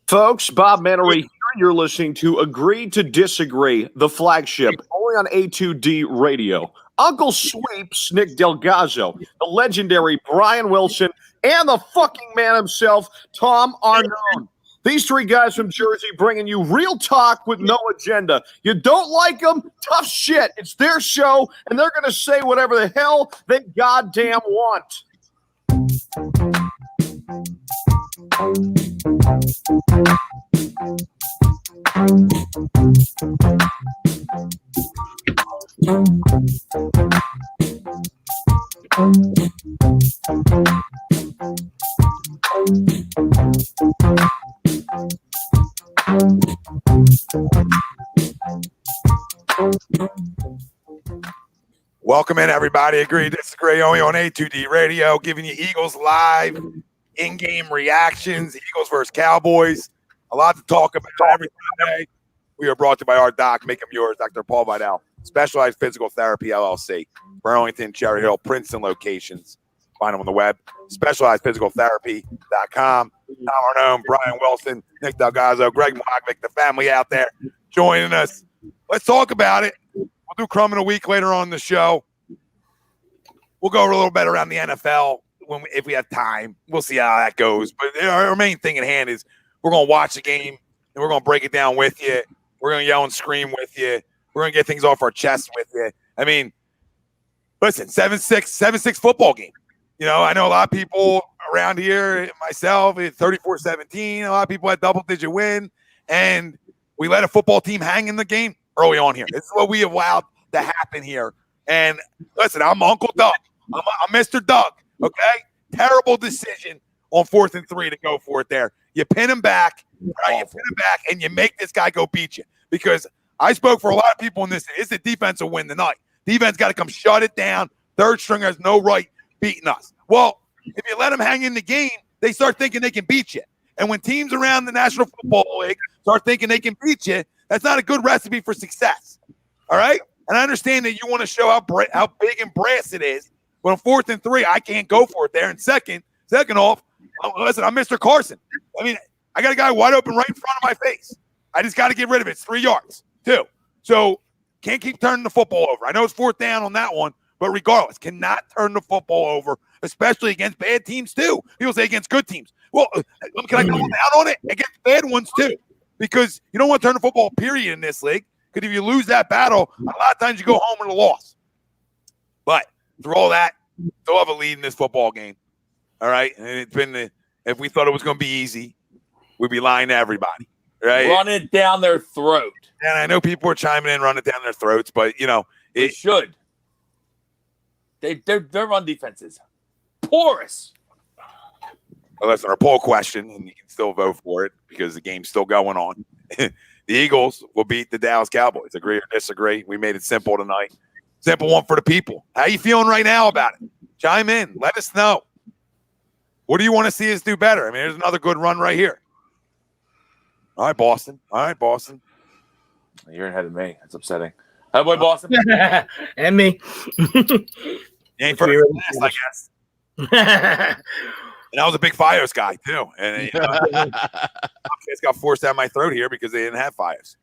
Folks, Bob Mannery here. You're listening to Agree to Disagree, the flagship, only on A2D Radio. Uncle Sweeps, Nick Delgazzo, the legendary Brian Wilson, and the fucking man himself, Tom Arnone. These three guys from Jersey bringing you real talk with no agenda. You don't like them? Tough shit. It's their show, and they're going to say whatever the hell they goddamn want. Welcome in, everybody. Agree, disagree, only on A2D Radio, giving you Eagles live in-game reactions, Eagles versus Cowboys. A lot to talk about every Sunday. We are brought to you by our doc, make them yours, Dr. Paul Vidal, Specialized Physical Therapy, LLC, Burlington, Cherry Hill, Princeton locations. Find them on the web, specializedphysicaltherapy.com. Tom Arnone, Brian Wilson, Nick Delgazzo, Greg Moagvik, the family out there joining us. Let's talk about it. We'll do Crumb in a week later on in the show. We'll go a little bit around the NFL if we have time. We'll see how that goes. But our main thing at hand is we're going to watch the game, and we're going to break it down with you. We're going to yell and scream with you. We're going to get things off our chest with you. I mean, listen, 7-6 football game. You know, I know a lot of people around here, myself, it's 34-17. A lot of people had double-digit win, and we let a football team hang in the game early on here. This is what we have allowed to happen here. And listen, I'm Uncle Doug. I'm Mr. Doug, okay? Terrible decision on 4th and 3 to go for it there. You pin him back, right? You pin him back, and you make this guy go beat you. Because I spoke for a lot of people in this. It's the defensive win tonight. Defense got to come shut it down. Third stringer has no right beating us. Well, if you let them hang in the game, they start thinking they can beat you. And when teams around the National Football League start thinking they can beat you, that's not a good recipe for success. All right? And I understand that you want to show how big and brass it is. But on 4th and 3, I can't go for it there. And second off, listen, I'm Mr. Carson. I mean, I got a guy wide open right in front of my face. I just got to get rid of it. It's 3 yards, too. So can't keep turning the football over. I know it's 4th down on that one, but regardless, cannot turn the football over, especially against bad teams, too. People say against good teams. Well, can I go down on it? Against bad ones, too. Because you don't want to turn the football, period, in this league. Because if you lose that battle, a lot of times you go home with a loss. But through all that, still have a lead in this football game. All right? And it's been if we thought it was going to be easy, we'd be lying to everybody. Right? Run it down their throat. And I know people are chiming in, run it down their throats, but, you know. They should. Their run defense is porous. Well, listen, our poll question, and you can still vote for it because the game's still going on. The Eagles will beat the Dallas Cowboys. Agree or disagree? We made it simple tonight. Simple one for the people. How you feeling right now about it? Chime in. Let us know. What do you want to see us do better? I mean, there's another good run right here. All right, Boston. You're ahead of me. That's upsetting. Hi, boy, Boston. And me. You ain't first last, I guess. And I was a big Fios guy, too. And it's got forced down my throat here because they didn't have Fios.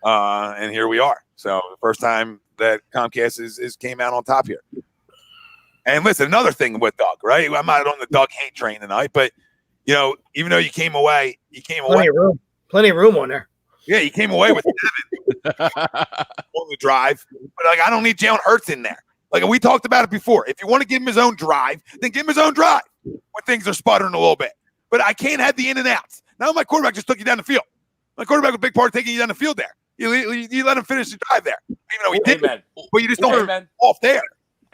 And here we are. So the first time that Comcast is came out on top here. And listen, another thing with Doug, right? I'm not on the Doug hate train tonight, but, you know, even though you came away. Plenty of room on there. Yeah, you came away with 7 on the drive. But, like, I don't need Jalen Hurts in there. Like, we talked about it before. If you want to give him his own drive, then give him his own drive when things are sputtering a little bit. But I can't have the in and outs. Now my quarterback just took you down the field. My quarterback was a big part of taking you down the field there. You let him finish the drive there. Even though he did, but you just don't off there.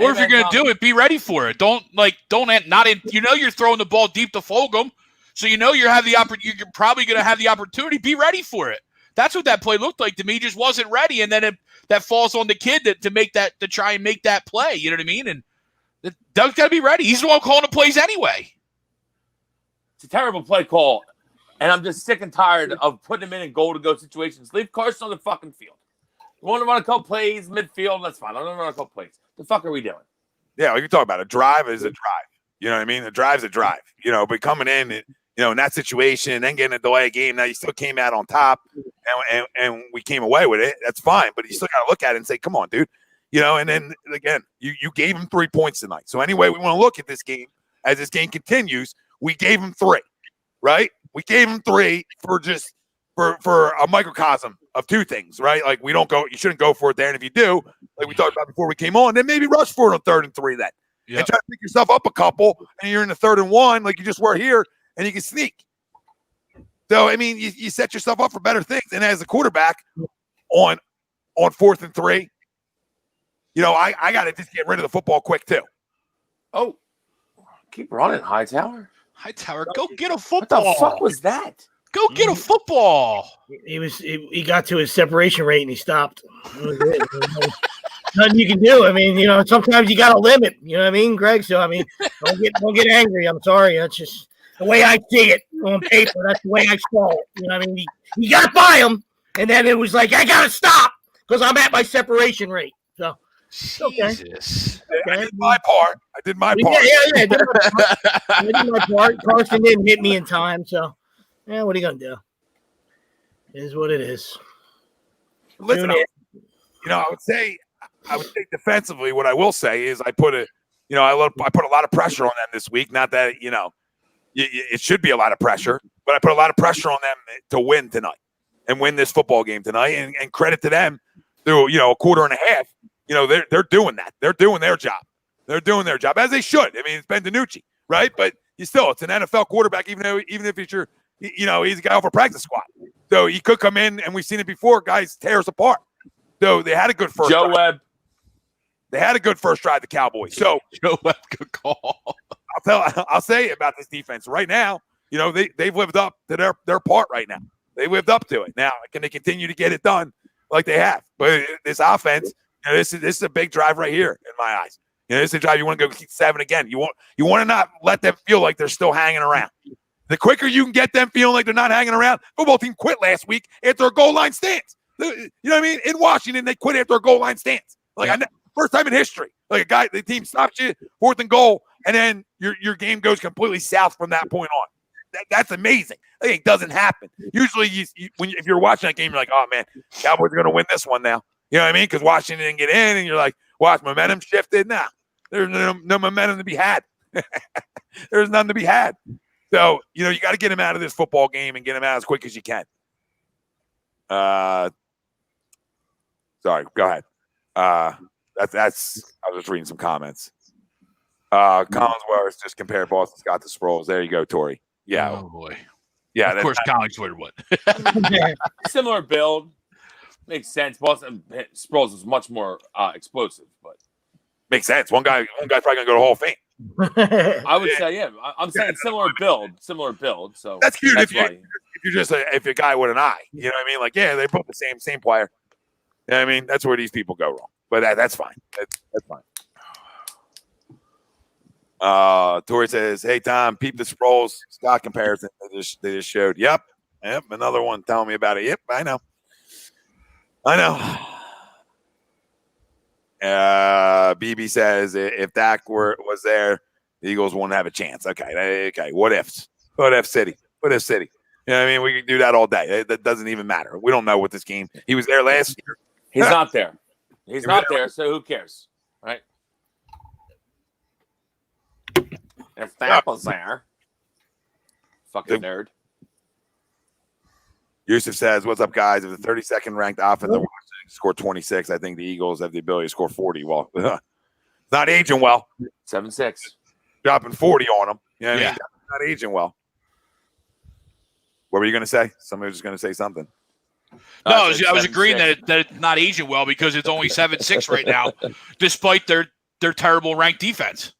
Or if you're going to do it, be ready for it. You know you're throwing the ball deep to Fulgham, so you know you're probably going to have the opportunity. Be ready for it. That's what that play looked like to me. He just wasn't ready, and then that falls on the kid to try and make that play. You know what I mean? And Doug's got to be ready. He's the one calling the plays anyway. It's a terrible play call, and I'm just sick and tired of putting him in goal-to-go situations. Leave Carson on the fucking field. You want to run a couple plays midfield? That's fine. I don't run a couple plays. The fuck are we doing? Yeah, like you talk about, a drive is a drive. You know what I mean? A drive's a drive. You know, but coming in, in that situation, and then getting a delay game. Now you still came out on top, and we came away with it. That's fine, but you still got to look at it and say, "Come on, dude." And then again, you gave him 3 points tonight. So anyway, we want to look at this game as this game continues. We gave him 3, right? We gave him 3 for a microcosm of 2 things, right? Like you shouldn't go for it there, and if you do, like we talked about before we came on, then maybe rush for it on 3rd and 3 then, and try to pick yourself up a couple, and you're in the 3rd and 1 like you just were here. And you can sneak. So, I mean, you set yourself up for better things. And as a quarterback on 4th and 3, I got to just get rid of the football quick, too. Oh, keep running, Hightower. Hightower, go get a football. What the fuck was that? Go get a football. He got to his separation rate and he stopped. Nothing you can do. I mean, sometimes you got a limit. You know what I mean, Greg? So, I mean, don't get angry. I'm sorry. That's just the way I see it on paper. That's the way I saw it. You know what I mean? He got by him, and then it was like, I got to stop because I'm at my separation rate. So, Jesus. Okay. I did my part. I did my part. Yeah. I did my part. Carson didn't hit me in time. So, what are you going to do? It is what it is. Listen, I would say defensively, what I will say is I put a lot of pressure on them this week. Not that, it should be a lot of pressure, but I put a lot of pressure on them to win tonight and win this football game tonight. And credit to them through, a quarter and a half. They're doing that. They're doing their job. They're doing their job as they should. I mean, it's Ben DiNucci, right? But it's an NFL quarterback, even if he's he's a guy off a practice squad. So he could come in, and we've seen it before. Guys tear us apart. So they had a good first. Joe Webb. They had a good first drive, the Cowboys. So Joe Webb, good call. I'll say about this defense right now. They've lived up to their part right now. They lived up to it. Now, can they continue to get it done like they have? But this offense, this is a big drive right here in my eyes. This is a drive you want to go keep 7 again. You want to not let them feel like they're still hanging around. The quicker you can get them feeling like they're not hanging around, football team quit last week after a goal line stance. You know what I mean? In Washington, they quit after a goal line stance. First time in history. Like the team stops you, 4th and goal, and then your game goes completely south from that point on. That's amazing. It doesn't happen. Usually, if you're watching that game, you're like, oh, man, Cowboys are going to win this one now. You know what I mean? Because Washington didn't get in, and you're like, watch, momentum shifted. Nah, there's no momentum to be had. There's none to be had. So, you got to get him out of this football game and get him out as quick as you can. Sorry, go ahead. That's I was just reading some comments. Collinsworth just compared Boston Scott to Sproles. There you go, Tori. Yeah. Oh boy. Yeah. Of course, Collinsworth would. Similar build. Makes sense. Boston Sproles is much more explosive, but makes sense. One guy's probably gonna go to Hall of Fame. I would say, yeah. I'm saying similar build. So that's cute. If you're just if a guy with an eye, you know what I mean? Like, yeah, they're both the same player. You know what I mean? That's where these people go wrong. But that's fine. That's fine. Tori says, "Hey Tom, peep the Sproles Scott comparison they just showed. Yep, another one telling me about it. Yep, I know. BB says if Dak was there, the Eagles wouldn't have a chance. Okay. What ifs? What if City? You know what I mean? We can do that all day. That doesn't even matter. We don't know what this game. He was there last year. He's not there. He's not there, so who cares? Right? If Dak was there. Fucking nerd. Yusuf says, what's up, guys? If the 32nd ranked offense scored 26, I think the Eagles have the ability to score 40. Well, not aging well. 7-6. Dropping 40 on them. You know what I mean? Not aging well. What were you going to say? Somebody was just going to say something. No, I was agreeing that it's not aging well because it's only 7-6 right now, despite their terrible ranked defense.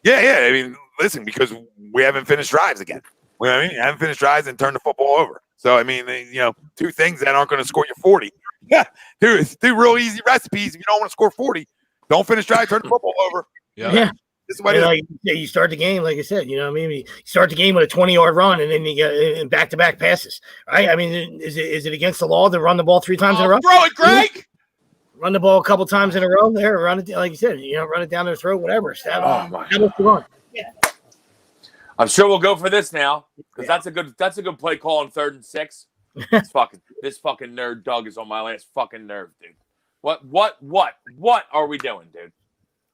Yeah. I mean, listen, because we haven't finished drives again. You know what I mean? You haven't finished drives and turned the football over. So, I mean, two things that aren't going to score you 40. Yeah, two real easy recipes. If you don't want to score 40, don't finish drive, turn the football over. Yeah. This is what it is. You start the game, like I said, you know what I mean? You start the game with a 20-yard run, and then you get back-to-back passes, right? I mean, is it against the law to run the ball 3 times in a row? Throw it, Greg! Run the ball a couple times in a row there, run it, like you said, run it down their throat, whatever. That was the run. Yeah. I'm sure we'll go for this now because that's a good play call on 3rd and 6. this fucking nerd Doug is on my last fucking nerve, dude. What are we doing, dude?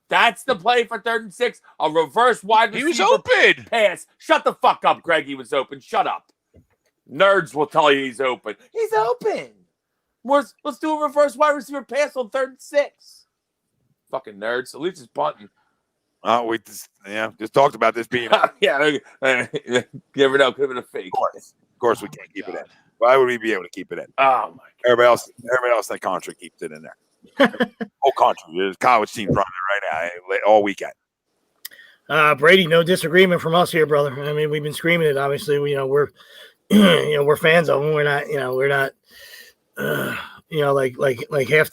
That's the play for 3rd and 6. A reverse wide receiver. He was open. Pass. Shut the fuck up, Greg. He was open. Shut up. Nerds will tell you he's open. He's open. Let's do a reverse wide receiver pass on 3rd and 6. Fucking nerds. At least it's bunting. We just talked about this being. Yeah, you never know. Could have been a fake. Of course, we can't keep it in. Why would we be able to keep it in? Oh my God. Everybody else in the country keeps it in there. Whole country. There's college teams running it right now all weekend. Brady, no disagreement from us here, brother. I mean, we've been screaming it. Obviously, we're we're fans of them. We're not like half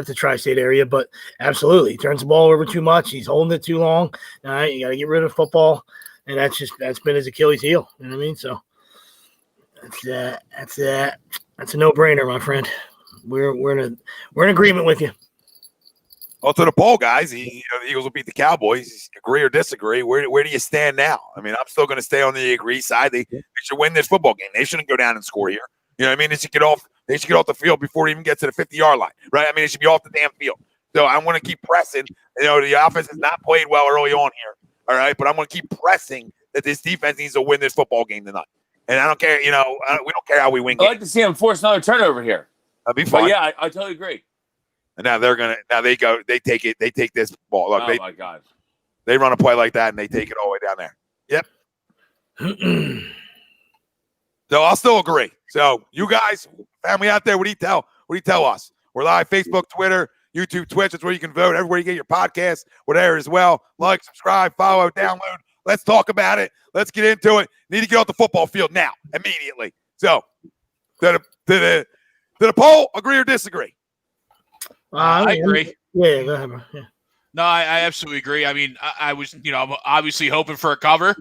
the tri-state area, but absolutely, he turns the ball over too much. He's holding it too long. All right, you got to get rid of football, and that's been his Achilles heel. You know what I mean? So that's a no-brainer, my friend. We're in agreement with you. Well, to the poll, guys, the Eagles will beat the Cowboys. Agree or disagree? Where do you stand now? I mean, I'm still going to stay on the agree side. They should win this football game. They shouldn't go down and score here. You know what I mean? They should get off the field before it even gets to the 50-yard line, right? I mean, it should be off the damn field. So I want to keep pressing. The offense has not played well early on here, all right? But I'm going to keep pressing that this defense needs to win this football game tonight. And I don't care, we don't care how we win games. I'd like to see them force another turnover here. That'd be fun. But yeah, I totally agree. And now they take this ball. Look, my God. They run a play like that and they take it all the way down there. Yep. So I'll still agree. So you guys, family out there, what do you tell us? We're live, Facebook, Twitter, YouTube, Twitch. That's where you can vote. Everywhere you get your podcast, we're there as well. Like, subscribe, follow, download. Let's talk about it. Let's get into it. Need to get off the football field now, immediately. So to the poll, agree or disagree? I agree. Yeah, go ahead, bro. Yeah. No, I absolutely agree. I mean, I was, I'm obviously hoping for a cover,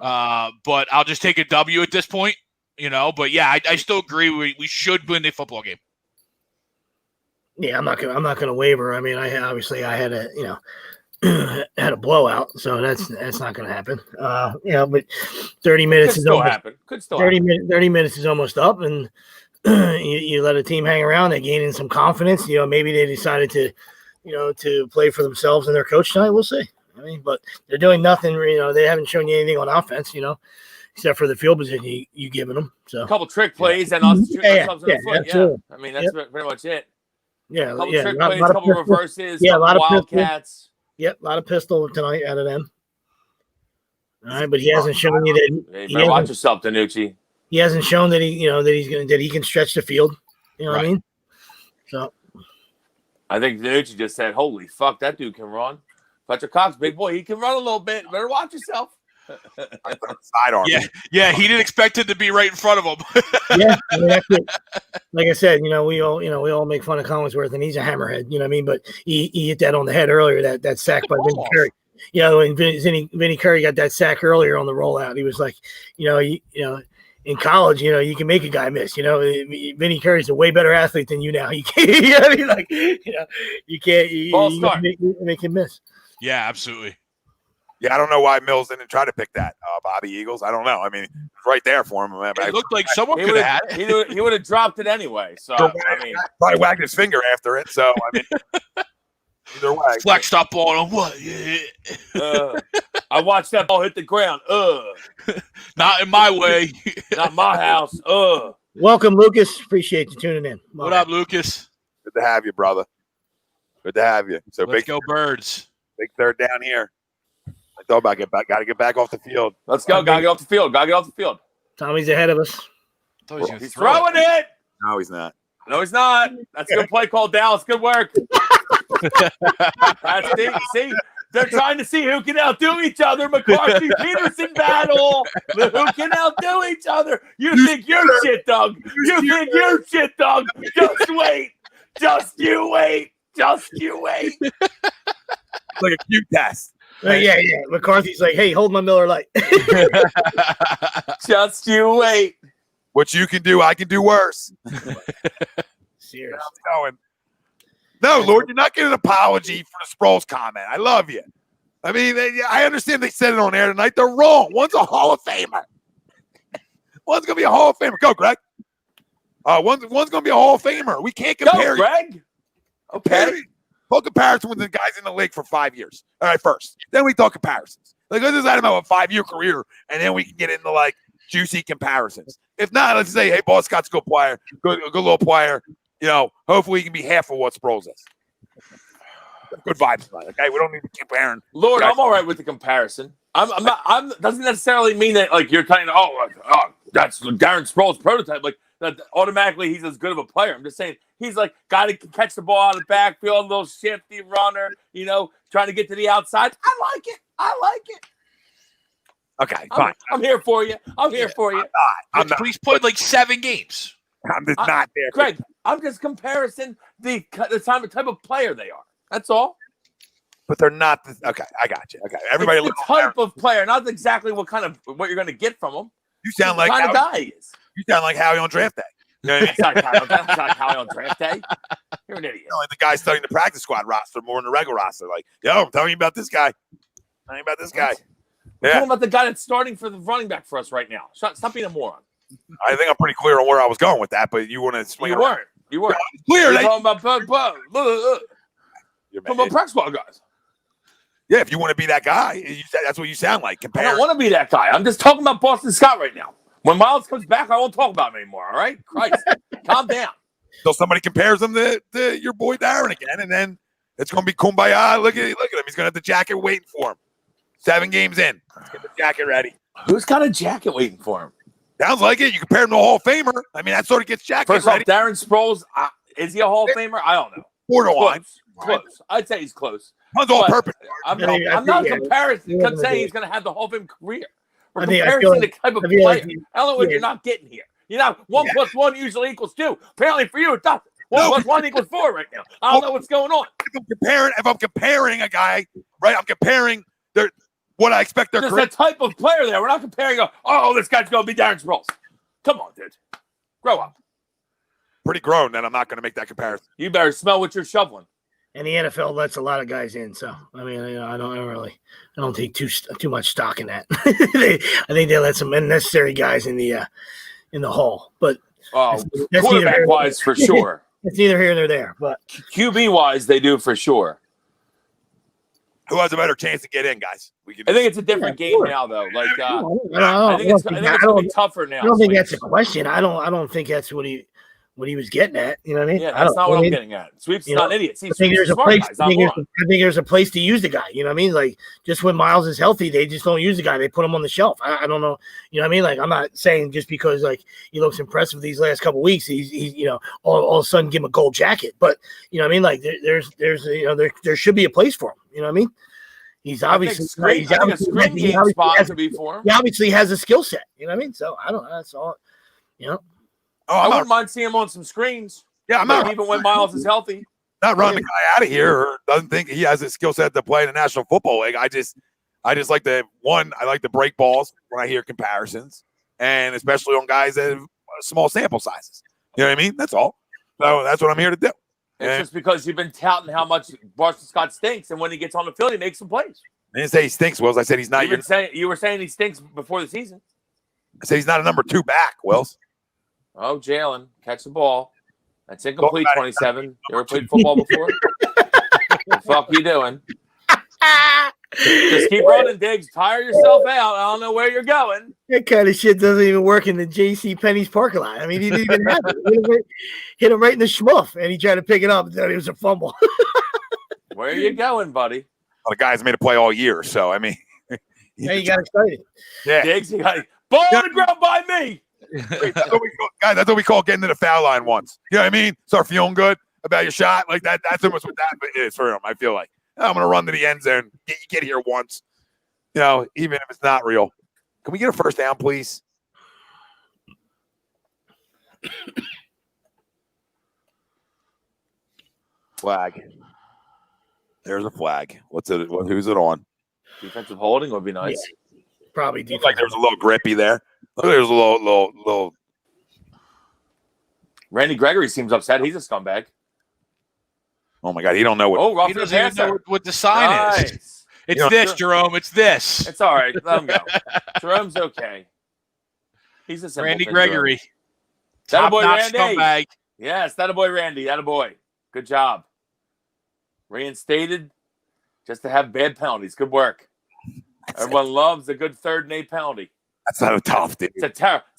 but I'll just take a W at this point, But yeah, I still agree. We should win the football game. Yeah, I'm not gonna waver. I mean, I had a blowout, so that's not gonna happen. But 30 minutes is almost happen. Could still 30 minutes is almost up, and you let a team hang around. They gain in some confidence. Maybe they decided to play for themselves and their coach tonight. We'll see. I mean, but they're doing nothing. They haven't shown you anything on offense. Except for the field position you giving them. So a couple trick plays and us shooting ourselves in the foot. Absolutely. Yeah, I mean that's pretty much it. Yeah, a couple trick plays, a couple reverses, a lot of wildcats. Yep, a lot of pistol tonight out of them. All right, but he hasn't shown you that. You better watch yourself, Danucci. He hasn't shown that he can stretch the field. You know what I mean? So I think Danucci just said, "Holy fuck, that dude can run." Fletcher Cox, big boy, he can run a little bit. Better watch yourself. Sidearm. Yeah, he didn't expect it to be right in front of him. Yeah, I mean, that's it. Like I said, we all make fun of Collinsworth, and he's a hammerhead. You know what I mean? But he hit that on the head earlier. That sack by Vinny Curry. And Vinny Curry got that sack earlier on the rollout. He was like, in college, you can make a guy miss. Vinny Curry's a way better athlete than you now. You can't, you can't make him miss. Yeah, absolutely. Yeah, I don't know why Mills didn't try to pick that, Bobby Eagles. I don't know. I mean, it's right there for him. It looked like someone could have had it. He would have dropped it anyway. So, probably wagged his finger after it. So, I mean, either way. Flexed up on him. What? Yeah. I watched that ball hit the ground. Not in my way. Not my house. Welcome, Lucas. Appreciate you tuning in. What up, Lucas? Good to have you, brother. Good to have you. So let's go Birds. Big third down here. I thought about got to get back off the field. Let's go. Got to get off the field. Tommy's ahead of us. He's throwing it. No, he's not. No, he's not. That's a good play call, Dallas. Good work. See, they're trying to see who can outdo each other. McCarthy-Peterson battle. Who can outdo each other? You think you're shit, Doug. You think you're shit, Doug. Just wait. Just you wait. Just you wait. Like a cute test. Yeah. McCarthy's like, hey, hold my Miller Lite. Just you wait. What you can do, I can do worse. Seriously. No, Lord, you're not getting an apology for the Sproles comment. I love you. I mean, I understand they said it on air tonight. They're wrong. One's a Hall of Famer. One's going to be a Hall of Famer. Go, Greg. One's going to be a Hall of Famer. We can't compare. Go, Greg. Okay. Talk comparison with the guys in the league for 5 years. All right, first. Then we talk comparisons. Like, let's just add about a 5-year career, and then we can get into, like, juicy comparisons. If not, let's say, hey, Ball Scott's a good player, good little player. You know, hopefully he can be half of what Sproles is. Good vibes, okay? We don't need to keep comparing. Lord, I'm all right with the comparison. I'm not. Doesn't necessarily mean that like you're kind of that's Darren Sproles' prototype. Like that automatically he's as good of a player. I'm just saying he's like guy that can catch the ball out of the backfield, a little shifty runner. You know, trying to get to the outside. I like it. Okay, fine. I'm here for you. I'm here for you. I'm not. He's played like 7 games. I'm just not there. Greg, I'm just comparison the type of player they are. That's all. But they're not. Okay, I got you. Okay, everybody. It's the type of player, not exactly what you're going to get from them. You sound like kind of guy he is. You sound like Howie on draft day. You know what I mean? That's not Howie on draft day. You're an idiot. You know, like the guy studying the practice squad roster more than the regular roster. Like, yo, I'm telling you about this guy. Tell me about this guy. I'm talking about the guy that's starting for the running back for us right now. Stop being a moron. I think I'm pretty clear on where I was going with that, but you want to swing. You weren't. You weren't. Clear. You're talking about from a practice squad guys. Yeah, if you want to be that guy, that's what you sound like. I don't want to be that guy. I'm just talking about Boston Scott right now. When Miles comes back, I won't talk about him anymore. All right, Christ, calm down. So somebody compares him to your boy Darren again, and then it's going to be kumbaya. Look at him. He's going to have the jacket waiting for him. 7 games in. Let's get the jacket ready. Who's got a jacket waiting for him? Sounds like it. You compare him to a Hall of Famer. I mean, that sort of gets jacket First ready. off, Darren Sproles, is he a Hall of Famer? I don't know. Borderline. Close. I'd say he's close. Runs all purpose. I'm not comparing saying he's going to have the Whole Fame career. We're comparing the type of player. I don't know what you're not getting here. You know, 1 + 1 usually equals 2. Apparently for you, it doesn't. 1 + 1 equals 4 right now. I don't know what's going on. If I'm comparing a guy, right, I'm comparing what I expect their There's career. a type of player there. We're not comparing, this guy's going to be Darren Sproles. Come on, dude. Grow up. Pretty grown, then I'm not going to make that comparison. You better smell what you're shoveling. And the NFL lets a lot of guys in, so I mean, I don't take too much stock in that. I think they let some unnecessary guys in the hall, but that's quarterback wise for sure. It's neither here nor there, but QB wise, they do for sure. Who has a better chance to get in, guys? I think it's a different game now, though. Like, I think it's going to be tougher now. I don't think that's a question. I don't think that's what he was getting at. You know what I mean? Yeah, that's not what I'm getting at. Sweep's not an idiot. I think there's a place to use the guy. You know what I mean? Like, just when Miles is healthy, they just don't use the guy. They put him on the shelf. I don't know. You know what I mean? Like, I'm not saying just because like he looks impressive these last couple of weeks, he's all of a sudden give him a gold jacket. But you know what I mean? Like, there should be a place for him. You know what I mean? He's obviously a screen game spot to be for him. He obviously has a skill set. You know what I mean? So I don't know. That's all. You know. I wouldn't mind seeing him on some screens. Yeah, I'm not even when Miles is healthy. Not running the guy out of here or doesn't think he has a skill set to play in the National Football League. I just like I like to break balls when I hear comparisons, and especially on guys that have small sample sizes. You know what I mean? That's all. So that's what I'm here to do. It's just because you've been touting how much Boston Scott stinks, and when he gets on the field, he makes some plays. I didn't say he stinks, Wills. I said he's not. You were saying he stinks before the season. I said he's not a number 2 back, Wills. Oh, Jalen, catch the ball. That's incomplete, 27. You ever played football before? What the fuck you doing? Just keep running, Diggs. Tire yourself out. I don't know where you're going. That kind of shit doesn't even work in the J.C. Penney's parking lot. I mean, he didn't even have it. Hit him right in the schmuff, and he tried to pick it up and thought it was a fumble. Where are you going, buddy? Well, the guy's made a play all year, so, I mean. Yeah, you got excited. Yeah. Diggs, you got ball on the ground by me. That's what we call getting to the foul line once. You know what I mean? Start feeling good about your shot. Like that. That's almost what that is for him. I feel like I'm going to run to the end zone. Get here once. You know, even if it's not real. Can we get a first down, please? Flag. There's a flag. Who's it on? Defensive holding would be nice. Yeah, probably. Looks like there was a little grippy there. There's a little. Randy Gregory seems upset. He's a scumbag. Oh my God, he don't know what. He doesn't even know what the sign is. It's this, Jerome. It's this. It's all right. Let him go. Jerome's okay. He's a simple Randy Gregory. That boy, Top-notch Randy. scumbag. Yes, that a boy, Randy. That a boy. Good job. Reinstated just to have bad penalties. Good work. Everyone loves a good 3rd and 8 penalty. That's so tough, dude. It's a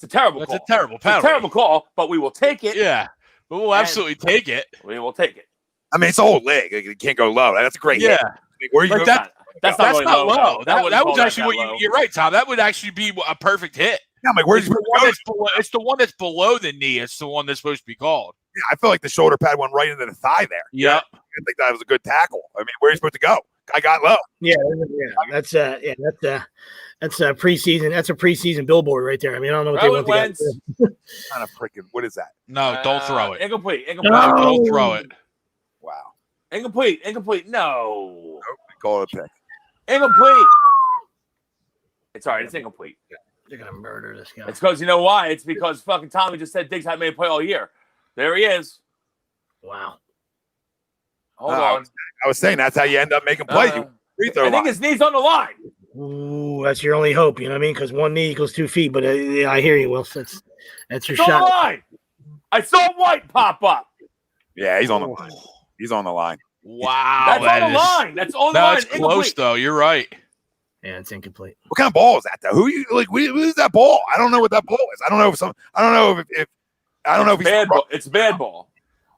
terrible That's call. a terrible penalty. It's a terrible call, but we will take it. Yeah, but we'll absolutely take it. We will take it. I mean, it's a whole leg. You can't go low. That's a great hit. Yeah. I mean, where are you Like going? that- That's That's really not low. though. That wouldn't was call actually that what low. you're right, Tom. That would actually be a perfect hit. Yeah, I'm like, where's It's the one that's below the knee. It's the one that's supposed to be called. Yeah, I feel like the shoulder pad went right into the thigh there. Yeah. I think that was a good tackle. I mean, where are you supposed to go? Guy got low. Yeah, that's a preseason. That's a preseason billboard right there. I mean, I don't know what they want to get. Kind of freaking. What is that? No, don't throw it. Incomplete. No. Don't throw it. Wow. Incomplete. No. Call it a pick. Incomplete. It's all right. It's incomplete. They're gonna murder this guy. It's because you know why? It's because fucking Tommy just said Diggs hadn't made a play all year. There he is. Wow. Hold on. I was saying that's how you end up making plays. Free throw I think line. his knee's on the line. Ooh, that's your only hope. You know what I mean? Because 1 knee equals 2 feet. But yeah, I hear you, Will. That's your It's on the shot. line. I saw White pop up. Yeah, he's on the line. He's on the line. Wow. That's on the line. That's on the line. That's close, Incomplete. though. You're right. Yeah, it's incomplete. What kind of ball is that though? Who you like? What is that ball? I don't know what that ball is. I don't know if he's Bad ball. It's bad ball.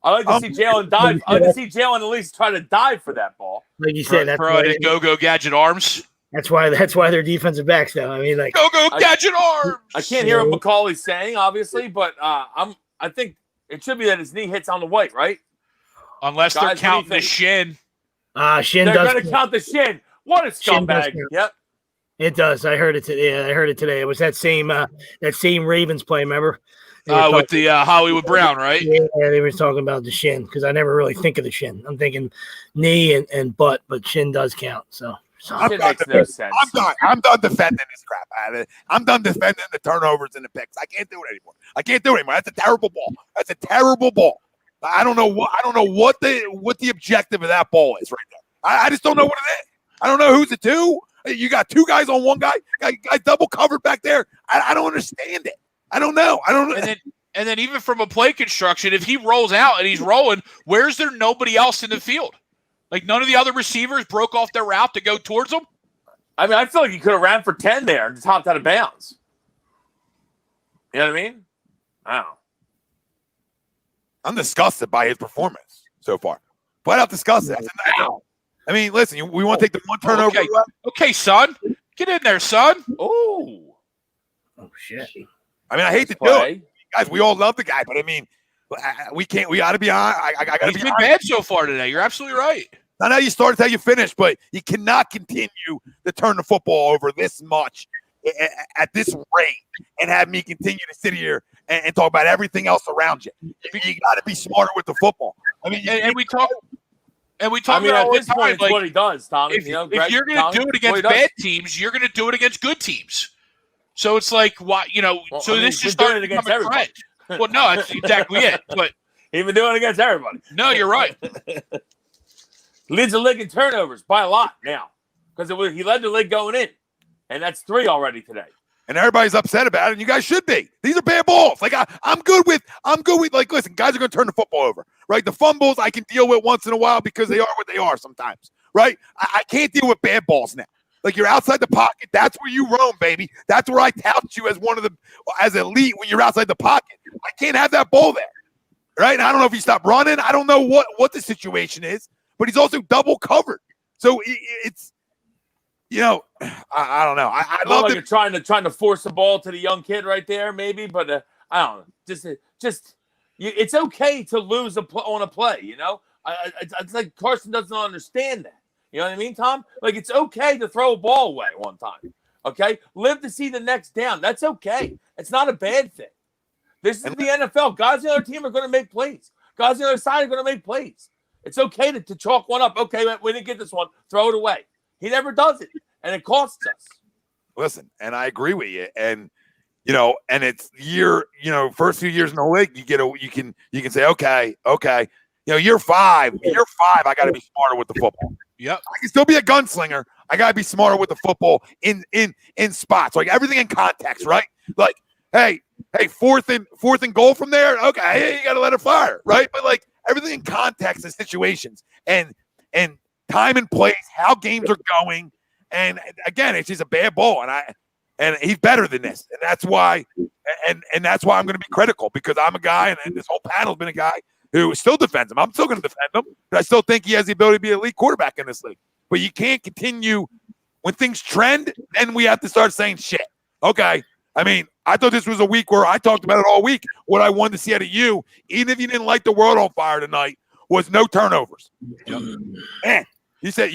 I like to see Jalen dive. I like to see Jalen at least try to dive for that ball. Like you said, that's Throw it at go gadget arms. why they're defensive backs though. I mean, like Go gadget arms. I can't hear what Macaulay's saying, obviously, but I think it should be that his knee hits on the white, right? Unless Guys, they're what do you counting the think? shin. Shin They're does. going to count the shin. What a Shin does scumbag. count. Yep. It does. I heard it today. Yeah, I heard it today. It was that same Ravens play. Remember? They were With talking- the Hollywood Brown, right? Yeah, they were talking about the shin because I never really think of the shin. I'm thinking knee and butt, but shin does count. So It makes no sense. I'm done defending this crap. I'm done defending the turnovers and the picks. I can't do it anymore. That's a terrible ball. I don't know what the objective of that ball is right now. I just don't know what it is. I don't know who's it to. You got 2 guys on one guy. Guy double covered back there. I don't understand it. I don't know. And then even from a play construction, if he rolls out and he's rolling, where's there nobody else in the field? Like none of the other receivers broke off their route to go towards him? I mean, I feel like he could have ran for 10 there and just hopped out of bounds. You know what I mean? I don't know. I'm disgusted by his performance so far. Flat out disgusted. I mean, listen, we want to take the one turnover. Okay, son. Get in there, son. Oh, shit. I mean, I hate to do it. Guys, we all love the guy, but I mean, we can't. We got to be honest. I got to be He's been honest. bad so far today. You're absolutely right. Not how you start, it's how you finish, but you cannot continue to turn the football over this much at this rate and have me continue to sit here and talk about everything else around you. You got to be smarter with the football. I mean, And we talk I mean, about at all this the time, point, it's like, what he does, Tommy. if Greg, you're going to do it against bad teams, you're going to do it against good teams. So it's like, why, Well, so I mean, this he's just been started doing it against becoming a everybody. trend. Well, no, that's exactly it. But He's been doing it against everybody. no, you're right. Leads the league in turnovers by a lot now because he led the league going in, and that's 3 already today. and everybody's upset about it, and you guys should be. These are bad balls. Like I'm good with like, listen, guys are going to turn the football over, right? The fumbles I can deal with once in a while because they are what they are sometimes, right? I can't deal with bad balls now. Like you're outside the pocket. That's where you roam, baby. That's where I tout you as elite when you're outside the pocket. I can't have that ball there, right? And I don't know if he stopped running. I don't know what the situation is, but he's also double covered. So it's, I don't know. I love like it. you're trying to force the ball to the young kid right there, maybe, but I don't know. It's okay to lose on a play. It's like Carson doesn't understand that. You know what I mean, Tom? Like it's okay to throw a ball away one time. Okay, live to see the next down. That's okay. It's not a bad thing. This is the NFL. Guys on the other team are going to make plays. Guys on the other side are going to make plays. It's okay to chalk one up. Okay, we didn't get this one. Throw it away. He never does it, and it costs us. Listen, and I agree with you. And and it's first few years in the league, you can say, okay. Year five, I got to be smarter with the football. Yep. I can still be a gunslinger. I gotta be smarter with the football in spots, like everything in context, right? Like, hey, fourth and goal from there. Okay, you gotta let it fire, right? But like everything in context and situations and time and place, how games are going, and again, it's just a bad ball, and he's better than this, and that's why, and that's why I'm gonna be critical because I'm a guy, and this whole panel's been a guy who still defends him. I'm still gonna defend him, but I still think he has the ability to be an elite quarterback in this league. But you can't continue when things trend, then we have to start saying shit. Okay. I mean, I thought this was a week where I talked about it all week. What I wanted to see out of you, even if you didn't light the world on fire tonight, was no turnovers. Yep. Man, you said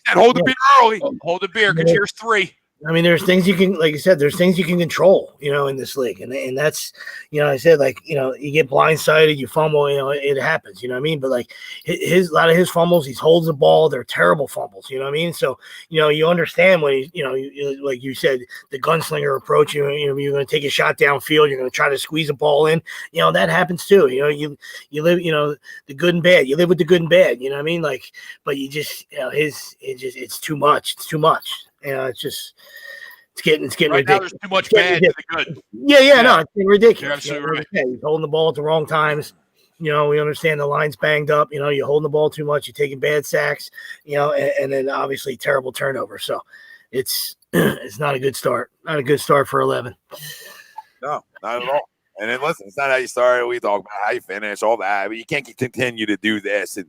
hold the beer early. Hold the beer because here's 3. I mean, there's things you can, like you said, there's things you can control, in this league. And that's, I said, like, you get blindsided, you fumble, it happens, you know what I mean? But like a lot of his fumbles, he holds the ball. They're terrible fumbles, you know what I mean? So, you understand when like you said, the gunslinger approach, you're going to take a shot downfield. You're going to try to squeeze a ball in, that happens too. You live, the good and bad, you live with the good and bad, you know what I mean? Like, but you just, it's too much. It's too much. It's getting right ridiculous. Now there's too much bad to the good. Yeah, no, it's getting ridiculous. You're absolutely right. He's holding the ball at the wrong times. We understand the line's banged up. You're holding the ball too much. You're taking bad sacks. And then obviously terrible turnover. So it's not a good start. Not a good start for 11. No, not at all. And then listen, it's not how you started. We talk about how you finish, all that. But you can't continue to do this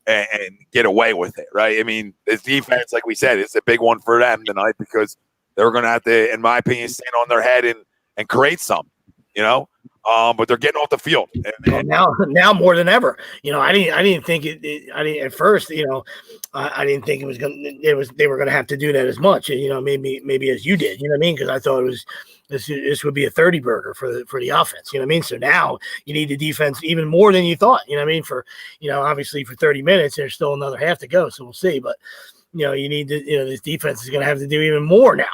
and get away with it, right? I mean, this defense, like we said, it's a big one for them tonight because they're going to have to, in my opinion, stand on their head and create some, but they're getting off the field. And now more than ever, I didn't think at first, I didn't think they were going to have to do that as much, maybe as you did, you know what I mean? Because I thought this would be a 30 burger for the offense, you know what I mean? So now you need the defense even more than you thought, you know what I mean? For, obviously for 30 minutes, there's still another half to go. So we'll see, but you need to, this defense is going to have to do even more now.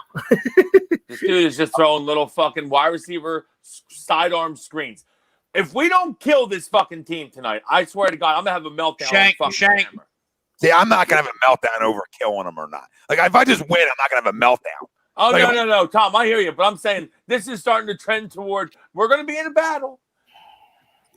This dude is just throwing little fucking wide receiver sidearm screens. If we don't kill this fucking team tonight, I swear to God, I'm going to have a meltdown. Shank. See, I'm not going to have a meltdown over killing them or not. Like, if I just win, I'm not going to have a meltdown. Oh, like, no, Tom, I hear you. But I'm saying this is starting to trend toward we're going to be in a battle.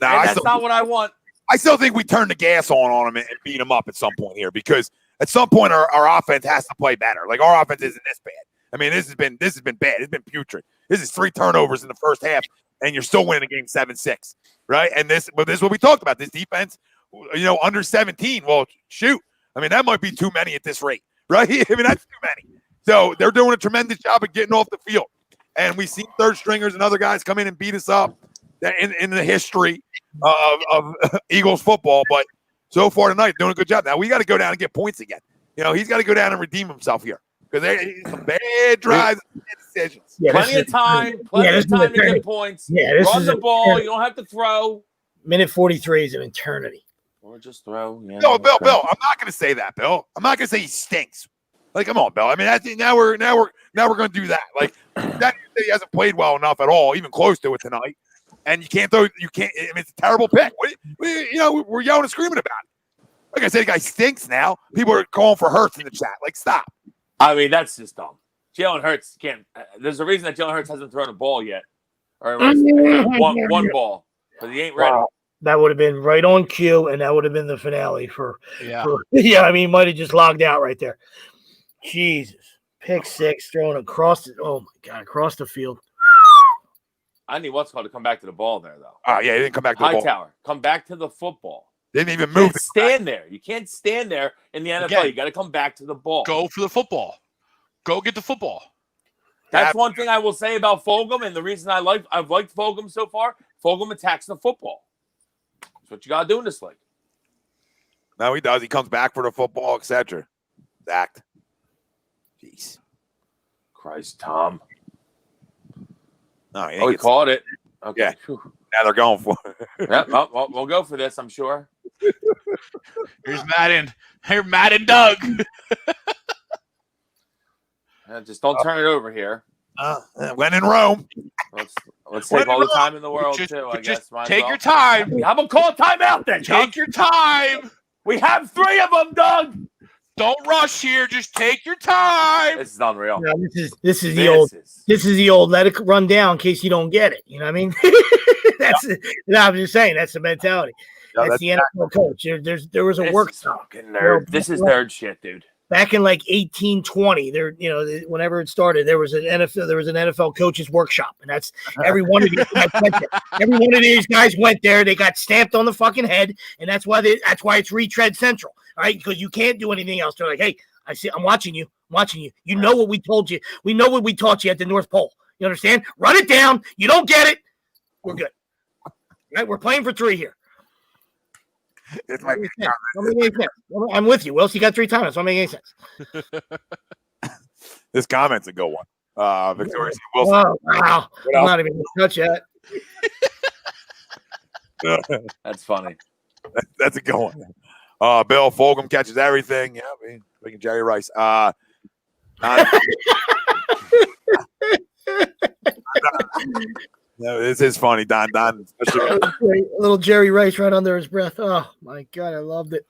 No, that's not what I want. I still think we turn the gas on them and beat them up at some point here because at some point our offense has to play better. Like, our offense isn't this bad. I mean, this has been bad. It's been putrid. This is 3 turnovers in the first half, and you're still winning the game 7-6, right? And this is what we talked about. This defense, under 17. Well, shoot. I mean, that might be too many at this rate, right? I mean, that's too many. So they're doing a tremendous job of getting off the field. And we've seen third stringers and other guys come in and beat us up in the history of Eagles football. But so far tonight, doing a good job. Now, we got to go down and get points again. He's got to go down and redeem himself here because there's some bad drives and decisions. Yeah, plenty of time to get points. Yeah, run the ball. You don't have to throw. Minute 43 is an eternity. Or just throw. Yeah, no, Bill, I'm not going to say that, Bill. I'm not going to say he stinks. Like, come on, Bill. I mean, now we're going to do that. Like, that he hasn't played well enough at all, even close to it tonight. And you can't. I mean, it's a terrible pick. We're yelling and screaming about it. Like I said, the guy stinks now. People are calling for Hurts in the chat. Like, stop. I mean, that's just dumb. Jalen Hurts can't. There's a reason that Jalen Hurts hasn't thrown a ball yet, or one ball, because he ain't ready. Wow. That would have been right on cue, and that would have been the finale for. Yeah. I mean, he might have just logged out right there. Jesus, pick 6 thrown across across the field. I need what's called to come back to the ball there, though. Oh, yeah, he didn't come back to the ball. Hightower, come back to the football. Didn't even move. Stand there. You can't stand there in the NFL. Again, you got to come back to the ball. Go for the football. Go get the football. That's one thing I will say about Fulgham, and the reason I've liked Fulgham so far. Fulgham attacks the football. That's what you got to do in this league. No, he does. He comes back for the football, etc. Act. Jeez. Christ, Tom. No, he caught it. Okay. Yeah. Now they're going for it. Yeah, well, we'll go for this, I'm sure. Here's Madden. Here's Madden Doug. Just don't turn it over here. When in Rome. Let's take all the time in the world, too, I guess. Take your time. How about call timeout then, Doug? Take your time. We have 3 of them, Doug. Don't rush here. Just take your time. This is unreal. No, this is the old let it run down in case you don't get it. You know what I mean? I'm just saying that's the mentality. That's the NFL coach. There was a workshop. This is nerd shit, dude. Back in like 1820, whenever it started, there was an NFL coaches workshop, and that's every one of these guys went there. Every one of these guys went there. They got stamped on the fucking head, and that's why it's retread central, all right? Because you can't do anything else. They're like, hey, I'm watching you. You know what we told you. We know what we taught you at the North Pole. You understand? Run it down. You don't get it. We're good. Right? We're playing for 3 here. I'm with you. Wilson, you got 3 times. Don't make any sense. This comment's a good one. Victoria C. Wilson. Oh, wow. I'm not even going to touch that. That's funny. That's a good one. Bill Fulgham catches everything. Yeah, freaking Jerry Rice. No, this is funny, Don. Especially a little Jerry Rice right under his breath. Oh my God, I loved it.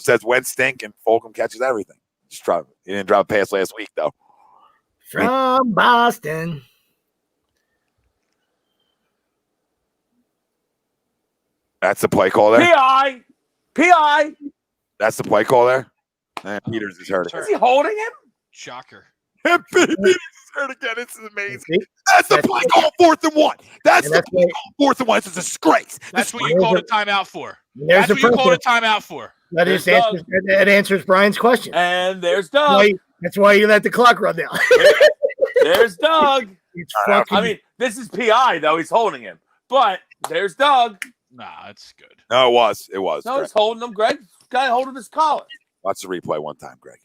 Says Wentz stink and Fulgham catches everything. He didn't drop a pass last week though. From Boston. That's the play call there. PI. That's the play call there. And Peters is hurt. Is he holding him? Shocker. Peters is hurt again. This is amazing. That's the play call 4th and 1. That's the play call 4th and 1. It's a disgrace. That's what you called a timeout for. That answers Brian's question. And there's Doug. That's why you let the clock run down. There's Doug. I mean, this is PI, though. He's holding him. But there's Doug. Nah, it's good. No, it was. No, Greg. He's holding him, Greg. Guy holding his collar. Watch the replay one time, Greg.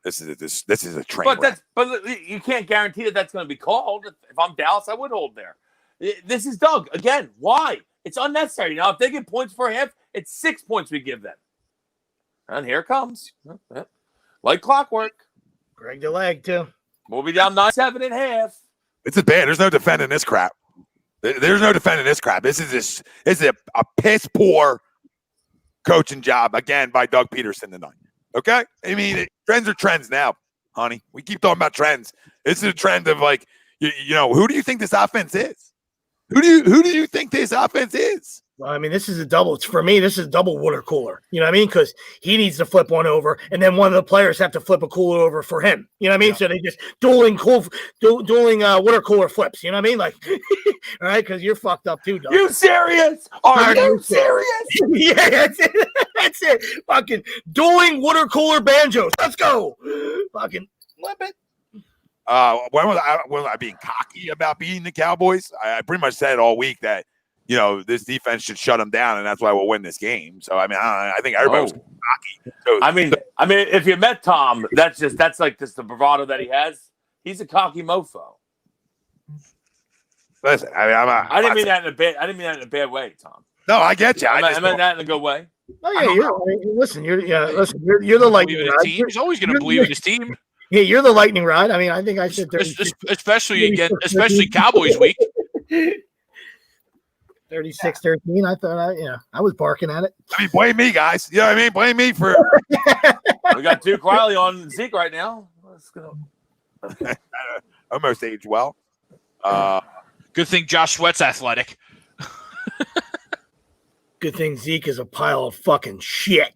This is a train wreck. But you can't guarantee that that's going to be called. If I'm Dallas, I would hold there. This is Doug again. Why? It's unnecessary. Now, if they get points for a half, it's 6 points we give them. And here it comes, like clockwork. Greg the leg too. We'll be down 9-7 at half. It's a bad. There's no defending this crap. There's no defending this crap. This is a piss poor coaching job again by Doug Peterson tonight. Okay, I mean trends are trends now, honey. We keep talking about trends. This is a trend of like, you know, who do you think this offense is? Who do you think this offense is? Well, I mean, this is a double. For me, this is a double water cooler. You know what I mean? Because he needs to flip one over, and then one of the players have to flip a cooler over for him. You know what I mean? Yeah. So they just dueling water cooler flips. You know what I mean? Like, all right, because you're fucked up too, Doug. You serious? Are you serious? Yeah, that's it. That's it. Fucking dueling water cooler banjos. Let's go. Fucking flip it. When was I being cocky about beating the Cowboys? I pretty much said all week that, you know, this defense should shut them down, and that's why we'll win this game. So, I mean, I think everybody was cocky. So, I mean, if you met Tom, that's like the bravado that he has. He's a cocky mofo. Listen, I didn't mean that in a bad way, Tom. No, I get you. I meant that in a good way. Oh yeah, you're the lightning rod. He's always going to believe in his team. Yeah, you're the lightning rod. I mean, I think I said especially Cowboys week. 36-13. I thought I was barking at it. I mean, blame me, guys. You know what I mean? Blame me for. We got Duke Riley on Zeke right now. Let's go. Almost aged well. Good thing Josh Sweat's athletic. Good thing Zeke is a pile of fucking shit.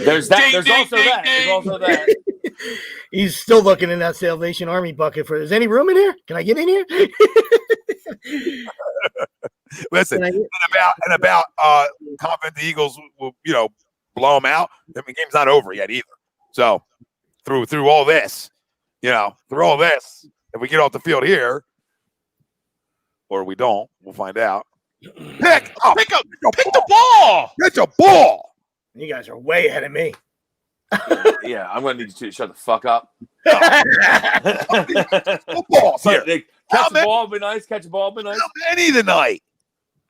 There's that. There's also that. He's still looking in that Salvation Army bucket for. Is any room in here? Can I get in here? Listen, and about confident the Eagles will, blow them out. I mean, game's not over yet either. So through all this, if we get off the field here, or we don't, we'll find out. Pick the ball. Get your ball. You guys are way ahead of me. Yeah, I'm going to need you to shut the fuck up. Football. Catch the ball, be nice. Catch the ball, be nice. How many tonight?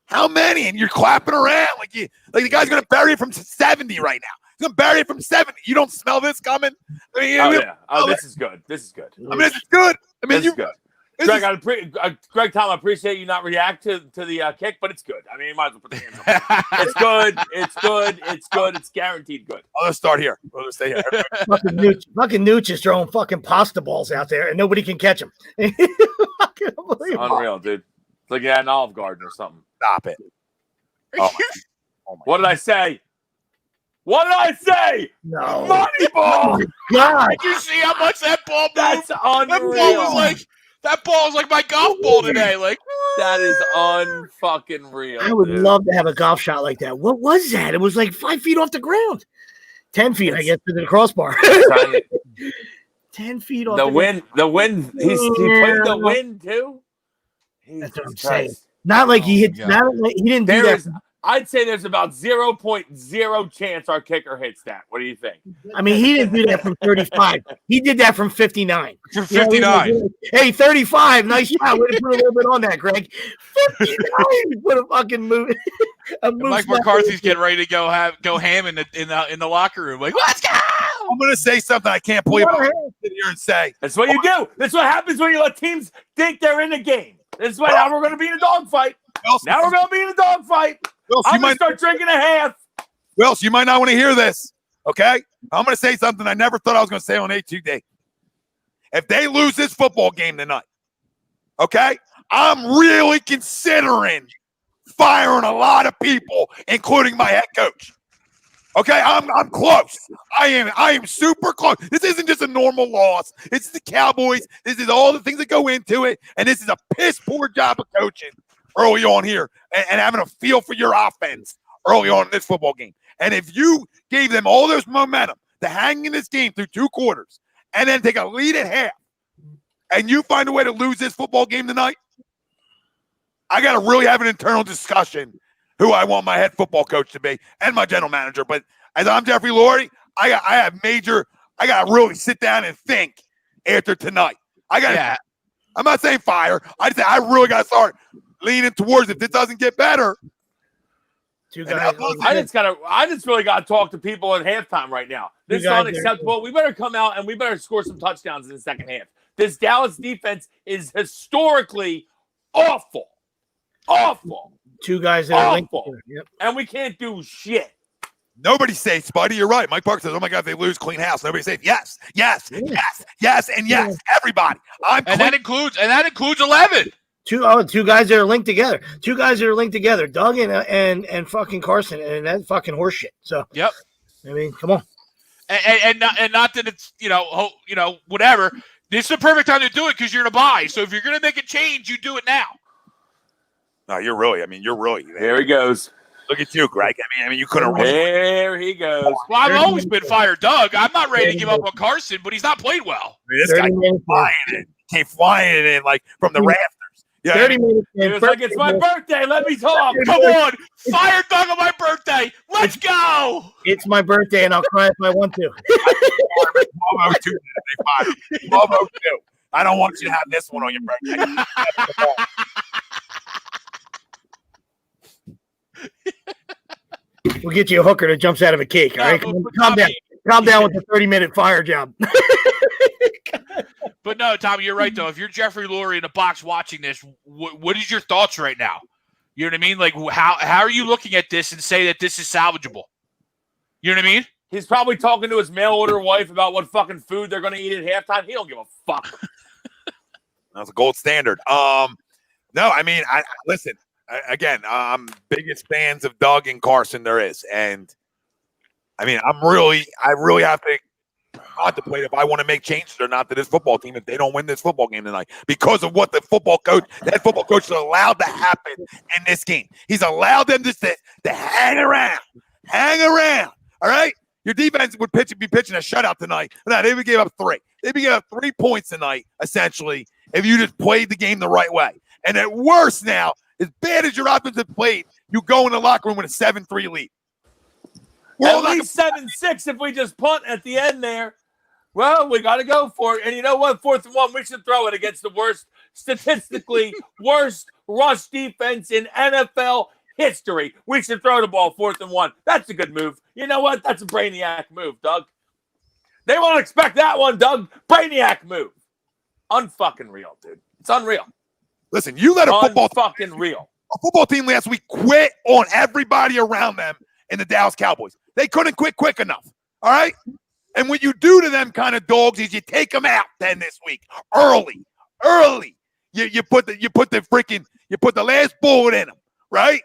How many? And you're clapping around like the guy's going to bury it from 70 right now. He's going to bury it from 70. You don't smell this coming? I mean, this is good. This is good. I mean, it's good. I mean, this is good. Greg, Tom, I appreciate you not react to the kick, but it's good. I mean, you might as well put the hands up. It's good. It's good. It's good. It's guaranteed good. Let's start here. Let's stay here. fucking Nooch is throwing fucking pasta balls out there, and nobody can catch him. It's unreal, dude. It's like an Olive Garden or something. Stop it. Oh my what did I say? What did I say? No. Moneyball! God. Did you see how much that ball moved? That's unreal. That ball was like my golf ball today. Like that is unfucking real. I would love to have a golf shot like that. What was that? It was like 5 feet off the ground. 10 feet, I guess, to the crossbar. 10 feet off the wind. The wind. He played the wind too. That's what I'm saying. Not like he hit. Not like he didn't do that. I'd say there's about 0.0 chance our kicker hits that. What do you think? I mean, he didn't do that from 35. He did that from 59. From 59. Hey, 35. Nice shot. Way to put a little bit on that, Greg. 59. Put a fucking move. Mike McCarthy's getting ready to go ham in the locker room. Like, let's go. I'm going to say something I can't believe I'm going to sit here and say. That's what you do. That's what happens when you let teams think they're in the game. That's why now we're going to be in a dogfight. Now we're going to be in a dogfight. I'm going to start drinking a half. Wills, you might not want to hear this, okay? I'm going to say something I never thought I was going to say on A2D. If they lose this football game tonight, okay, I'm really considering firing a lot of people, including my head coach. Okay, I'm close. I am super close. This isn't just a normal loss. It's the Cowboys. This is all the things that go into it, and this is a piss poor job of coaching early on here and having a feel for your offense early on in this football game. And if you gave them all this momentum to hang in this game through 2 quarters and then take a lead at half, and you find a way to lose this football game tonight, I got to really have an internal discussion who I want my head football coach to be and my general manager. But as I'm Jeffrey Lurie, I got to really sit down and think after tonight. I'm not saying fire. I really got to start leaning towards if this doesn't get better. I just really got to talk to people at halftime right now. This is unacceptable. We better come out and we better score some touchdowns in the second half. This Dallas defense is historically awful. Awful. 2 guys that are linked together. Yep. And we can't do shit. Nobody says, Spuddy, you're right. Mike Parker says, oh my God, if they lose, clean house. Nobody says yes, and yes. Everybody. And that includes 11. 2 guys that are linked together. 2 guys that are linked together. Doug and fucking Carson, and that's fucking horseshit. So yep. I mean, come on. And not that it's whatever. This is the perfect time to do it because you're in a bye. So if you're going to make a change, you do it now. No, you're really. There he goes. Look at you, Greg. I mean, you couldn't. There he goes. Well, I've always been fired, Doug. I'm not ready to give up on Carson, but he's not played well. I mean, this guy came flying in like from the rafters. Yeah, 30 minutes. It was like, it's my birthday. Let me talk. Come on. Fire Doug on my birthday. Let's go. It's my birthday, and I'll cry if I want to. 12:02. I don't want you to have this one on your birthday. We'll get you a hooker that jumps out of a cake. All right, calm down. Calm down with the 30-minute fire job. But no, Tommy, you're right though. If you're Jeffrey Lurie in the box watching this, what is your thoughts right now? You know what I mean? Like, how are you looking at this and say that this is salvageable? You know what I mean? He's probably talking to his mail order wife about what fucking food they're going to eat at halftime. He don't give a fuck. That's a gold standard. No, I mean, listen. Again, I'm biggest fans of Doug and Carson there is, and I mean, I really have to contemplate if I want to make changes or not to this football team if they don't win this football game tonight because of what that football coach is allowed to happen in this game. He's allowed them to hang around. All right, your defense would be pitching a shutout tonight. No, they would give up 3. They would give up 3 points tonight, essentially, if you just played the game the right way. And at worst now, as bad as your offense have played, you go in the locker room with a 7-3 lead. At least 7-6 if we just punt at the end there. Well, we got to go for it. And you know what? 4th and 1, we should throw it against the statistically worst rush defense in NFL history. We should throw the ball 4th and 1. That's a good move. You know what? That's a brainiac move, Doug. They won't expect that one, Doug. Brainiac move. Unfucking real, dude. It's unreal. Listen, you let a football team last week quit on everybody around them in the Dallas Cowboys. They couldn't quit quick enough. All right? And what you do to them kind of dogs is you take them out then this week early. You put the last bullet in them, right?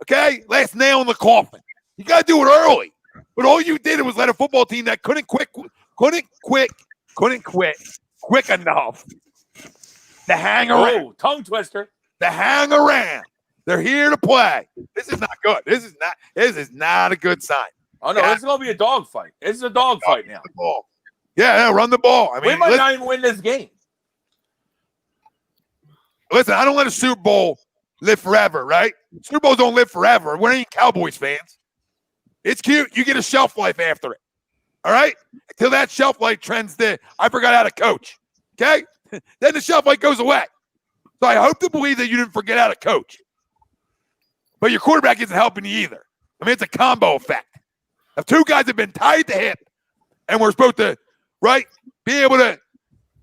Okay, last nail in the coffin. You got to do it early. But all you did was let a football team that couldn't quit quick enough to hang around. Oh, tongue twister. To hang around. They're here to play. This is not good. This is not a good sign. Oh no, this is gonna be a dogfight. This is a dogfight now. Yeah, run the ball. I mean, we might not even win this game. Listen, I don't let a Super Bowl live forever, right? Super Bowls don't live forever. We ain't Cowboys fans. It's cute. You get a shelf life after it. All right? Until that shelf life trends to, I forgot how to coach. Okay? Then the shelf life goes away. So I hope to believe that you didn't forget how to coach. But your quarterback isn't helping you either. I mean, it's a combo effect. If two guys have been tied to hip and we're supposed to, right, be able to,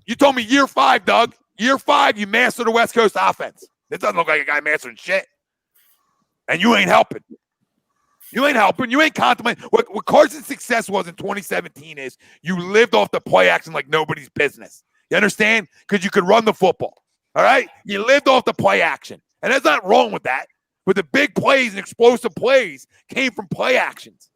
you told me year 5, Doug. Year 5, you master the West Coast offense. It doesn't look like a guy mastering shit. And you ain't helping. You ain't helping. You ain't contemplating. What Carson's success was in 2017 is you lived off the play action like nobody's business. You understand? Because you could run the football. All right? You lived off the play action. And there's nothing wrong with that. But the big plays and explosive plays came from play actions.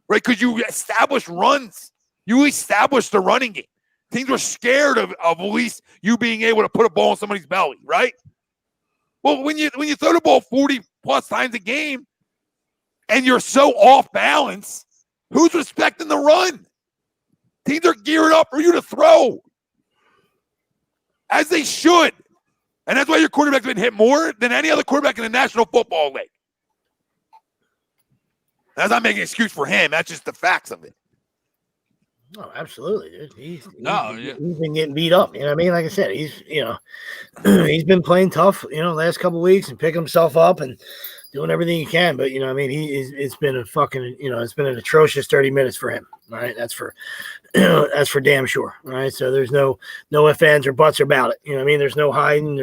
Right? Because you established runs. You established the running game. Teams were scared of at least you being able to put a ball in somebody's belly, right? Well, when you throw the ball 40-plus times a game and you're so off balance, who's respecting the run? Teams are geared up for you to throw. As they should. And that's why your quarterback's been hit more than any other quarterback in the National Football League. That's not making an excuse for him. That's just the facts of it. Oh, absolutely, dude. He's been getting beat up. You know what I mean? Like I said, he's he's been playing tough, last couple of weeks and picking himself up and doing everything he can. But I mean, it's been a fucking, it's been an atrocious 30 minutes for him. All right. That's for damn sure. All right. So there's no ifs, ands, or buts about it. You know what I mean? There's no hiding.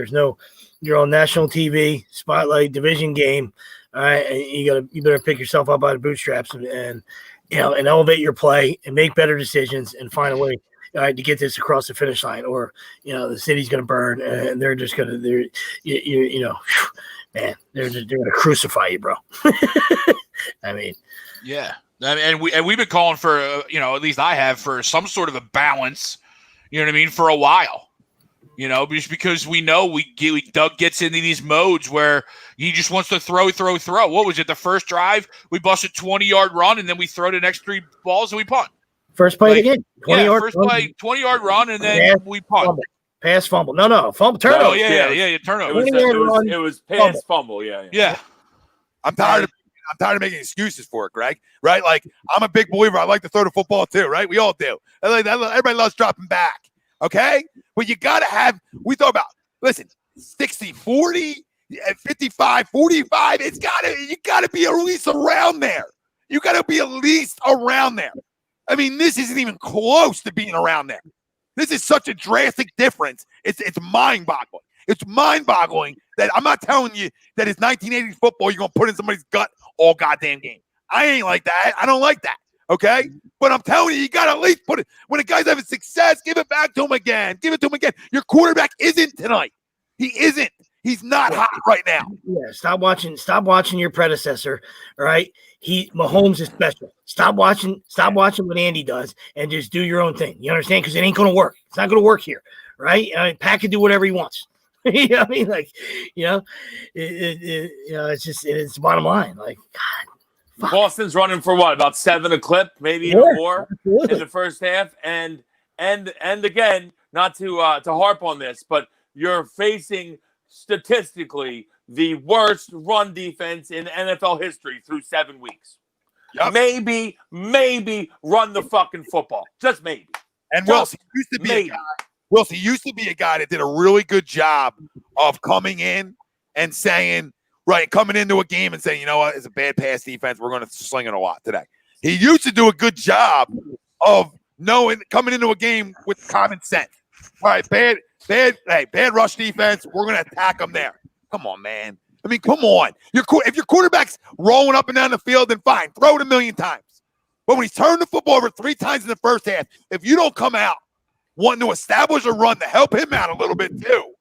You're on national TV, spotlight, division game. All right. And you better pick yourself up by the bootstraps and elevate your play and make better decisions and find a way to get this across the finish line, or the city's going to burn and they're just going to man, they're going to crucify you, bro. I mean, yeah. And we've been calling for at least I have, for some sort of a balance. You know what I mean, for a while. Just because we know Doug gets into these modes where he just wants to throw. What was it? The first drive, we busted 20-yard run, and then we throw the next 3 balls and we punt. First play again. 20-yard first play, 20-yard run, and then we punt. Fumble. Pass fumble. No, fumble. Turnover. Oh, yeah, turnover. It was pass fumble. Yeah. I'm tired of making excuses for it, Greg. Right? Like, I'm a big believer. I like to throw the football too, right? We all do. Everybody loves dropping back. Okay? But you got to have, we thought about, listen, 60, 40, 55, 45, you got to be at least around there. You got to be at least around there. I mean, this isn't even close to being around there. This is such a drastic difference. It's mind-boggling. It's mind-boggling that I'm not telling you that it's 1980s football you're going to put in somebody's gut all goddamn game. I ain't like that. I don't like that. Okay? But I'm telling you got to at least put it. When a guy's having success, give it back to him again. Give it to him again. Your quarterback isn't tonight. He isn't. He's not hot right now. Yeah, stop watching your predecessor. All right. Mahomes is special. Stop watching what Andy does and just do your own thing. You understand? Because it ain't gonna work. It's not gonna work here. Right? I mean, Pat can do whatever he wants. You know what I mean? Like, it's the bottom line. Like, God. Fuck. Boston's running for what, about 7 a clip, maybe even more in the first half. And again, not to harp on this, but you're facing statistically the worst run defense in NFL history through 7 weeks. Yep. Maybe run the fucking football. Just maybe. And Wilson used to be a guy that did a really good job of coming in and saying, coming into a game and saying, you know what, it's a bad pass defense. We're going to sling it a lot today. He used to do a good job of coming into a game with common sense. All right, bad rush defense. We're going to attack them there. Come on, man. I mean, come on. If your quarterback's rolling up and down the field, then fine. Throw it a million times. But when he's turned the football over 3 times in the first half, if you don't come out wanting to establish a run to help him out a little bit too,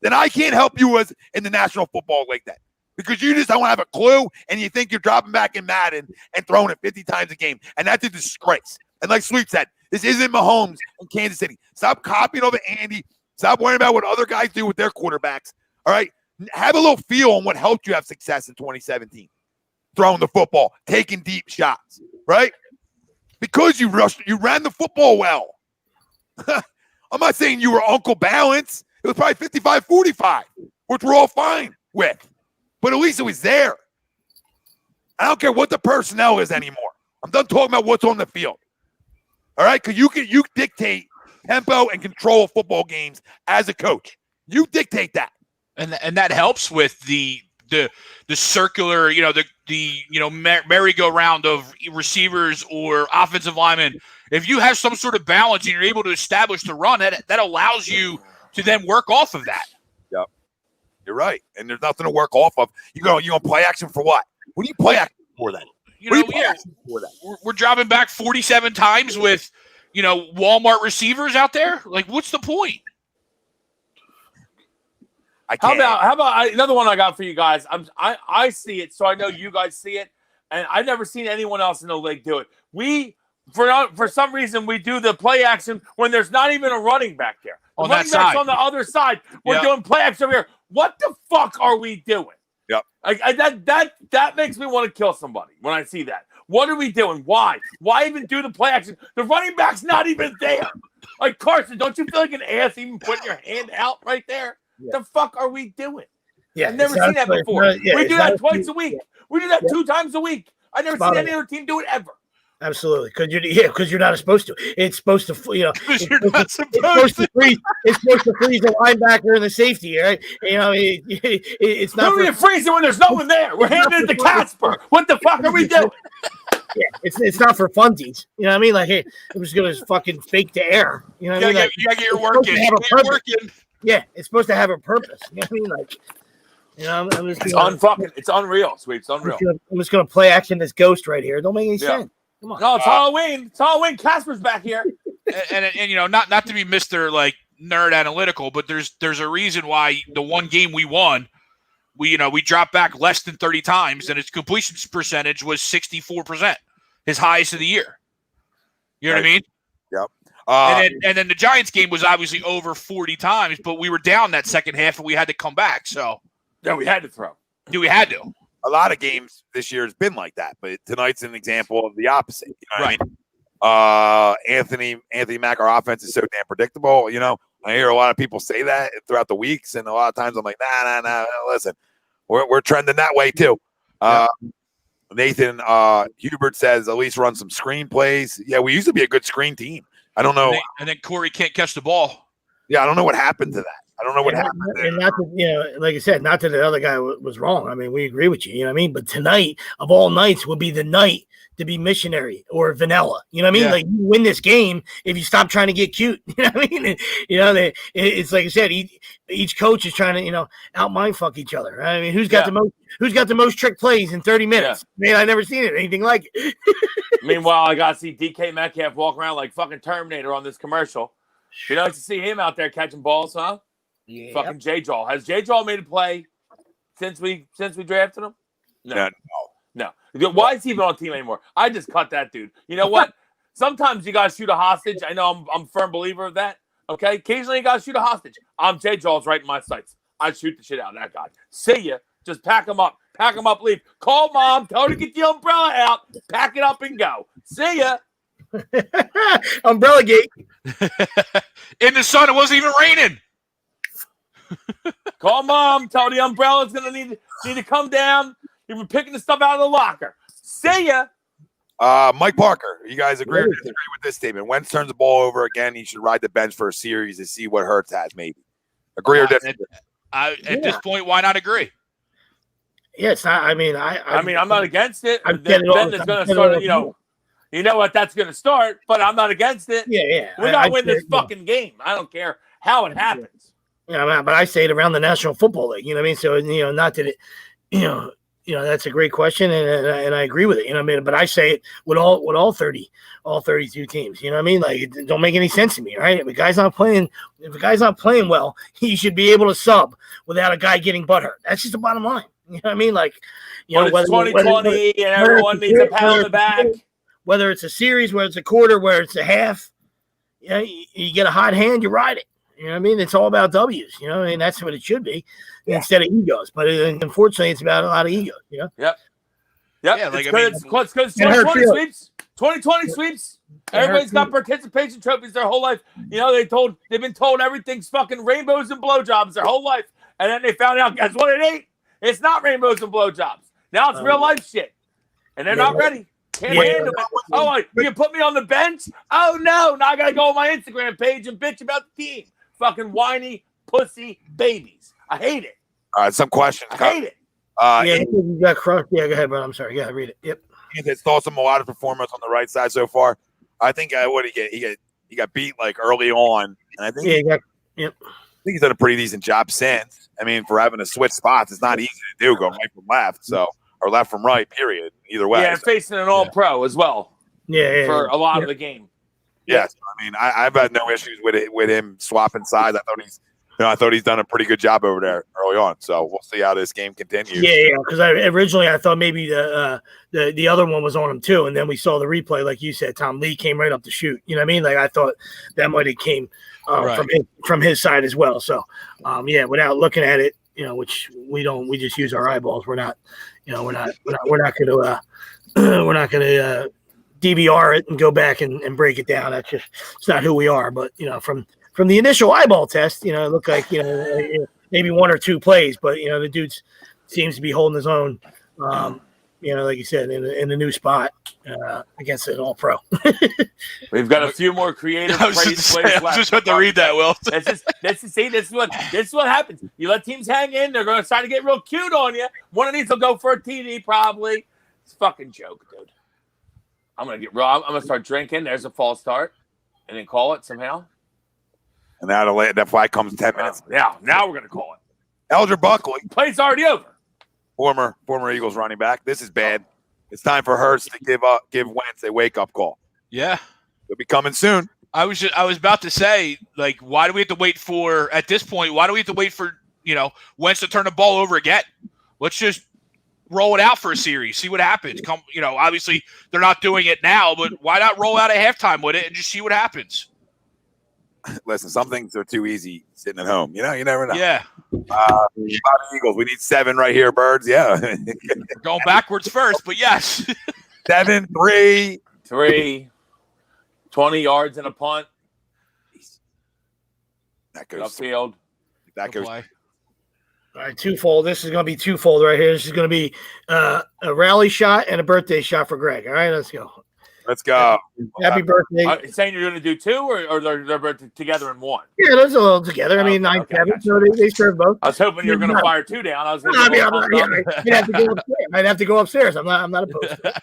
then I can't help you as in the National Football League then. Because you just don't have a clue and you think you're dropping back in Madden and throwing it 50 times a game. And that's a disgrace. And like Sweet said, this isn't Mahomes in Kansas City. Stop copying over Andy. Stop worrying about what other guys do with their quarterbacks. All right? Have a little feel on what helped you have success in 2017. Throwing the football, taking deep shots, right? Because you ran the football well. I'm not saying you were Uncle Balance. It was probably 55-45, which we're all fine with. But at least it was there. I don't care what the personnel is anymore. I'm done talking about what's on the field. All right? Because you dictate tempo and control football games as a coach. You dictate that. And that helps with the circular, merry-go-round of receivers or offensive linemen. If you have some sort of balance and you're able to establish the run, that allows you to then work off of that. Yep, you're right. And there's nothing to work off of. You gonna play action for what? What do you play action for then? We're dropping back 47 times with, Walmart receivers out there. Like, what's the point? How about another one I got for you guys? I see it, so I know you guys see it, and I've never seen anyone else in the league do it. We, for some reason, we do the play action when there's not even a running back there. The running back's on the other side. We're doing play action over here. What the fuck are we doing? Yep. That makes me want to kill somebody when I see that. What are we doing? Why? Why even do the play action? The running back's not even there. Like, Carson, don't you feel like an ass even putting your hand out right there? Yeah. The fuck are we doing? Yeah, I've never seen that before. We do that twice a week. We do that 2 times a week. I've never seen any other team do it ever. Absolutely, because you're not supposed to. It's supposed to, Because you're not supposed to freeze. It's supposed to freeze the linebacker and the safety, right? It's not. Who are you freezing when there's no one there? We're handing it to Casper. What the fuck are we doing? Yeah, it's not for funsies. You know what I mean? Like, hey, I'm just gonna fucking fake the air. You know what I mean? You gotta get your work in. Yeah, it's supposed to have a purpose. You know what I mean? Like, I'm just it's unreal, Sweet. It's unreal. I'm just gonna play action this ghost right here. It don't make any sense. Come on. No, it's Halloween. It's Halloween. Casper's back here. and not to be Mr. like nerd analytical, but there's a reason why the one game we won, we dropped back less than 30 times, and its completion percentage was 64%, his highest of the year. You know what I mean? Yep. And then the Giants game was obviously over 40 times, but we were down that second half and we had to come back. So yeah, we had to throw. Yeah, we had to. A lot of games this year has been like that, but tonight's an example of the opposite. You know what I mean? Anthony Mack, our offense is so damn predictable. I hear a lot of people say that throughout the weeks, and a lot of times I'm like, nah. Listen, we're trending that way too. Nathan Hubert says at least run some screen plays. Yeah, we used to be a good screen team. I don't know. And then Corey can't catch the ball. Yeah, I don't know what happened to that. I don't know what happened. And not that, like I said, not that the other guy was wrong. I mean, we agree with you. You know what I mean? But tonight, of all nights, would be the night to be missionary or vanilla. You know what I mean? Yeah. Like, you win this game if you stop trying to get cute. You know what I mean? It's like I said, each coach is trying to, out-mind fuck each other. I mean, who's got the most trick plays in 30 minutes? Yeah. Man, I've never seen anything like it. Meanwhile, I got to see DK Metcalf walk around like fucking Terminator on this commercial. You like to see him out there catching balls, huh? Yeah. Fucking J-Jaw. Has J-Jaw made a play since we drafted him? No. Why is he even on the team anymore? I just cut that dude. You know what? Sometimes you got to shoot a hostage. I know I'm a firm believer of that. Okay? Occasionally you got to shoot a hostage. I'm J-Jaw's right in my sights. I'd shoot the shit out of that guy. See ya. Just pack him up. Pack him up, leave. Call mom. Tell her to get the umbrella out. Pack it up and go. See ya. Umbrella gate. In the sun, it wasn't even raining. Call mom. Tell her the umbrella's gonna need to come down. You've been picking the stuff out of the locker. See ya. Mike Parker, you guys agree or disagree with this statement? Wentz turns the ball over again. He should ride the bench for a series to see what Hurts has. Maybe agree or disagree. At this point, why not agree? Yeah, it's not. I mean, I'm not against it. Then it's going to start. You know what? That's going to start. But I'm not against it. Yeah. We're not winning this fucking game. I don't care how it happens. Yeah, but I say it around the National Football League. You know what I mean? So not that it, that's a great question, and I agree with it. You know what I mean? But I say it with all 32 teams. You know what I mean? Like it don't make any sense to me, right? If a guy's not playing well, he should be able to sub without a guy getting butt hurt. That's just the bottom line. You know what I mean? Like, But it's 2020 and everyone needs a pat on the back. Whether it's a series, whether it's a quarter, whether it's a half, you get a hot hand, you ride it. You know what I mean? It's all about W's. You know what I mean? That's what it should be instead of egos. But unfortunately, it's about a lot of egos. Yep. Yeah, like it's 2020 sweeps. 2020 sweeps. Everybody's got participation trophies their whole life. They've been told everything's fucking rainbows and blowjobs their whole life, and then they found out, guess what? It ain't. It's not rainbows and blowjobs. Now it's real life shit, and they're not ready. Can't handle it. Oh, you can put me on the bench? Oh no! Now I gotta go on my Instagram page and bitch about the team. Fucking whiny pussy babies. I hate it. All right, some questions. I hate it. You got crushed. Yeah, go ahead, bro. I'm sorry. Yeah, read it. Yep. It's thoughts on Mulata's performance on the right side so far. I think what did he get? He got beat like early on, and I think I think he's done a pretty decent job since. I mean, for having to switch spots, it's not easy to do. Go right from left, or left from right. Period. Either way. Yeah, facing an All-Pro as well. Yeah, for a lot of the game. Yes, I mean, I've had no issues with him swapping sides. I thought he's done a pretty good job over there early on. So we'll see how this game continues. Yeah, because originally I thought maybe the other one was on him too, and then we saw the replay, like you said. Tom Lee came right up to shoot. You know what I mean? Like I thought that might have came from his side as well. So without looking at it, which we don't, we just use our eyeballs. We're not going to DVR it and go back and break it down. That's just, it's not who we are. But from the initial eyeball test, it looked like maybe one or two plays, but the dude seems to be holding his own. Like you said, in a new spot against an All-Pro. We've got a few more creative I was just about to read that, Will. This is what happens. You let teams hang in, they're going to try to get real cute on you. One of these will go for a TD probably. It's a fucking joke, dude. I'm going to get real. I'm going to start drinking. There's a false start. And then call it somehow. And now that flag comes 10 minutes. Now we're going to call it. Eldridge Buckley. Play's already over. Former Eagles running back. This is bad. It's time for Hurts to give Wentz a wake-up call. Yeah. It'll be coming soon. I was about to say, like, why do we have to wait for, at this point, why do we have to wait for, Wentz to turn the ball over again? Let's just roll it out for a series, see what happens. Obviously they're not doing it now, but why not roll out at halftime with it and just see what happens? Listen, some things are too easy sitting at home. You never know. Yeah. Eagles, we need 7 right here, Birds. Yeah. We're going backwards first, but yes. 7, 3. 20 yards and a punt. That goes upfield. That goes. Play. All right, twofold. This is going to be twofold right here. This is going to be a rally shot and a birthday shot for Greg. All right, let's go. Let's go. Happy birthday. Are you saying you're going to do 2 or they're together in 1? Yeah, those are all together. I mean, 9-7, so they serve both. I was hoping you were going to fire 2 down. I was going I'd have to go upstairs. I'm not opposed to it.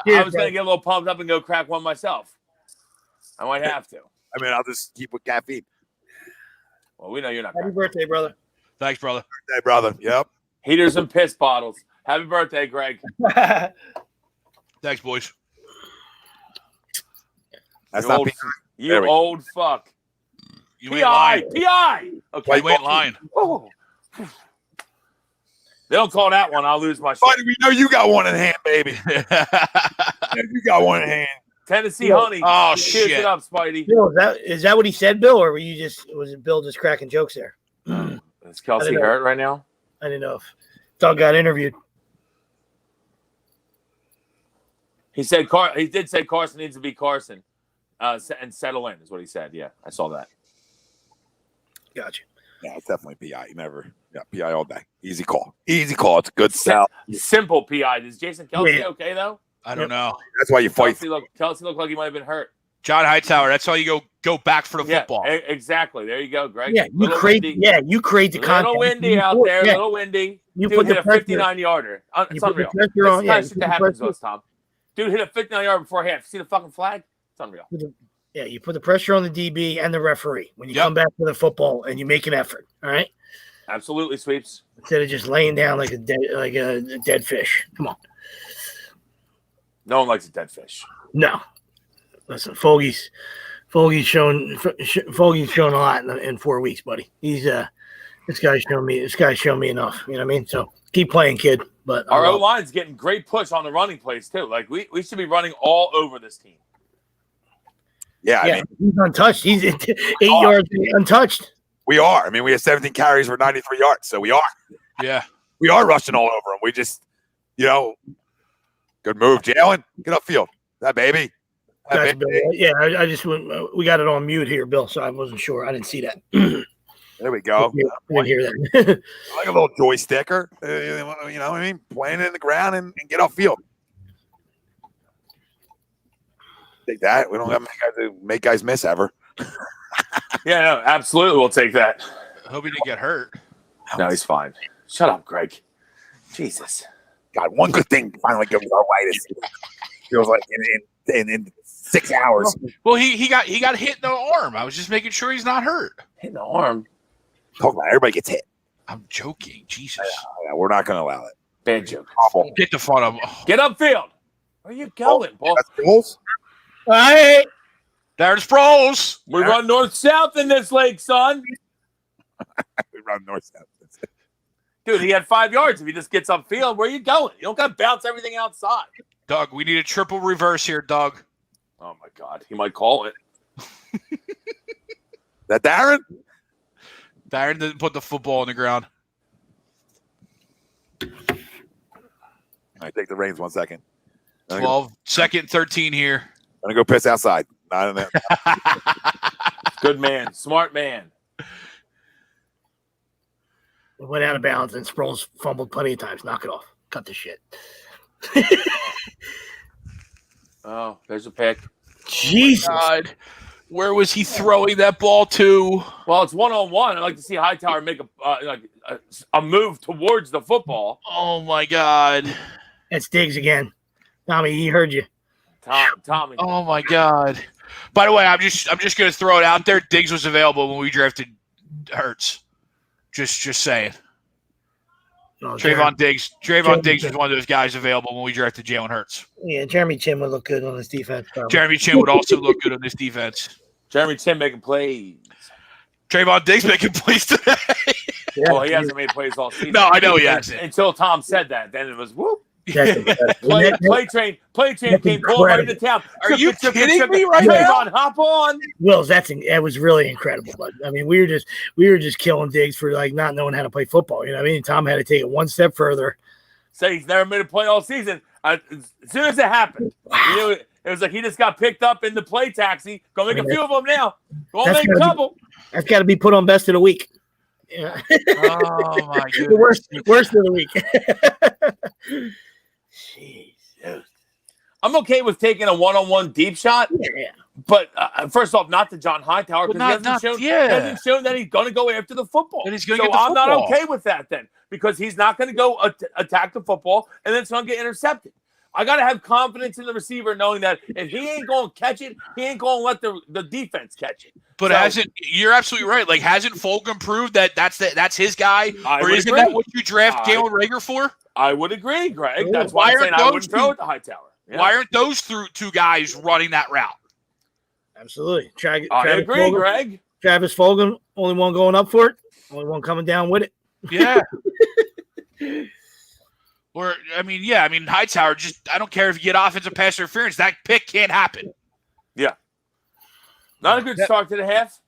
I was going to get a little pumped up and go crack one myself. I might have to. I mean, I'll just keep with caffeine. Well, we know you're not. Happy birthday, brother. Thanks, brother. Birthday, brother. Yep. Heaters and piss bottles. Happy birthday, Greg. Thanks, boys. That's not you old fuck. You ain't lying. PI. Okay, you ain't lying. Oh. They don't call that one. I'll lose my shit. Buddy, we know you got one in hand, baby. You got one in hand. Tennessee honey. Oh, Cheers shit. it up, Spidey. Bill, is that what he said, Bill, or was it Bill just cracking jokes there? Is Kelsey hurt right now? I didn't know if Doug got interviewed. He did say Carson needs to be Carson and settle in is what he said. Yeah, I saw that. Gotcha. Yeah, it's definitely PI. PI all day. Easy call. It's a good sell. Simple PI. Is Jason Kelsey okay though? I don't know. That's why you fight. Kelsey looked like he might have been hurt. John Hightower. That's how you go back for the football. Exactly. There you go, Greg. Yeah, you create the content. Little windy out there. Yeah. Little windy. You Dude put hit the a 59-yarder. It's unreal. That's the kind of shit that happens to us, Tom. Dude hit a 59-yarder before half. See the fucking flag? It's unreal. Yeah, you put the pressure on the DB and the referee when you come back to the football and you make an effort. All right. Absolutely, Sweeps. Instead of just laying down like a dead fish. Come on. No one likes a dead fish. No. Listen, Fogey's shown a lot in 4 weeks, buddy. He's this guy's shown me enough. You know what I mean? So keep playing, kid. But our O-line's getting great push on the running plays too. Like we should be running all over this team. Yeah, I mean, he's untouched. He's 8 yards untouched. We are. I mean, we have 17 carries for 93 yards, so we are. Yeah. We are rushing all over them. We just, good move, Jalen. Get upfield. That baby. Gotcha, Bill. Yeah, I just went. We got it on mute here, Bill, so I wasn't sure. I didn't see that. There we go. I didn't hear that. Like a little joysticker. You know what I mean? Playing it in the ground and get upfield. Take that. We don't have make guys miss ever. Yeah, no, absolutely. We'll take that. I hope he didn't get hurt. No, he's fine. Shut up, Greg. Jesus. God, one good thing finally goes our way. Feels like in 6 hours. Well, he got hit in the arm. I was just making sure he's not hurt. Hit in the arm. Talk about everybody gets hit. I'm joking. Jesus. Yeah, we're not going to allow it. Bad joke. Awful. Get the front of him. Oh. Get upfield. Where you going, boy? That's goals. All right. There's Sproles. We run north-south in this lake, son. We run north-south. Dude, he had 5 yards. If he just gets upfield, where you going? You don't got to bounce everything outside. Doug, we need a triple reverse here, Doug. Oh, my God. He might call it. That Darren? Darren didn't put the football on the ground. All right, take the reins 1 second. 12, second, 13 here. I'm going to go piss outside. Not in there. Good man. Smart man. We went out of bounds and Sproles fumbled plenty of times. Knock it off. Cut the shit. Oh, there's a pick. Jesus. God. Where was he throwing that ball to? Well, it's one-on-one. I'd like to see Hightower make a move towards the football. Oh, my God. That's Diggs again. Tommy, he heard you. Tommy. Oh, my God. By the way, I'm just going to throw it out there. Diggs was available when we drafted Hurts. Just saying. No, Trayvon Diggs was one of those guys available when we drafted Jalen Hurts. Yeah, Jeremy Chin would look good on this defense. Probably. Jeremy Chin would also look good on this defense. Jeremy Chin making plays. Trayvon Diggs making plays today. Yeah, Well, he hasn't made plays all season. No, I know he hasn't. Until Tom said that. Then it was whoop. Play Play train came pulling right into town. Are you kidding me right now? now? Hop on. Wills, that was really incredible. But I mean, we were just killing Diggs for like not knowing how to play football. You know what I mean? Tom had to take it one step further. Say he's never made a play all season. As soon as it happened, you knew it was like he just got picked up in the play taxi. Go make a few of them now. Go make a couple. That's got to be put on best of the week. Yeah. Oh my goodness. worst of the week. Jesus. I'm okay with taking a one-on-one deep shot. Yeah. But first off, not to John Hightower because he hasn't shown that he's going to go after the football. And he's going so to get the I'm not football. okay with that then because he's not going to go attack the football and then it's going to get intercepted. I got to have confidence in the receiver knowing that if he ain't going to catch it, he ain't going to let the defense catch it. But you're absolutely right. Like, hasn't Fulgham proved that that's his guy? Or isn't that what you draft Galen Rager for? I would agree, Greg. That's why I'm saying I wouldn't throw it to Hightower. Yeah. Why aren't those two guys running that route? Absolutely. I agree, Fulgham, Greg. Travis Fulgham, only one going up for it, only one coming down with it. Yeah. Or, Hightower, I don't care if you get offensive pass interference. That pick can't happen. Yeah. Not a good start to the half.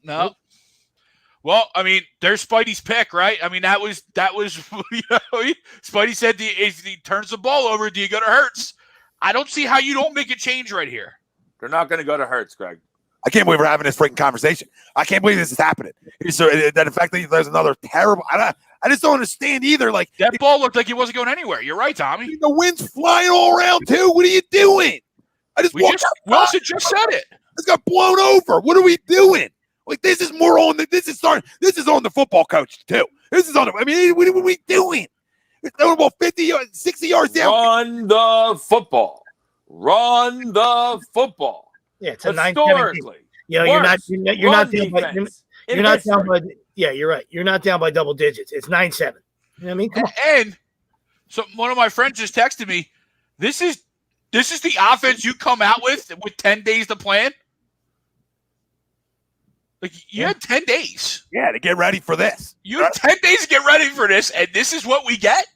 No. Well, there's Spidey's pick, right? That was Spidey said if he turns the ball over, do you go to Hurts? I don't see how you don't make a change right here. They're not going to go to Hurts, Greg. I can't believe we're having this freaking conversation. I can't believe this is happening. So that in fact there's another terrible. I just don't understand either. Like that ball looked like it wasn't going anywhere. You're right, Tommy. The wind's flying all around too. What are you doing? Wilson just said it. It's got blown over. What are we doing? Like this is more on this is on the football coach too. This is on. What are we doing? It's throwing the ball 50 yards, 60 yards down. Run the football. Run the football. Yeah, it's a 9-7 game. Historically, You know, you're not down by, defense you're not down by. Yeah, you're right. You're not down by double digits. It's 9-7. You know what I mean? Come on. And so one of my friends just texted me. This is the offense you come out with 10 days to plan. Like you had 10 days. Yeah, to get ready for this. You had 10 days to get ready for this, and this is what we get.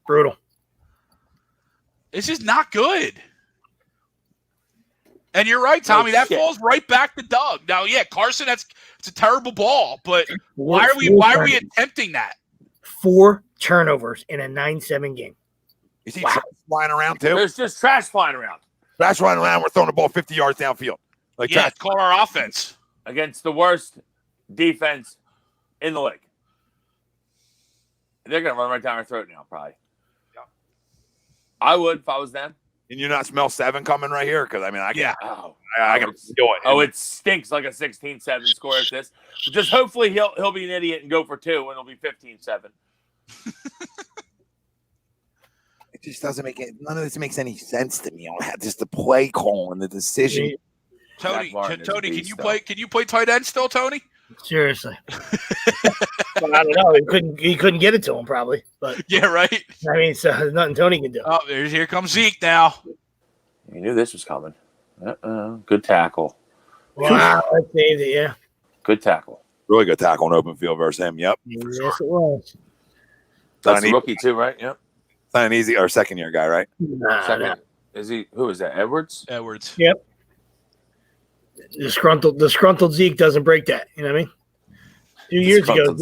Brutal. This is not good. And you're right, Tommy. That falls right back to Doug. Now, yeah, Carson, it's a terrible ball, but why are we attempting that? 4 turnovers in a 9-7 game. You see trash flying around too? There's just trash flying around. Trash flying around. We're throwing the ball 50 yards downfield. Like yeah, call our offense against the worst defense in the league. They're gonna run right down our throat now, probably. Yeah. I would if I was them. And you not smell 7 coming right here? Because I mean, I can feel it. Oh, it stinks like a 16-7 score at this. Just hopefully he'll be an idiot and go for 2, and it'll be 15-7. It just doesn't make it. None of this makes any sense to me. Just the play call and the decision. Tony, can you play tight end still, Tony? Seriously. Well, I don't know. He couldn't get it to him probably. But yeah, right. I mean, so there's nothing Tony can do. Oh, here comes Zeke now. You knew this was coming. Good tackle. Wow, I saved it. Yeah. Good tackle. Really good tackle in open field versus him. Yep. Yes, it was. That's a rookie too, right? Yep. Not an easy or second year guy, right? Nah. Is he? Who is that? Edwards. Yep. Disgruntled Zeke doesn't break that. You know what I mean? 2 years ago,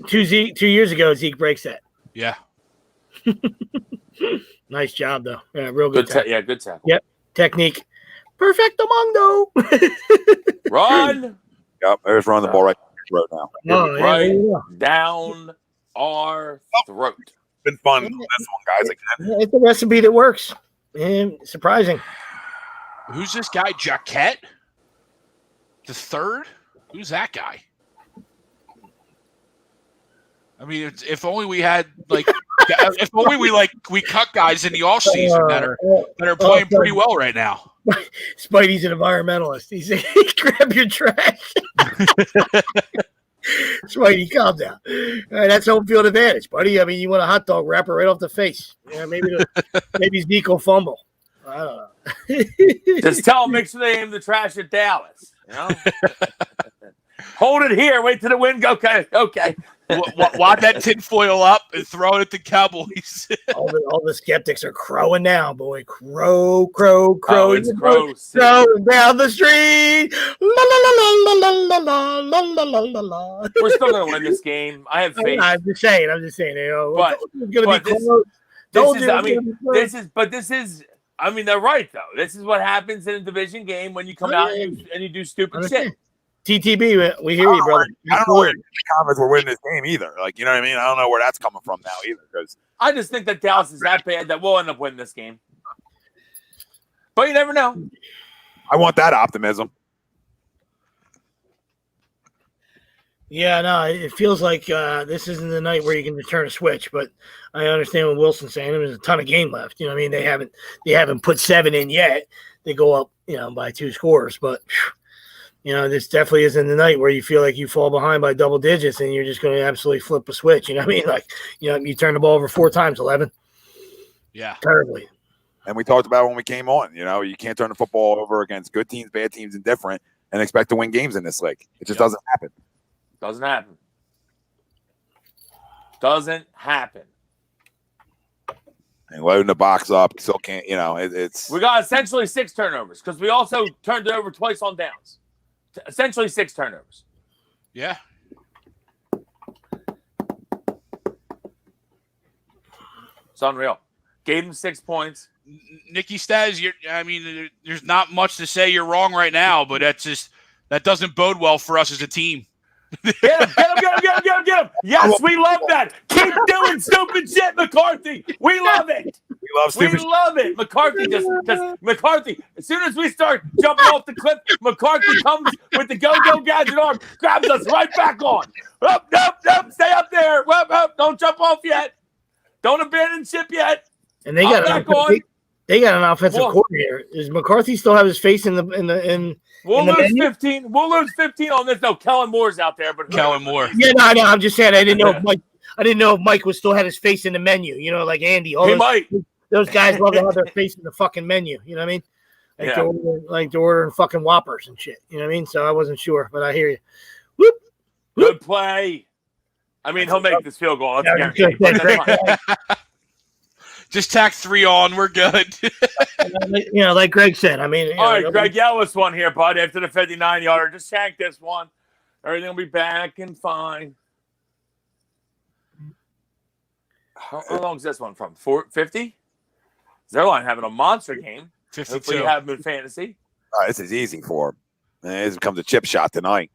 two years ago, Zeke breaks that. Yeah. Nice job, though. Yeah, real good. Good tackle. Yep. Technique. Perfecto mundo. Run. Yep. There's running the ball right now. Right down our throat. Been fun this one, guys. Again. It's a recipe that works. And surprising. Who's this guy? Jaquette? The third? Who's that guy? I mean, if only we had if only we cut guys in the off season that are playing pretty well right now. Spidey's an environmentalist. He's grab your trash. Spidey, calm down. All right, that's home field advantage, buddy. I mean, you want a hot dog, wrap it right off the face. Yeah, maybe Zeke will fumble. I don't know. Just tell him make sure they aim the trash at Dallas. You know? Hold it here. Wait till the wind go. Okay. Wad that tinfoil up and throw it at the Cowboys. all the skeptics are crowing now, boy. Crow. Oh, it's crow. Crowing down the street. La la la la la la la la la la. We're still gonna win this game. I have faith. I'm just saying. You know, but it's gonna be close. This is. I mean, they're right though. This is what happens in a division game when you come out and you do stupid shit. TTB, we hear you, brother. I don't know where the Cowboys were winning this game either. Like, you know what I mean? I don't know where that's coming from now either. Because I just think that Dallas is that bad that we'll end up winning this game. But you never know. I want that optimism. Yeah, no, it feels like this isn't the night where you can turn a switch. But I understand what Wilson's saying. There's a ton of game left. You know what I mean? They haven't put 7 in yet. They go up, by 2 scores. But this definitely isn't the night where you feel like you fall behind by double digits and you're just going to absolutely flip a switch. You know what I mean? Like, you turn the ball over 4 times, 11. Yeah. Terribly. And we talked about when we came on, you can't turn the football over against good teams, bad teams, and different and expect to win games in this league. It just doesn't happen. Doesn't happen. Doesn't happen. And loading the box up still can't, it's. We got essentially 6 turnovers because we also turned it over twice on downs. Essentially 6 turnovers. Yeah. It's unreal. Gave him 6 points. Nicky Staz, there's not much to say you're wrong right now, but that doesn't bode well for us as a team. Get him. Yes, we love that. Keep doing stupid shit, McCarthy. We love it. We love it. McCarthy just McCarthy. As soon as we start jumping off the cliff, McCarthy comes with the go-go gadget arm, grabs us right back on. Up. Stay up there. Up. Don't jump off yet. Don't abandon ship yet. And they got They got an offensive Well- coordinator. Does McCarthy still have his face in the We'll in the lose menu? 15. We'll lose 15 on this. No, Kellen Moore's out there, but Kellen Moore. Yeah, no, I'm just saying I didn't know if Mike. I didn't know if Mike was still had his face in the menu. You know, like Andy. All He those, might. those guys love to have their face in the fucking menu. You know what I mean? Like they're ordering fucking Whoppers and shit. You know what I mean? So I wasn't sure, but I hear you. Whoop. Good play. I mean, he'll make this field goal. That's Yeah, guaranteed. good, But that's fine. Just tack 3 on. We're good. You know, like Greg said. I mean, All right, Greg, yell us one here, bud. After the 59-yarder, just shank this one. Everything will be back and fine. How long is this one from? 50? Zerline having a monster game. 52. Hopefully you have him in fantasy. This is easy for him. This becomes a chip shot tonight.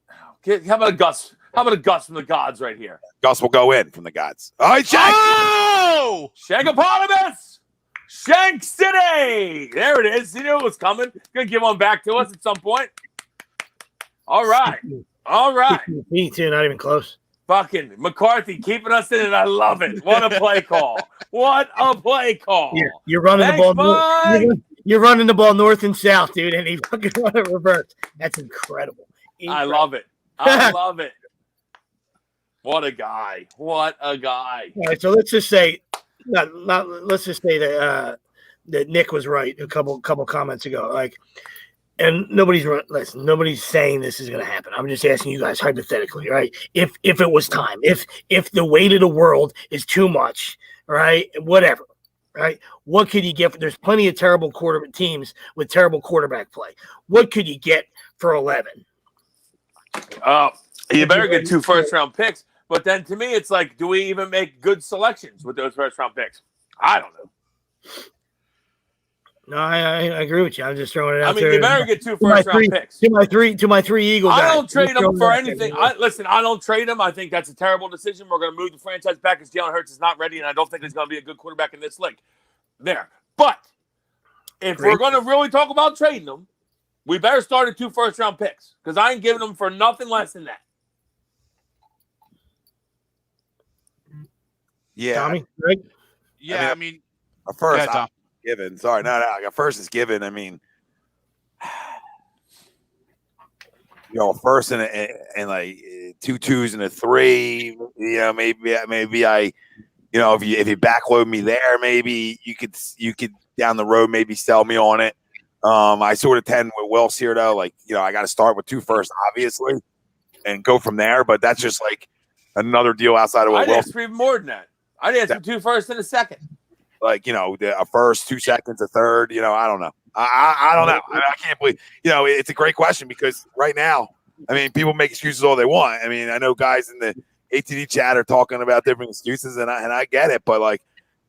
How about a Gus? How about a Gus from the gods right here? Gus will go in from the gods. All right, Shank. Oh! Shankopotamus! Shank City! There it is. You knew it was coming. Gonna give one back to us at some point. All right. All right. Me too. Not even close. Fucking McCarthy keeping us in it. I love it. What a play call. What a play call. Yeah, you're running Thanks, the ball. bud. You're running the ball north and south, dude, and he fucking run it reverse. That's incredible. I love it. I love it. What a guy. What a guy. All right, so let's just say, let's just say that that Nick was right a couple comments ago. Like, and nobody's saying this is going to happen. I'm just asking you guys hypothetically, right? If it was time, if the weight of the world is too much, right? Whatever, right? What could you get? There's plenty of terrible teams with terrible quarterback play. What could you get for 11? You better get 2 first-round picks. But then to me, it's like, do we even make good selections with those first-round picks? I don't know. No, I agree with you. I'm just throwing it out there. I mean, you better get 2 first-round picks. To my three Eagle guys. I don't trade them for anything. I don't trade them. I think that's a terrible decision. We're going to move the franchise back because Jalen Hurts is not ready, and I don't think he's going to be a good quarterback in this league. There. But if we're going to really talk about trading them, we better start at 2 first-round picks because I ain't giving them for nothing less than that. Yeah. Tommy, Greg? Yeah, I mean a first Yeah, Tom. given. Sorry, no, a first is given. I mean, a first and like 2 2s and a 3. You know, maybe I, if you backload me there, maybe you could down the road maybe sell me on it. I sort of tend with Wills here though, like I got to start with 2 first, obviously, and go from there. But that's just like another deal outside of what I'd Wills. ask for even more than that. I'd ask for 2 first and a second. Like a first, 2 seconds, a third. I don't know. I don't know. I can't believe. It's a great question because right now, I mean, people make excuses all they want. I mean, I know guys in the ATD chat are talking about different excuses, and I get it. But like,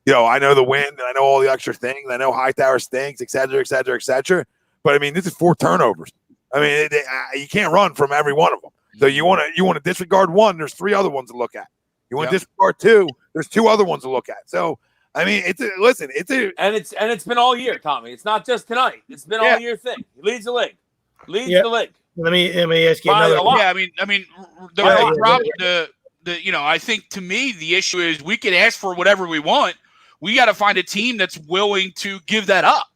I know the wind, and I know all the extra things. I know Hightower stinks, et cetera, et cetera, et cetera. But I mean, this is 4 turnovers. I mean, you can't run from every one of them. So you want to disregard 1. There's 3 other ones to look at. You want to disregard 2. There's 2 other ones to look at. So I mean, it's been all year, Tommy. It's not just tonight. It's been all year thing. He leads the league. The league. Let me ask you another. Yeah, I mean, the problem. I think to me the issue is we can ask for whatever we want. We got to find a team that's willing to give that up.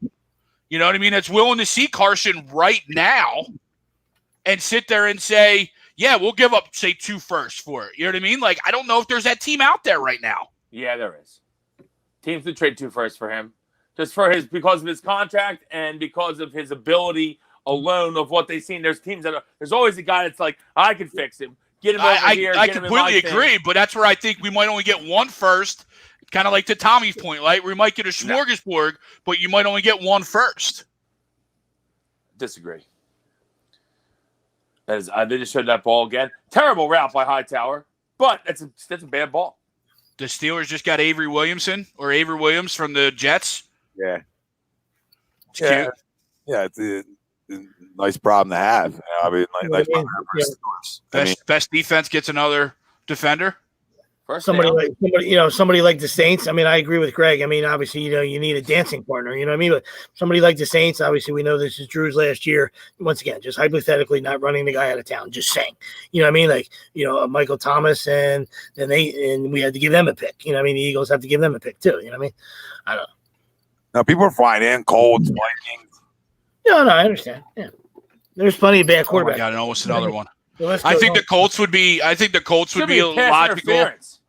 You know what I mean? That's willing to see Carson right now and sit there and say, yeah, we'll give up, say, 2 firsts for it. You know what I mean? Like, I don't know if there's that team out there right now. Yeah, there is. Teams would trade 2 firsts for him, just because of his contract and because of his ability alone of what they've seen. There's teams there's always a guy that's like, I can fix him. Get him over here. I completely agree, but that's where I think we might only get 1 first, kind of like to Tommy's point, right? We might get a smorgasbord, but you might only get 1 first. Disagree. They just showed that ball again. Terrible route by Hightower, but that's a bad ball. The Steelers just got Avery Williams from the Jets. Yeah. It's cute. Yeah, it's a nice problem to have. I mean, nice problem to have. Best defense gets another defender. Somebody like the Saints. I mean, I agree with Greg. I mean, obviously, you need a dancing partner. You know what I mean? But somebody like the Saints, obviously, we know this is Drew's last year. Once again, just hypothetically, not running the guy out of town. Just saying. You know what I mean? Like, Michael Thomas, and we had to give them a pick. You know what I mean? The Eagles have to give them a pick too. You know what I mean? I don't know. No, people are flying in, Colts, Vikings. No, I understand. Yeah, there's plenty of bad Oh my quarterbacks. God, and almost another one. The list I goes think on. the Colts would be. I think the Colts would Should be a pass logical. interference.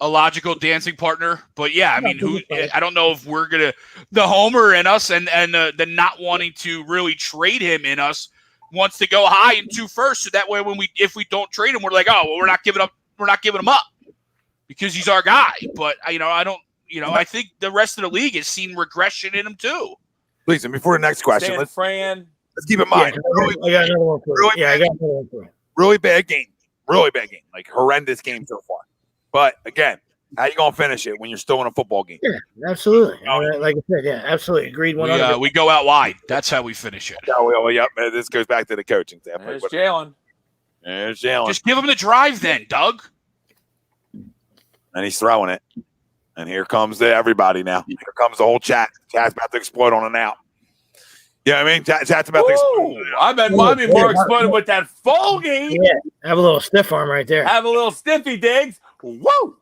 A logical dancing partner. But yeah, I mean, I think it's fine. I don't know if we're gonna the homer in us and the not wanting to really trade him in us wants to go high in 2 first, so that way if we don't trade him, we're like, oh well, we're not giving him up because he's our guy. But I think the rest of the league has seen regression in him too. Please, and before the next question, San Fran. let's keep in mind. I got another one for you. really Yeah, I got another one for you. Really bad game. Really bad game. Like horrendous game so far. But again, how you gonna finish it when you're still in a football game? Yeah, absolutely. Like I said, yeah, absolutely. Agreed 100%. We go out wide. That's how we finish it. Yep. This goes back to the coaching staff. There's Jalen. There's Jalen. Just give him the drive then, Doug. And he's throwing it. And here comes everybody now. Here comes the whole chat. Chat's about to explode on an out. You know what I mean? Chat's about to explode. I bet might be more exploded with that Folgy. Yeah, have a little stiff arm right there. Have a little stiffy digs. Woo!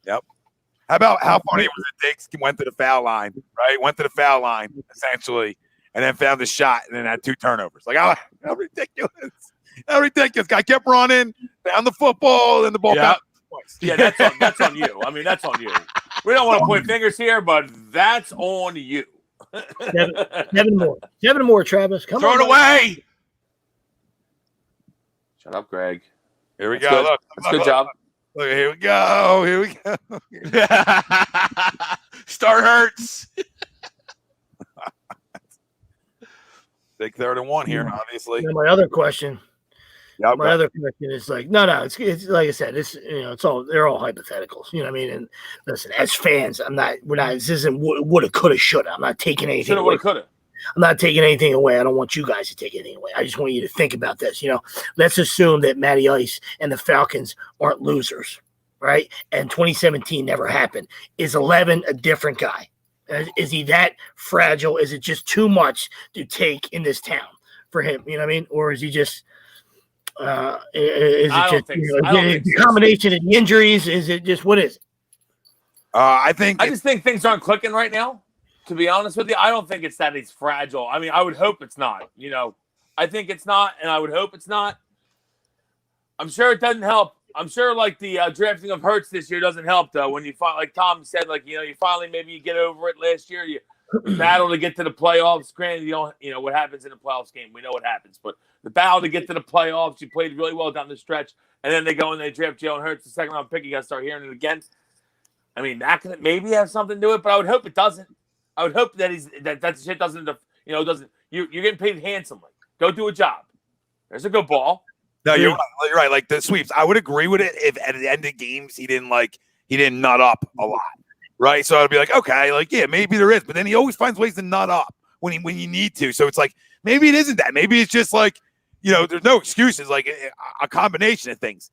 Yep. How funny was it? Diggs went to the foul line, right? Went to the foul line, essentially, and then found the shot and then had 2 turnovers. Like, how ridiculous. How ridiculous. Guy kept running, found the football, and the ball bounced twice. Yeah, that's on you. I mean, that's on you. We don't want to point fingers here, but that's on you. Seven more, Travis. Come Throw on. it away. Shut up, Greg. Here we That's go. good. Look, That's a good job. Look, here we go. Here we go. Start hurts. Big 3rd and 1 here, obviously. My other question. Yep, My other question is like, no, it's like I said, they're all hypotheticals. You know what I mean? And listen, as fans, this isn't woulda, coulda, shoulda. I'm not taking anything Shoulda, away. woulda, coulda. I'm not taking anything away. I don't want you guys to take anything away. I just want you to think about this. Let's assume that Matty Ice and the Falcons aren't losers, right? And 2017 never happened. Is 11 a different guy? Is he that fragile? Is it just too much to take in this town for him? You know what I mean? Or is he just is it just the combination of the injuries? Is it just what is it? I just think things aren't clicking right now. To be honest with you, I don't think it's that he's fragile. I mean, I would hope it's not. I think it's not, and I would hope it's not. I'm sure it doesn't help. I'm sure like the drafting of Hurts this year doesn't help though. When you like Tom said, like you finally maybe you get over it last year. You battle to get to the playoffs. Granted, you know what happens in a playoffs game. We know what happens, but the battle to get to the playoffs, you played really well down the stretch, and then they go and they draft Jalen Hurts, the 2nd round pick. You got to start hearing it again. I mean, that could maybe have something to do it, but I would hope it doesn't. I would hope that that shit doesn't. Doesn't. You're getting paid handsomely. Go do a job. There's a good ball. No, you're right. Like the sweeps, I would agree with it if at the end of games he didn't nut up a lot, right? So I'd be like, okay, like yeah, maybe there is, but then he always finds ways to nut up when you need to. So it's like maybe it isn't that. Maybe it's just like there's no excuses. Like a combination of things.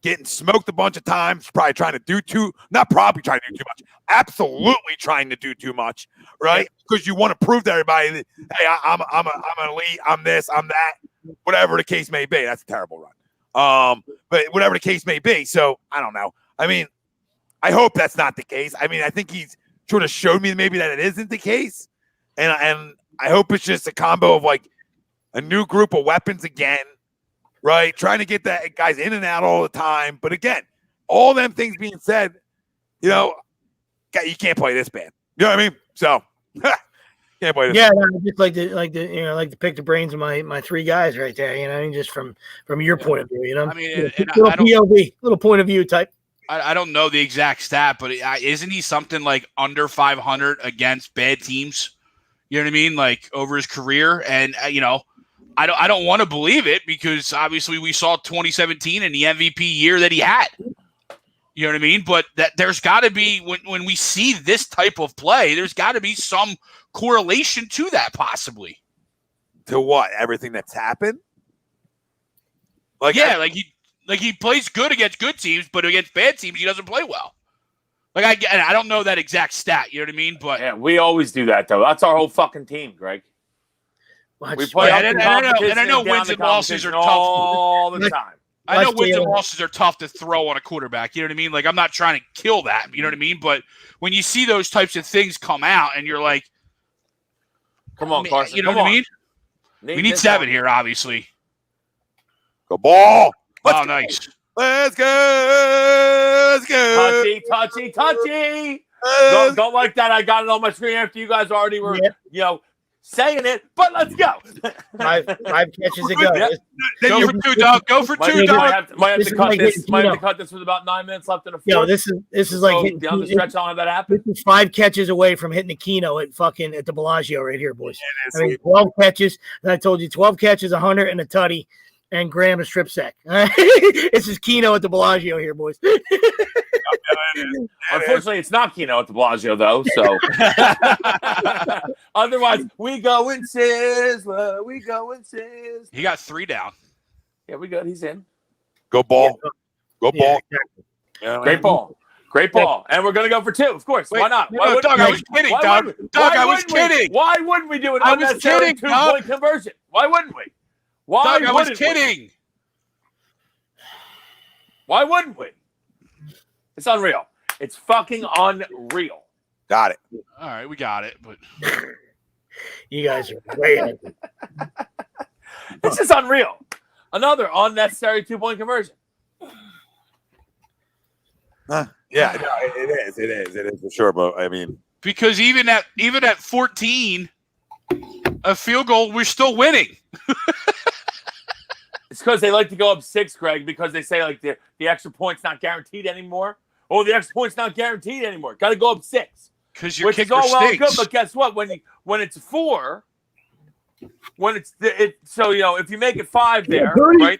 Getting smoked a bunch of times, probably trying to do too much, absolutely trying to do too much, right? Because you want to prove to everybody that, hey, I'm an elite, I'm this, I'm that, whatever the case may be. That's a terrible run. But whatever the case may be. So I don't know. I mean, I hope that's not the case. I mean, I think he's sort of showed me maybe that it isn't the case. And I hope it's just a combo of like a new group of weapons again. Right, trying to get that guys in and out all the time. But again, all them things being said, you can't play this bad. You know what I mean? So can't play this. Yeah, I just like to pick the brains of my 3 guys right there. Just from your point of view. I mean, little POV, little point of view type. I don't know the exact stat, but isn't he something like under 500 against bad teams? You know what I mean? Like over his career, and I don't want to believe it because obviously we saw 2017 and the MVP year that he had. You know what I mean? But that there's got to be when we see this type of play, there's got to be some correlation to that possibly. To what? Everything that's happened? He plays good against good teams, but against bad teams he doesn't play well. Like I don't know that exact stat, you know what I mean? But yeah, we always do that though. That's our whole fucking team, Greg. We play and I know wins and losses are tough all the time. I know wins and Jalen. losses are tough to throw on a quarterback. You know what I mean? Like, I'm not trying to kill that. You know what I mean? But when you see those types of things come out and you're like, Come on, Carson. you know come what I on. mean? We need 7 here, obviously. Go ball. Oh, nice. Let's go. Let's go. Touchy. Let's Don't like that. I got it on my screen after you guys already were, saying it. But let's go. 5 catches to go. Yep. Go for 2, Doug. Go for 2, Doug. Might have This to is cut like this. hitting Might have to Tino. cut this with about 9 minutes left in the fourth. Yo, this is like hitting down the stretch. I'll have that happen. This is 5 catches away from hitting the Keno at the Bellagio right here, boys. It is. I mean, 12 catches. And I told you 12 catches, 100 and a tutty, and Graham a strip sack. This is Keno at the Bellagio here, boys. Unfortunately, it's not Keno at the Bellagio, though. So, otherwise, we go in Sizzler. We go in Sizzler. He got 3 down. Yeah, we good. He's in. Go ball. Go Yeah, ball. exactly. Yeah, Great ball. Great ball. And we're going to go for 2, of course. Why not? No, Doug, I was kidding, Doug. Doug, I was kidding. Why wouldn't we do an I was unnecessary kidding, Doug. 2-point conversion? Why wouldn't we? Why Doug, I was wouldn't we? kidding. Why wouldn't we? It's unreal. It's fucking unreal. got it. All right, we got it. But You guys are way ahead. This is unreal. Another unnecessary 2-point conversion. Yeah, no, it is for sure. But I mean, because even at 14, a field goal, we're still winning. It's because they like to go up 6, Greg, because they say like the extra point's not guaranteed anymore. Oh, the extra point's not guaranteed anymore. Got to go up 6. Because your Which is kicker all well and good, stinks. but guess what? When it's 4, so if you make it 5 there, right?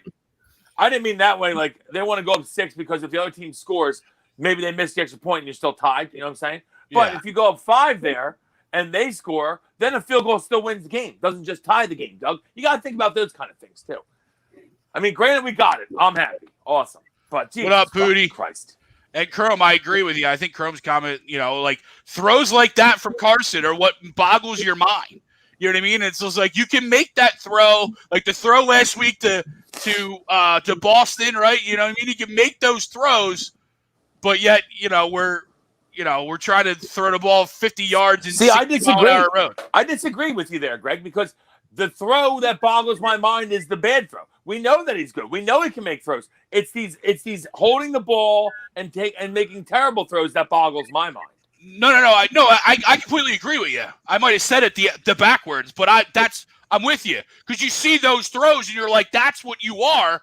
I didn't mean that way. Like they want to go up 6 because if the other team scores, maybe they miss the extra point and you're still tied. You know what I'm saying? But Yeah. if you go up 5 there and they score, then a field goal still wins the game. Doesn't just tie the game, Doug. You got to think about those kind of things too. I mean, granted, we got it. I'm happy. Awesome. But Jesus What up, Booty? Christ. And Chrome, I agree with you. I think Chrome's comment, like throws like that from Carson are what boggles your mind. You know what I mean? It's just like you can make that throw, like the throw last week to Boston, right? You know what I mean? You can make those throws, but yet, we're trying to throw the ball 50 yards and See, I 60 mile an hour road. I disagree with you there, Greg, because the throw that boggles my mind is the bad throw. We know that he's good. We know he can make throws. It's these holding the ball and making terrible throws that boggles my mind. No. I completely agree with you. I might have said it the backwards, but I'm with you because you see those throws and you're like, that's what you are,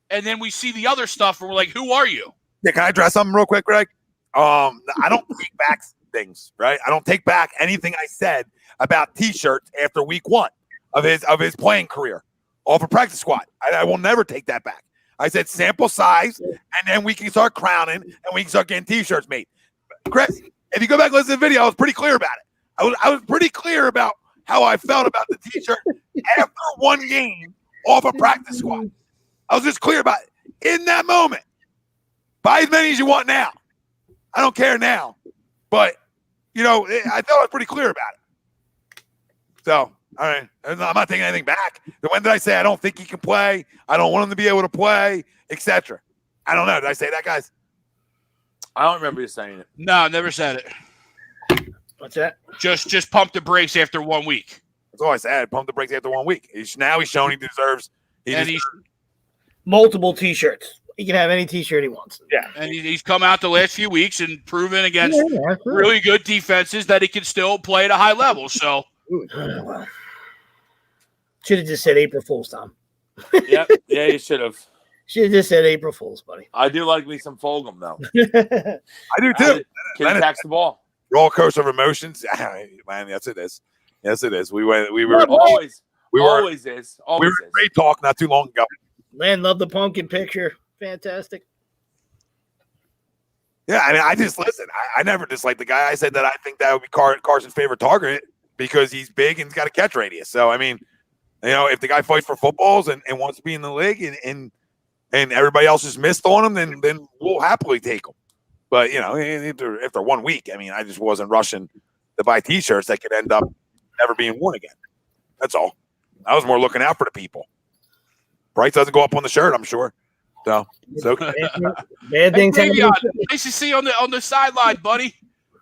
and then we see the other stuff and we're like, who are you? yeah, can I address something real quick, Greg? I don't take back things, right? I don't take back anything I said about T-shirts after week 1 of his playing career off a practice squad. I will never take that back. I said sample size, and then we can start crowning and we can start getting T-shirts made. Chris, if you go back and listen to the video, I was pretty clear about it. I was pretty clear about how I felt about the T-shirt after 1 game off a practice squad. I was just clear about it in that moment. Buy as many as you want now. I don't care now, but I thought I was pretty clear about it. So, all right, I'm not taking anything back. When did I say I don't think he can play? I don't want him to be able to play, etc. I don't know. Did I say that, guys? I don't remember you saying it. No, never said it. What's that? Just pump the brakes after 1 week. That's all I said. Pump the brakes after 1 week. Now he's shown he deserves. Multiple T-shirts. He can have any T-shirt he wants. Yeah, And he's come out the last few weeks and proven against really good defenses that he can still play at a high level. So Should have just said April Fool's, Tom. Yeah, you should have. Should have just said April Fool's, buddy. I do like me some Fulgham, though. I do too. Can he tax the ball? Roller coaster of emotions. Man, yes it is. Yes it is. We were Always is. we Always were in is. great talk not too long ago. Man, love the pumpkin picture. Fantastic. Yeah, I mean, I just listen. I never disliked the guy. I said that I think that would be Carson's favorite target because he's big and he's got a catch radius. So I mean, if the guy fights for footballs and wants to be in the league and everybody else just missed on him, then we'll happily take him. But after 1 week, I mean, I just wasn't rushing to buy T-shirts that could end up never being worn again. That's all. I was more looking out for the people. Price doesn't go up on the shirt, I'm sure. So Bad things Hey, happen. Davion, nice to see you on the sideline, buddy.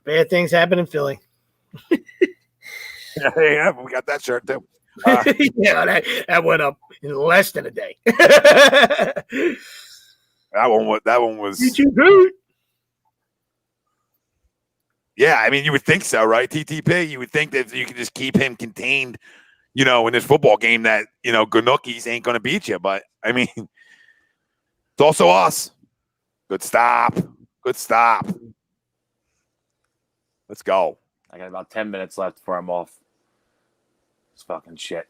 Bad things happen in Philly. yeah, we got that shirt too. Yeah, that went up in less than a day. That one was. Yeah, I mean, you would think so, right? TTP, you would think that you could just keep him contained, in this football game that, Ganookies ain't going to beat you. But, I mean, it's also us. Good stop. Let's go. I got about 10 minutes left before I'm off. It's fucking shit.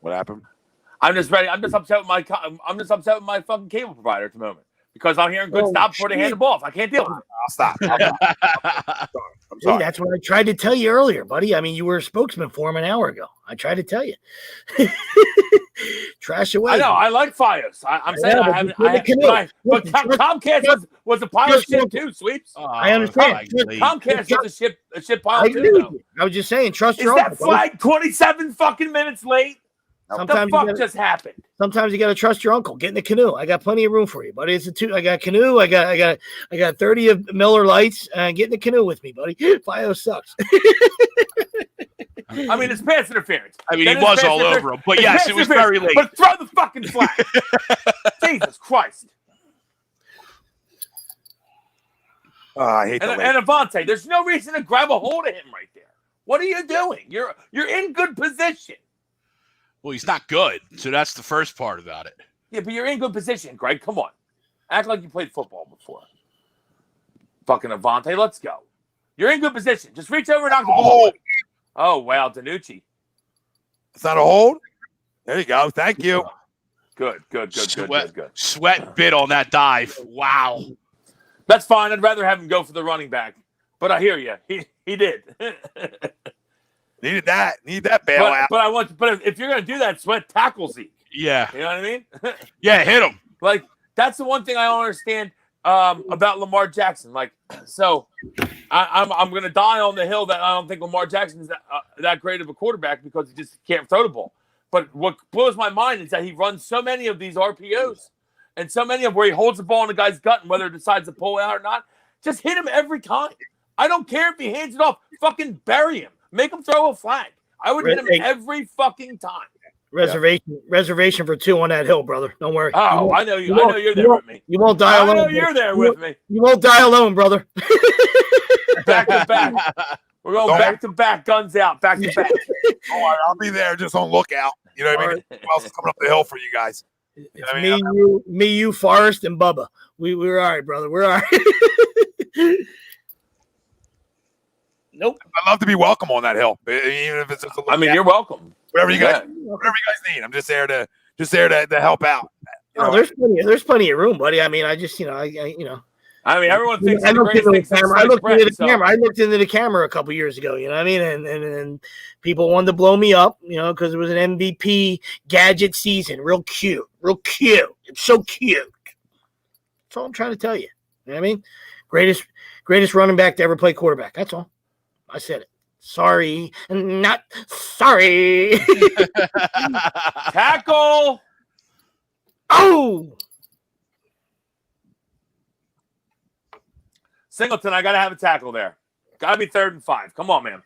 What happened? I'm just ready. I'm just upset with my fucking cable provider at the moment because I'm hearing good stop before they hand the ball off. I can't deal with it. I'll stop. I'm See, sorry. that's what I tried to tell you earlier, buddy. I mean, you were a spokesman for him an hour ago. I tried to tell you. Trash away. I know. I like Fios. I'm saying I haven't. But Comcast was a pile of shit too. Sweeps. I understand. Comcast was a shit pile too. Though. I was just saying, trust Is your that uncle. flag 27 fucking minutes late? Sometimes what the fuck just happened? Sometimes you got to trust your uncle. Get in the canoe. I got plenty of room for you, buddy. It's a two. I got canoe. I got 30 of Miller Lights. Get in the canoe with me, buddy. Fio sucks. I mean, it's pass interference. I mean, he was all over him. But yes, it was very late. But throw the fucking flag. Jesus Christ. I hate that. And Avante, there's no reason to grab a hold of him right there. What are you doing? You're in good position. Well, he's not good, so that's the first part about it. Yeah, but you're in good position, Greg. Come on. Act like you played football before. Fucking Avante, let's go. You're in good position. Just reach over and knock the ball away. Oh, wow, Danucci. It's not a hold? There you go. Thank you. Good. Sweat bit on that dive. Wow. That's fine. I'd rather have him go for the running back. But I hear you. He did. Need that bailout. But if you're gonna do that, Sweat tackle Zeke. Yeah. You know what I mean? Yeah, hit him. Like that's the one thing I don't understand about Lamar Jackson. Like, so I'm gonna die on the hill that I don't think Lamar Jackson is that great of a quarterback because he just can't throw the ball. But what blows my mind is that he runs so many of these RPOs and so many of where he holds the ball in the guy's gut and whether he decides to pull it out or not. Just hit him every time. I don't care if he hands it off. Fucking bury him. Make him throw a flag. I would hit him every fucking time. Reservation for 2 on that hill, brother. Don't worry. Oh, I know you. I know you're there with me. You won't die alone. I know you're there with me. You won't die alone, brother. Back to back. We're going back to back, guns out, back to back. Oh, I'll be there just on lookout. You know what I mean? Who else is coming up the hill for you guys? It's me, you, Forrest, and Bubba. We're all right, brother. We're all right. Nope. I'd love to be welcome on that hill, even if it's just a little. You're welcome. Whatever you guys need. I'm just there to help out. There's plenty of room, buddy. I mean, I just everyone thinks I looked into the camera a couple years ago. You know what I mean? And people wanted to blow me up, because it was an MVP gadget season. Real cute. It's so cute. That's all I'm trying to tell you. You know what I mean? Greatest running back to ever play quarterback. That's all. I said it. Sorry. Not sorry. Tackle. Oh. Singleton, I got to have a tackle there. Got to be 3rd and 5. Come on, man.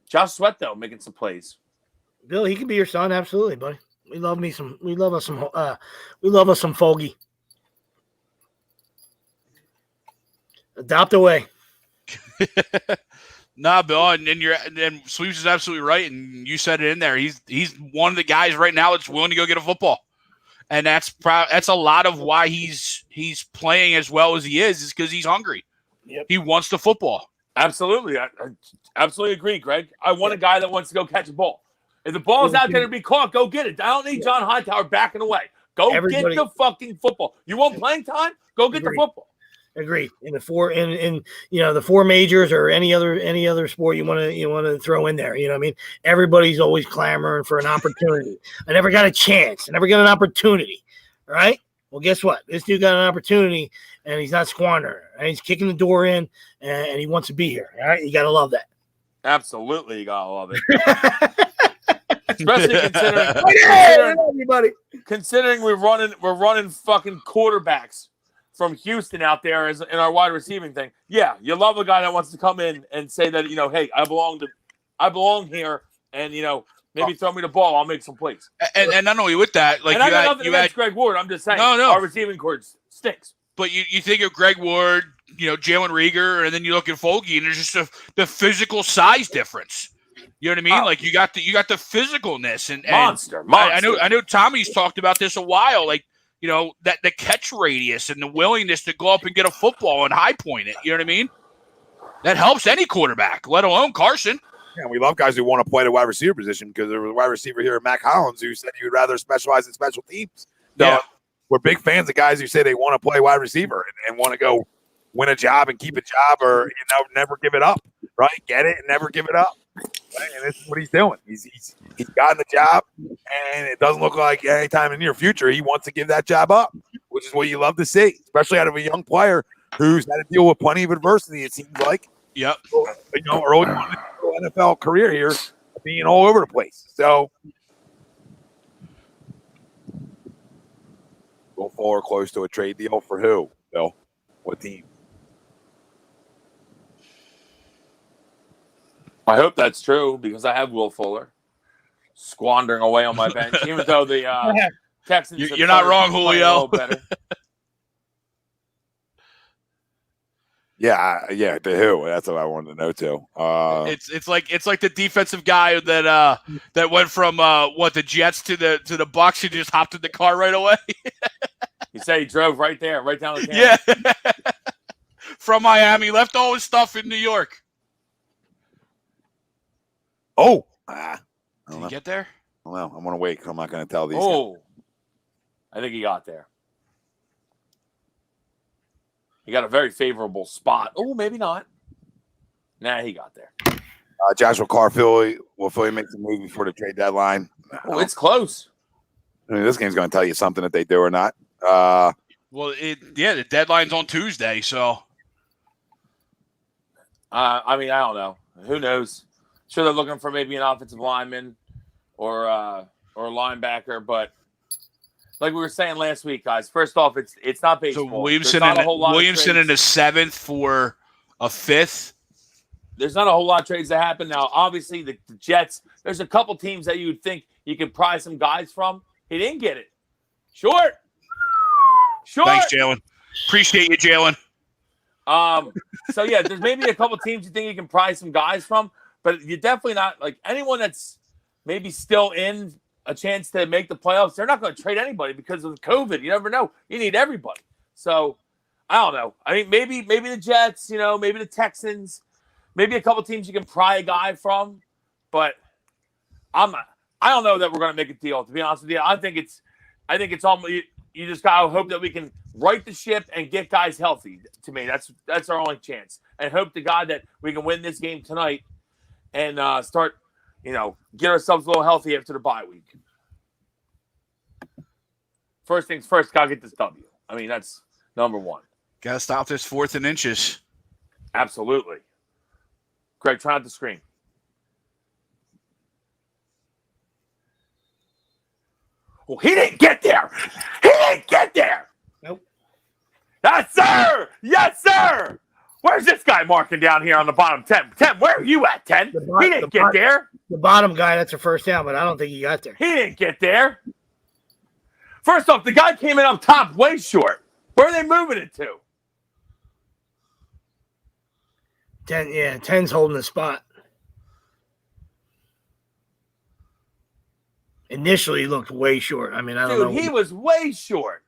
Josh Sweat, though, making some plays. Bill, he can be your son. Absolutely, buddy. We love us some Fogey. Adopt away. Nah, Bill, and Sweeps is absolutely right, and you said it in there. He's one of the guys right now that's willing to go get a football, and that's a lot of why he's playing as well as he is because he's hungry. Yep. He wants the football. Absolutely, I absolutely agree, Greg. I want a guy that wants to go catch a ball. If the ball's out there to be caught, go get it. I don't need John Hightower backing away. Go get the fucking football. You want playing time? Go get the football. Agreed. In the four majors or any other sport you want to throw in there. You know what I mean? Everybody's always clamoring for an opportunity. I never got a chance. I never got an opportunity. All right. Well, guess what? This dude got an opportunity and he's not squandering. And he's kicking the door in and he wants to be here. All right. You got to love that. Absolutely. You got to love it. Especially considering everybody. considering we're running fucking quarterbacks from Houston out there as in our wide receiving thing. Yeah, you love a guy that wants to come in and say that, hey, I belong here, and maybe throw me the ball, I'll make some plays. And not only with that, like and I got nothing against Greg Ward. I'm just saying our receiving core stinks. But you think of Greg Ward, Jalen Reagor, and then you look at Fogey, and there's just the physical size difference. You know what I mean? Like you got the physicalness and monster. I know Tommy's talked about this a while. Like that the catch radius and the willingness to go up and get a football and high point it. You know what I mean? That helps any quarterback, let alone Carson. Yeah, we love guys who want to play the wide receiver position because there was a wide receiver here, Mac Hollins, who said he would rather specialize in special teams. So Yeah. we're big fans of guys who say they want to play wide receiver and want to go win a job and keep a job, or never give it up. Right? Get it and never give it up. Right? And this is what he's doing. He's gotten the job, and it doesn't look like anytime in the near future he wants to give that job up, which is what you love to see, especially out of a young player who's had to deal with plenty of adversity. It seems like. Yep. Early on in the NFL career here, being all over the place. So go forward close to a trade deal for who, Bill? What team? I hope that's true because I have Will Fuller squandering away on my bench, even though the Texans. You're not wrong, Julio. Better. Yeah, to who? That's what I wanted to know too. It's like the defensive guy that went from the Jets to the Bucs and just hopped in the car right away. You say he drove right there, right down the Yeah. From Miami, left all his stuff in New York. Oh, Did he get there? I don't know. I'm gonna wait. I'm not gonna tell these. Oh, I think he got there. He got a very favorable spot. Oh, maybe not. Nah, he got there. Joshua Carr, Philly makes a move before the trade deadline. Oh, it's close. I mean, this game's going to tell you something if they do or not. Well, the deadline's on Tuesday, so. I mean, I don't know. Who knows? Sure, they're looking for maybe an offensive lineman or a linebacker, but like we were saying last week, guys. First off, it's not baseball. So Williamson in the 7th for a 5th. There's not a whole lot of trades that happen now. Obviously, the Jets. There's a couple teams that you would think you could pry some guys from. He didn't get it. Short. Thanks, Jalen. Appreciate you, Jalen. So yeah, there's maybe a couple teams you think you can pry some guys from, but you're definitely not like anyone that's maybe still in a chance to make the playoffs. They're not going to trade anybody because of COVID. You never know. You need everybody. So I don't know. I mean, maybe the Jets, maybe the Texans, maybe a couple teams you can pry a guy from, but I don't know that we're going to make a deal. To be honest with you, I think it's almost you just got to hope that we can right the ship and get guys healthy. To me, that's our only chance, and hope to God that we can win this game tonight and start. Get ourselves a little healthy after the bye week. First things first, gotta get this W. I mean, that's number one. Gotta stop this 4th and inches. Absolutely. Greg, try not to scream. Well, he didn't get there. Nope. Yes, sir. Yes, sir. Where's this guy marking down here on the bottom 10? 10, where are you at, 10? He didn't get there. The bottom guy, that's a first down, but I don't think he got there. He didn't get there. First off, the guy came in up top way short. Where are they moving it to? 10's holding the spot. Initially, he looked way short. I mean, I don't know. Dude, he was way short.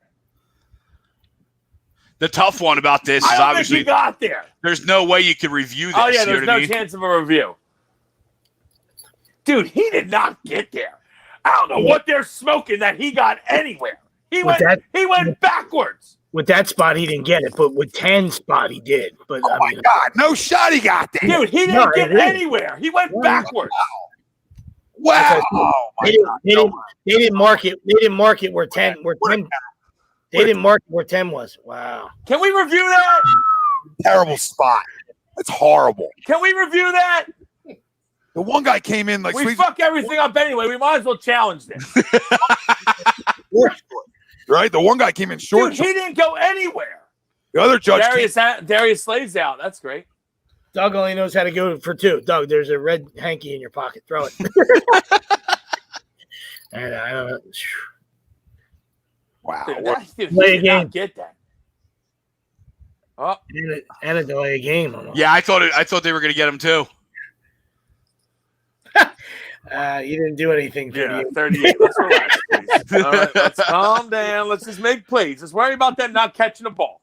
The tough one about this is I don't obviously think he got there. there's no way you can review this. Oh, yeah, there's you know no what I mean? chance of a review. Dude, he did not get there. I don't know what they're smoking that he got anywhere. He went backwards. With that spot, he didn't get it, but with 10 spot, he did. But Oh my God! No shot he got there. Dude, he didn't get anywhere. He went backwards. Wow! Oh my God! They didn't mark it. They didn't mark it where 10. They didn't mark it where 10 was. Wow. Can we review that? Terrible spot. It's horrible. Can we review that? The one guy came in like We sweet, fuck everything up anyway. We might as well challenge this. right? The one guy came in short. Dude, he didn't go anywhere. The other judge came, Darius Slade's out. That's great. Doug only knows how to go for two. Doug, there's a red hanky in your pocket. Throw it. I don't know. wow. Dude, he Play a did not game. get that. Oh, And a delay game. Almost. Yeah, I thought they were going to get him too. You didn't do anything. 38. 38. Let's relax, please. All right, let's calm down. Let's just make plays. Let's worry about them not catching the ball.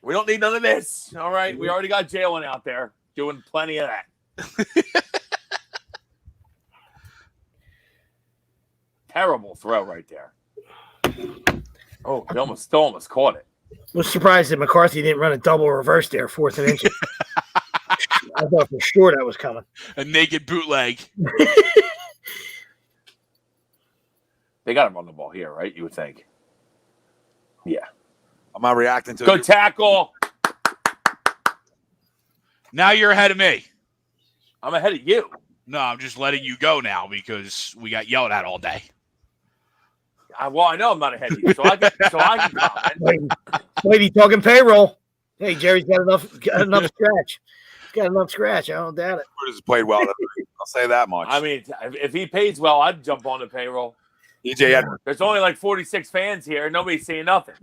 We don't need none of this. All right, we already got Jalen out there doing plenty of that. Terrible throw right there. Oh, he almost caught it. Was surprised that McCarthy didn't run a double reverse there, 4th and inches. I thought for sure that was coming. A naked bootleg. They got him on the ball here, right? You would think. Yeah. I'm not reacting to Good it. tackle. Now you're ahead of me. I'm ahead of you. No, I'm just letting you go now because we got yelled at all day. Well, I know I'm not ahead of you, so I can comment. Wait, he talking payroll. Hey, Jerry's got enough scratch. He's got enough scratch. I don't doubt it. Has played well. I'll say that much. I mean, if he pays well, I'd jump on the payroll. DJ Edwards. There's only like 46 fans here. Nobody's saying nothing.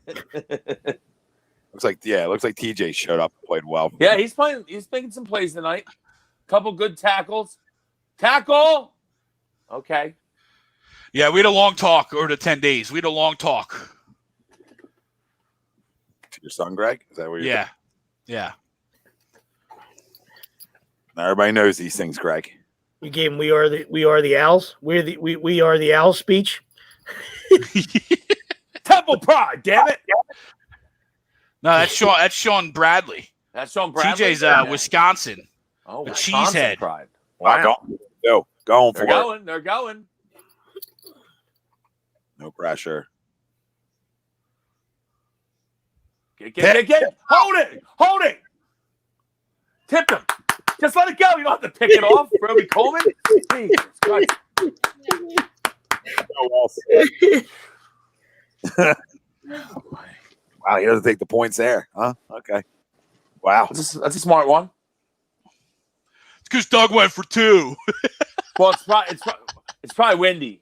Looks like TJ showed up and played well. Yeah, he's playing. He's making some plays tonight. Couple good tackles. Tackle. Okay. Yeah, we had a long talk over the 10 days. We had a long talk. To your son, Greg? Is that what you're Yeah. Yeah. Now everybody knows these things, Greg. We gave him we are the Owls. We are the Owls speech. Temple Pride, damn it. No, that's Sean Bradley. That's Sean Bradley. TJ's Wisconsin. Oh, a Wisconsin cheesehead. Pride. Wow. Going for it. They're going. No pressure. Get. Hold it. Tip him. Just let it go. You don't have to pick it off. Roby Coleman. Jesus Christ. Wow, he doesn't take the points there, huh? Okay. Wow. That's a smart one. It's because Doug went for 2. Well, it's probably windy.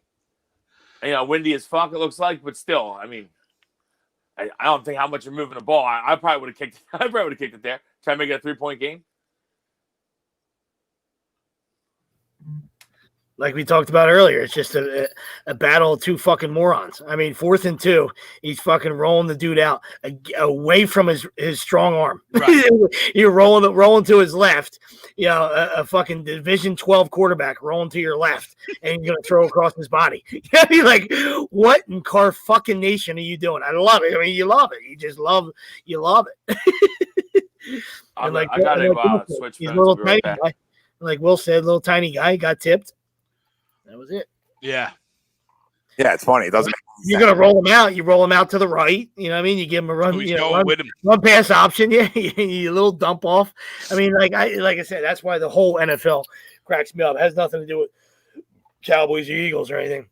You know, windy as fuck it looks like, but still, I mean, I don't think how much you're moving the ball. I probably would have kicked it. I probably would have kicked it there. Try to make it a 3-point game. Like we talked about earlier, it's just a battle of two fucking morons. I mean, 4th and 2, he's fucking rolling the dude out away from his strong arm. Right. You're rolling to his left. You know, a fucking Division 12 quarterback rolling to your left, and you're gonna throw across his body. I mean, like, what in car fucking nation are you doing? I love it. I mean, you love it. You love it. I like, got to switch. He's a little tiny guy. Like Will said, little tiny guy got tipped. That was it. Yeah. Yeah, it's funny. It doesn't. You're gonna roll him out. You roll him out to the right. You know what I mean? You give him a run. Run pass option. Yeah, you little dump off. I mean, like I said, that's why the whole NFL cracks me up. It has nothing to do with Cowboys or Eagles or anything.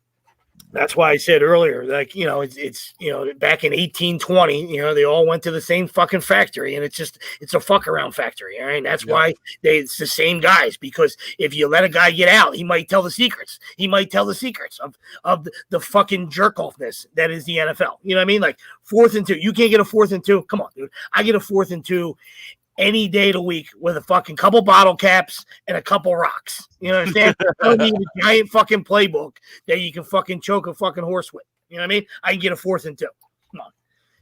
That's why I said earlier, like, you know, it's you know, back in 1820, you know, they all went to the same fucking factory, and it's a fuck around factory. All right. That's why it's the same guys, because if you let a guy get out, he might tell the secrets. He might tell the secrets of the fucking jerk offness that is the NFL. You know what I mean? Like 4th and 2. You can't get a 4th and 2. Come on, dude. I get a 4th and 2 any day of the week with a fucking couple bottle caps and a couple rocks. You understand? I don't need a giant fucking playbook that you can fucking choke a fucking horse with. You know what I mean? I can get a 4th and 2. Come on.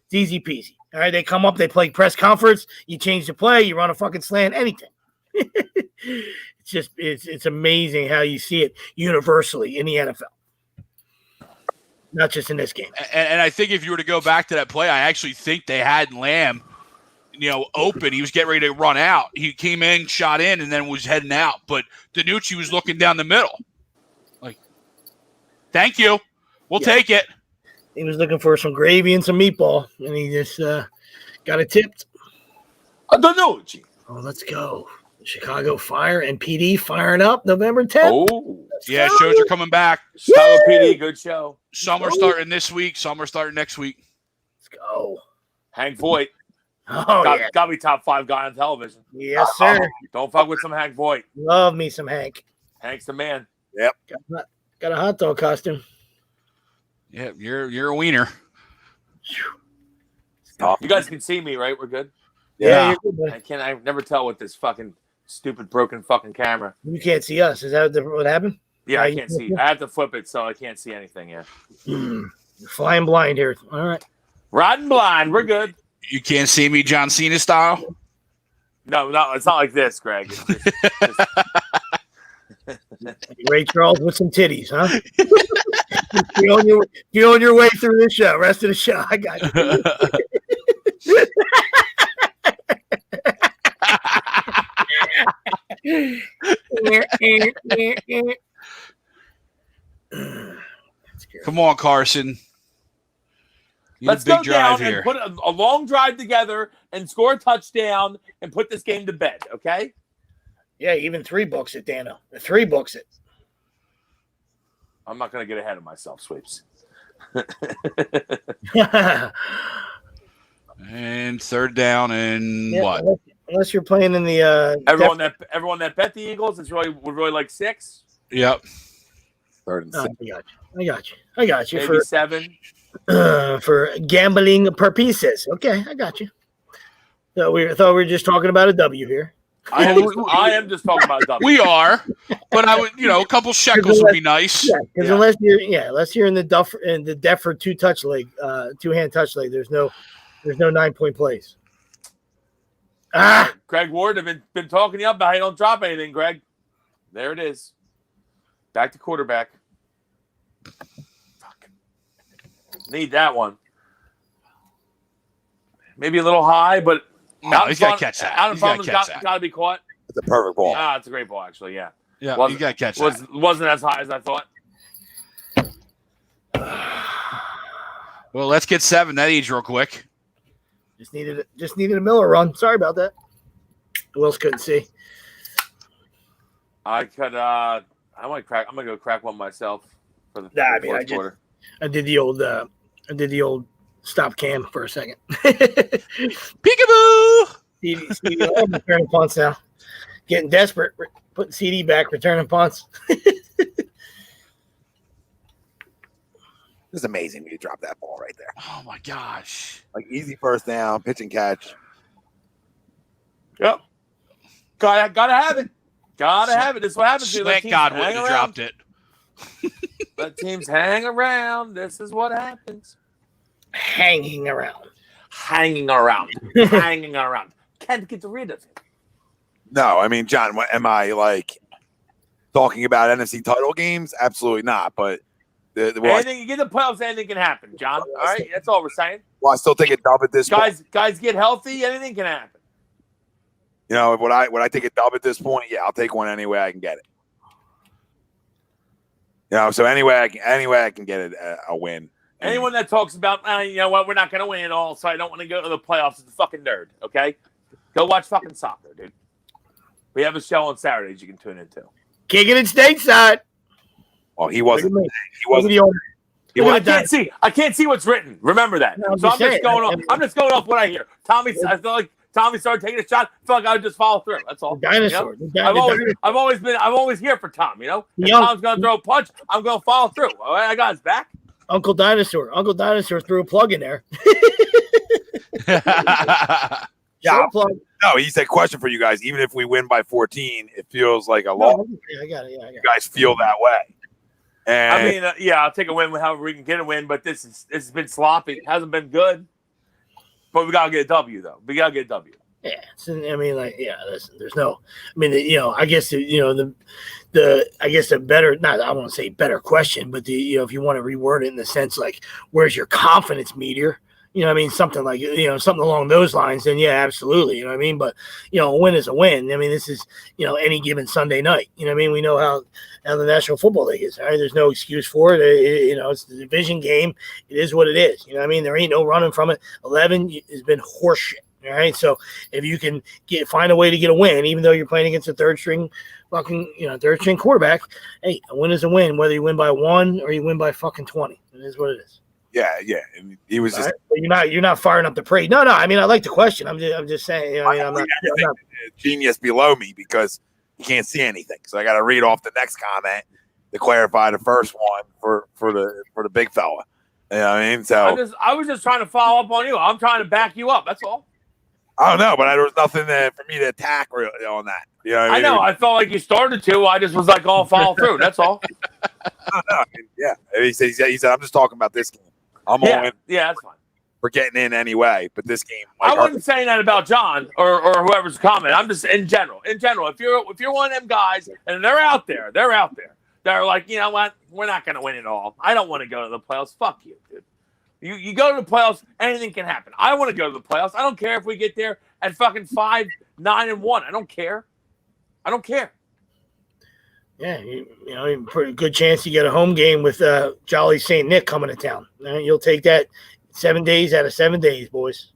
It's easy peasy. All right. They come up, they play press conference. You change the play, you run a fucking slant, anything. It's amazing how you see it universally in the NFL. Not just in this game. And I think if you were to go back to that play, I actually think they had Lamb, you know, open. He was getting ready to run out. He came in, shot in, and then was heading out. But DiNucci was looking down the middle. Like, thank you. We'll take it. He was looking for some gravy and some meatball, and he just got it tipped. DiNucci. Oh, let's go. Chicago Fire and PD firing up November 10th. Oh, Yeah, shows are coming back. Chicago PD, good show. Some are starting this week. Some are starting next week. Let's go. Hank Voigt. Oh, got, yeah. got to be top 5 guy on television. Yes, sir. Don't fuck with some Hank Voigt. Love me some Hank. Hank's the man. Got a hot dog costume. Yeah, you're a wiener. You guys can see me, right? We're good. Yeah, you're good, buddy. I never tell with this fucking stupid broken fucking camera. You can't see us. Is that what happened? Yeah, I you can't see. I have to flip it so I can't see anything. Yeah. You're flying blind here. All right. Riding blind. We're good. You can't see me John Cena style? No, it's not like this, Greg. It's Ray Charles with some titties, huh? You're on your way through this show. Rest of the show. I got you. Come on, Carson. Let's go down and put a long drive together and score a touchdown and put this game to bed, okay? Yeah, even 3 books it, Dano. 3 books it. I'm not going to get ahead of myself, Sweeps. And third down and Yeah, what? Unless you're playing in the Everyone that bet the Eagles would really like 6. Yep. Third and Oh, six. I got you Maybe for 7. For gambling purposes. Okay, I got you. So we thought we were just talking about a W here. I am just talking about W. We are, but I would, a couple shekels would be nice. Yeah, because unless you're in the Defford 2-touch league, 2-hand touch league, there's no 9-point plays. Greg Ward have been talking to you about how you don't drop anything, Greg. There it is. Back to quarterback. Fuck. Need that one. Maybe a little high, but No, he's got to catch that. Out in He's front got has got to be caught. It's a perfect ball. It's a great ball, actually. Yeah. Yeah, you got to catch that. Wasn't as high as I thought. Well, let's get 7 that age real quick. Just needed a Miller run. Sorry about that. Who else couldn't see? I could. I'm gonna go crack one myself for the fourth quarter. I did the old stop cam for a second. Peekaboo! CD returning punts now. Getting desperate. Putting CD back, returning punts. It's amazing when you drop that ball right there. Oh my gosh! Like easy first down, pitch and catch. Yep. Gotta have it. Gotta have it. This is what happens. Thank God wouldn't have dropped it. Let teams hang around. This is what happens. Hanging around. Hanging around. Hanging around. Can't get rid of it. No, I mean, John, am I like talking about NFC title games? Absolutely not. But anything you get the playoffs, anything can happen, John. All right, that's all we're saying. Well, I still take a dub at this point. Guys get healthy, anything can happen. You know, would I take a dub at this point? Yeah, I'll take one any way I can get it. You know, so anyway I can get it a win. Anyone that talks about, you know what, we're not going to win it all, so I don't want to go to the playoffs is a fucking nerd, okay? Go watch fucking soccer, dude. We have a show on Saturdays you can tune into. Kicking it stateside. Well, he wasn't. I can't see what's written. Remember that. No, I'm just going off what I hear. I feel like Tommy started taking a shot. I feel like I would just follow through. That's all. Dinosaur. You know? I'm always here for Tom. You know, if Tom's gonna throw a punch, I'm gonna follow through. All right, I got his back. Uncle Dinosaur threw a plug in there. No, he said, question for you guys. Even if we win by 14, it feels like a loss. I got it. You guys feel that way. And I mean, I'll take a win however we can get a win, but this has been sloppy. It hasn't been good. But we gotta get a W though. We gotta get a W. Yeah, listen, there's no. I mean, I guess the better. Not, I won't say better question, but if you want to reword it in the sense like, where's your confidence meter? You know what I mean? Something like, something along those lines, then yeah, absolutely. You know what I mean? But, a win is a win. I mean, this is, any given Sunday night. You know what I mean? We know how the National Football League is. All right? There's no excuse for it. It's the division game. It is what it is. You know what I mean? There ain't no running from it. 11 has been horseshit. All right, so if you can find a way to get a win, even though you're playing against a third string quarterback, hey, a win is a win, whether you win by 1 or you win by fucking 20. It is what it is. Yeah. And he was just you're not firing up the parade. No. I mean, I like the question. I'm just saying. You know, I'm not genius below me because you can't see anything. So I got to read off the next comment to clarify the first one for the big fella. You know what I mean? So I was just trying to follow up on you. I'm trying to back you up. That's all. I don't know, but there was nothing for me to attack really on that. You know what I mean? I know. I felt like you started to. I just was like, "I'll follow through." That's all. I mean, yeah. He said, I'm just talking about this game. I'm all in. Yeah, that's fine. For getting in anyway, but this game. I wasn't saying that about John or whoever's comment. I'm just in general. In general, if you're one of them guys and they're out there. They're like, you know what? We're not going to win it all. I don't want to go to the playoffs. Fuck you, dude. You go to the playoffs, anything can happen. I want to go to the playoffs. I don't care if we get there at fucking 5-9-1. I don't care. Yeah, you know, pretty good chance you get a home game with Jolly St. Nick coming to town. You'll take that 7 days out of 7 days, boys.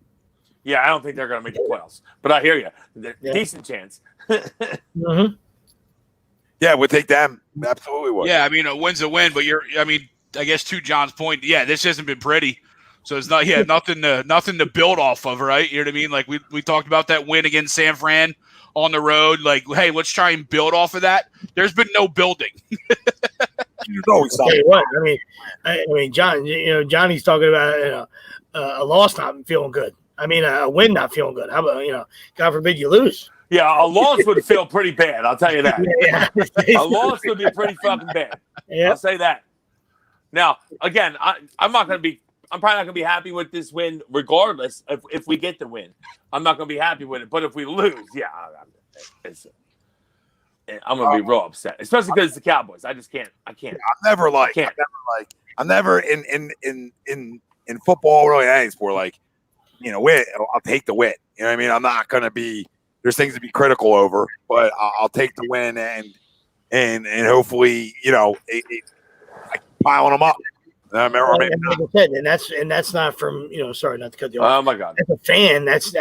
Yeah, I don't think they're going to make the playoffs, but I hear you. Decent chance. Mm-hmm. Yeah, we'll take them. Absolutely would. Yeah, I mean, a win's a win, but I guess to John's point, yeah, this hasn't been pretty. So it's not, nothing to build off of, right? You know what I mean? Like we talked about that win against San Fran on the road. Like, hey, let's try and build off of that. There's been no building. I mean, John, Johnny's talking about a loss not feeling good. I mean, a win not feeling good. How about, God forbid you lose. Yeah, a loss would feel pretty bad. I'll tell you that. Yeah. A loss would be pretty fucking bad. Yeah. I'll say that. Now, again, I'm probably not going to be happy with this win regardless if we get the win. I'm not going to be happy with it. But if we lose, I'm going to be real upset, especially because it's the Cowboys. I can't. I'm never in football, really any sport, like, win. I'll take the win. You know what I mean? I'm not going to be, there's things to be critical over, but I'll take the win and hopefully, I piling them up. Like I said, and that's not from sorry not to cut you off. Oh my God! As a fan, that's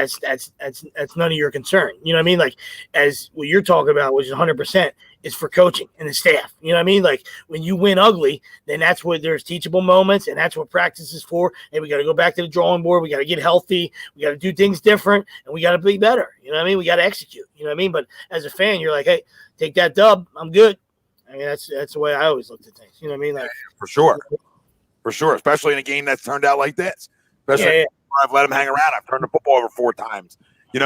none of your concern. You know what I mean? Like as what you're talking about, which is 100%, is for coaching and the staff. You know what I mean? Like when you win ugly, then that's where there's teachable moments, and that's what practice is for. And we got to go back to the drawing board. We got to get healthy. We got to do things different, and we got to be better. You know what I mean? We got to execute. You know what I mean? But as a fan, you're like, hey, take that dub. I'm good. I mean, that's the way I always looked at things. You know what I mean? Like For sure, especially in a game that's turned out like this. Especially I've let him hang around. I've turned the football over 4 times. If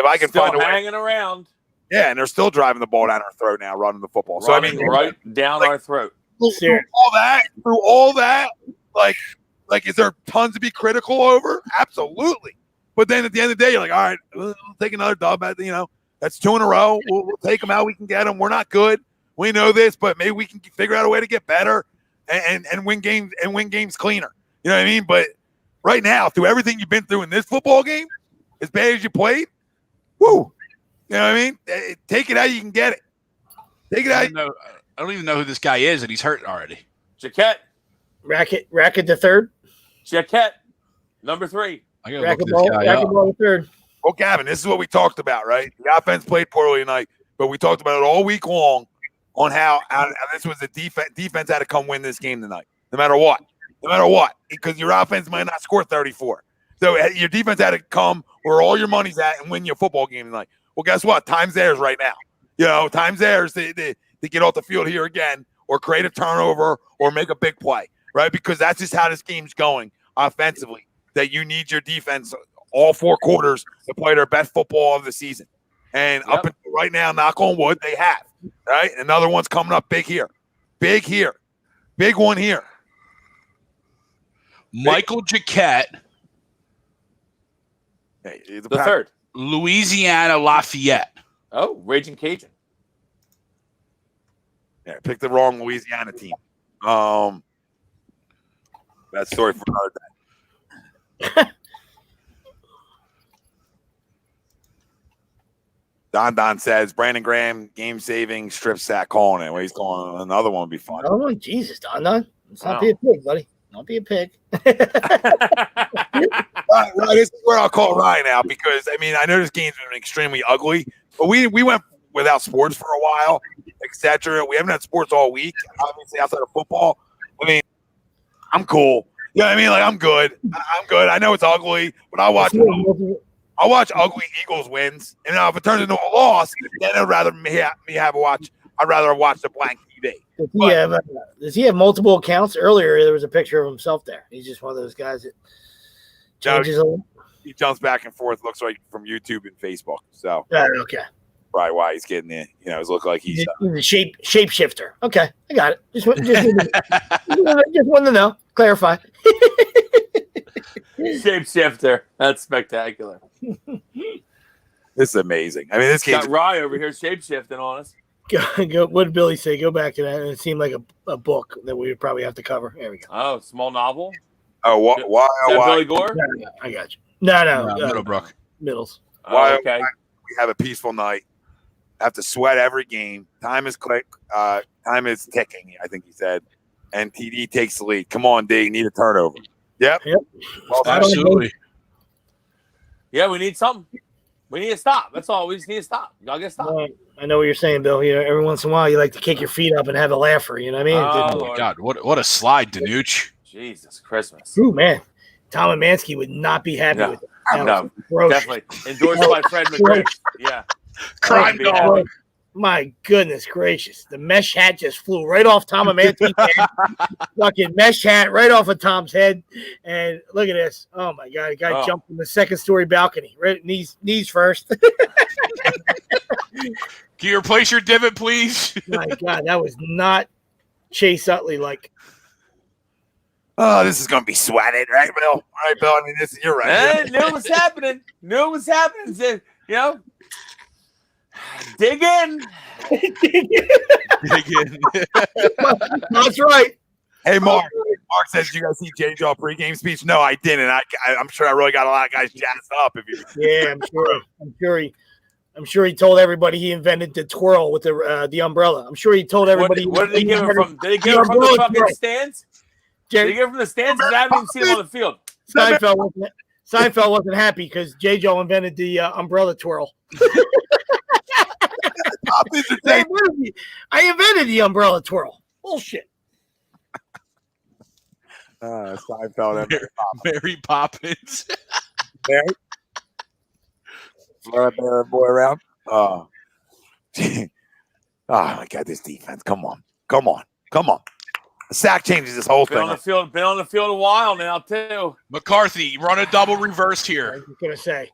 I can still find a way, hanging around. Yeah, and they're still driving the ball down our throat now, running the football. So right down our throat. Through all that, like, is there tons to be critical over? Absolutely. But then at the end of the day, you're like, all right, we'll take another dub. That's 2 in a row. We'll take them out. We can get them. We're not good. We know this, but maybe we can figure out a way to get better and win games cleaner. You know what I mean? But right now, through everything you've been through in this football game, as bad as you played, woo! You know what I mean? Take it how you can get it. Take it out. I don't even know who this guy is, and he's hurt already. Jaquette. Racket the third. Jaquette, number 3. I gotta look this guy up. The third. Well, Gavin, this is what we talked about, right? The offense played poorly tonight, but we talked about it all week long on how this was the defense had to come win this game tonight, no matter what, because your offense might not score 34. So your defense had to come where all your money's at and win your football game tonight. Well, guess what? Time's theirs right now. Time's theirs to get off the field here again or create a turnover or make a big play, right? Because that's just how this game's going offensively, that you need your defense all 4 quarters to play their best football of the season. And up until right now, knock on wood, they have. Right? Another one's coming up big here. Big one here. Michael Jaquette. Hey, the third. Louisiana Lafayette. Oh, Raging Cajun. Yeah, picked the wrong Louisiana team. That story for another day. Don says Brandon Graham game saving strip sack calling it. Well, he's calling another one would be fun. Oh Jesus, Don. Let's not be a pig, buddy. Don't be a pig. This is where I'll call Ryan out because I know this game's been extremely ugly, but we went without sports for a while, etc. We haven't had sports all week, obviously outside of football. I'm cool. Yeah, I'm good. I'm good. I know it's ugly, but I'll watch ugly Eagles wins, and now if it turns into a loss, then I'd rather I'd rather watch the blank TV. Does he have multiple accounts? Earlier, there was a picture of himself there. He's just one of those guys that changes a little. He jumps back and forth. Looks like from YouTube and Facebook. So okay, probably why he's getting it. It looks like he's a shapeshifter. Okay, I got it. Just wanted to know. Clarify. Shapeshifter. That's spectacular. This is amazing. This game's got Rye over here shapeshifting on us. Go, what did Billy say? Go back to that. And it seemed like a book that we would probably have to cover. There we go. Oh, small novel. Oh, why? Billy Gore? No, I got you. No, Middlebrook. Middles. Why? Okay. We have a peaceful night. Have to sweat every game. Time is time is ticking. I think he said, and TD takes the lead. Come on, D. Need a turnover. Yep. Well, absolutely. Yeah, we need something. We need to stop. That's all. We just need to stop. Y'all get stop. I know what you're saying, Bill. Every once in a while, you like to kick your feet up and have a laugher. You know what I mean? Oh my God, what a slide, Danucci. Jesus Christmas. Ooh, man. Tom and Mansky would not be happy with that. No, definitely. Endorsed by Fred McGregor. Yeah. Crime dog. My goodness gracious. The mesh hat just flew right off Tom and Mansky's head. Fucking mesh hat right off of Tom's head. And look at this. Oh, my God. The guy jumped from the second-story balcony. Right, knees first. Can you replace your divot, please? My God, that was not Chase Utley like. Oh, this is going to be sweated, right, Bill? All right, Bill. You're right. Knew it was happening. Said, dig in. That's right. Hey, Mark. Mark says, "Did you guys see J. Jaw pregame speech?" No, I didn't. I'm sure I really got a lot of guys jazzed up. I'm sure he told everybody he invented the twirl with the umbrella. I'm sure he told everybody. What did he give him from? Did he give him from the fucking stands? Did he give him from the stands? I haven't even seen him on the field. Seinfeld wasn't happy because J. Joe invented the umbrella twirl. I invented the umbrella twirl. Bullshit. Seinfeld and Mary Poppins. Mary? Florida boy around. Oh my God, this defense. Come on. The sack changes this whole thing. Been on the field a while now, too. McCarthy, run a double reverse here. I was going to say.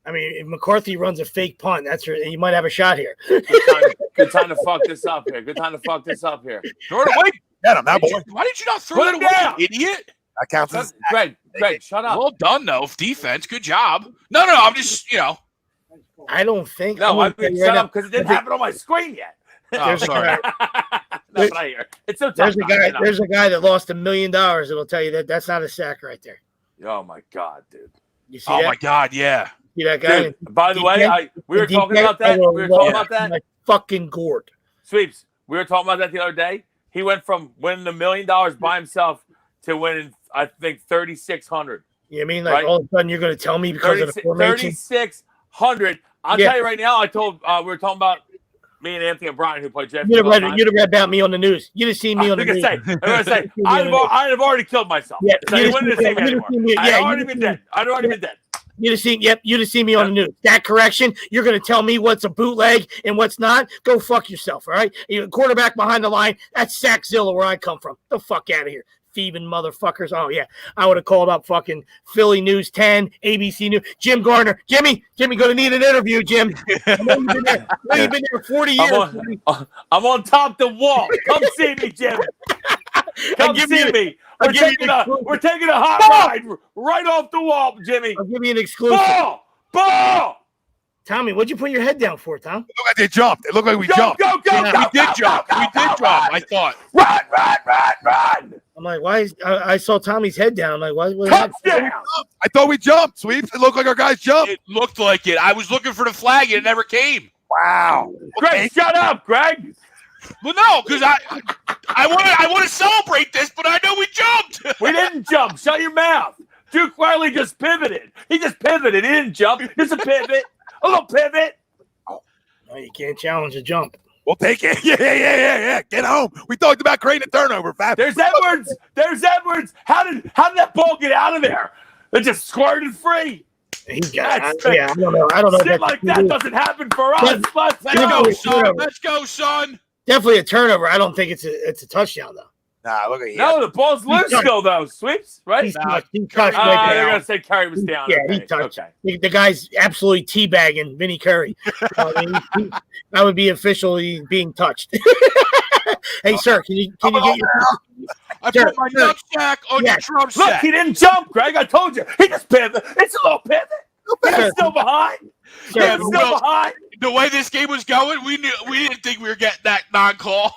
If McCarthy runs a fake punt, you might have a shot here. Good time to fuck this up here. Throw it away. Get him, that boy. Why did you not throw it away, you idiot? That counts as Greg, shut up. Well done, though. Defense. Good job. No, I'm just, I don't think. No, shut up because it didn't happen on my screen yet. Oh, sorry. That's what I hear. It's so tough. There's a guy that lost $1 million that'll tell you that's not a sack right there. Oh, my God, dude. You see that? My God, yeah. See that guy? Dude, by the way, we were talking about that. Like fucking gourd. Sweeps, we were talking about that the other day. He went from winning $1 million by himself to winning, I think, 3,600. You know what I mean? Like all of a sudden you're going to tell me because of the formation? 3,600. I'll tell you right now. I told we were talking about me and Anthony and Brian who played Jeff. You'd have read about me on the news. You'd have seen me on the news. I'm gonna say I'd have already killed myself. Yeah, so you wouldn't have seen me anymore. I'd already been dead. You'd have seen me on the news. That correction, you're going to tell me what's a bootleg and what's not? Go fuck yourself, all right? You're quarterback behind the line. That's Sackzilla where I come from. The fuck out of here. Thieving motherfuckers. Oh, yeah. I would have called up fucking Philly News 10, ABC News. Jim Garner. Jimmy, going to need an interview, Jim. I know you've been there 40 years. I'm on top of the wall. Come see me, Jim. Come see me. We're taking a hot ride right off the wall, Jimmy. I'll give you an exclusive. Ball! Tommy, what'd you put your head down for, Tom? It looked like they jumped. It looked like we jumped. Go, we did jump, I thought. Run! I'm like, why I saw Tommy's head down. I'm like, why? Touchdown! I thought we jumped, Sweeps. It looked like our guys jumped. It looked like it. I was looking for the flag and it never came. Wow. Greg, shut up, Greg. Well, no, because I want to celebrate this, but I know we jumped. We didn't jump. Shut your mouth. Duke Riley just pivoted. He just pivoted. He didn't jump. Just a pivot. A little pivot. No, you can't challenge a jump. We'll take it. Yeah. Get home. We talked about creating a turnover, Fab. There's Edwards. How did that ball get out of there? It just squirted free. I don't know. Shit like that doesn't happen for us. Let's Let's go. go, son. Let's go, son. Definitely a turnover. I don't think it's a touchdown though. Nah, look at you. No, the ball's loose still though. Sweeps, right? He touched They're down. gonna say Curry was down. Yeah, Okay, he touched. Okay. The guy's absolutely teabagging Vinny Curry. That would be officially being touched. Hey, sir, can you get your? I Sure, put my sure. nutsack on Yeah. your drum Look, set. he didn't jump, Greg. I told you. He just pivoted. It's a little pivot. He's still behind. Sir, Yeah, He's still behind. The way this game was going, we didn't think we were getting that non-call.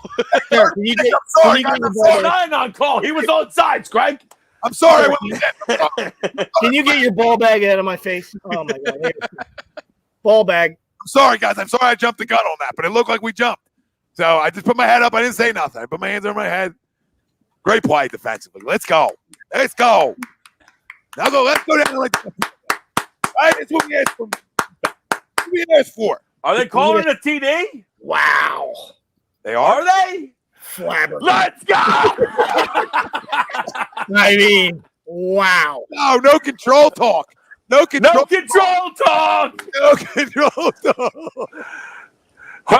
sir, can you get sorry, your guys, ball- Nine on call. He was on sides, Greg. I'm sorry. What you said. Can you get your ball bag out of my face? Oh my god! Ball bag. I'm sorry, guys. I'm sorry I jumped the gun on that, but it looked like we jumped. So I just put my head up. I didn't say nothing. I put my hands over my head. Great play defensively. Let's go. Let's go. Now go. Let's go down. Right? That's what we asked for. What we asked for. Are they calling it a TD? Wow. They are. Are they? Flabbergasted. Let's go. I mean, wow. No control talk. No control. No control talk. No control talk.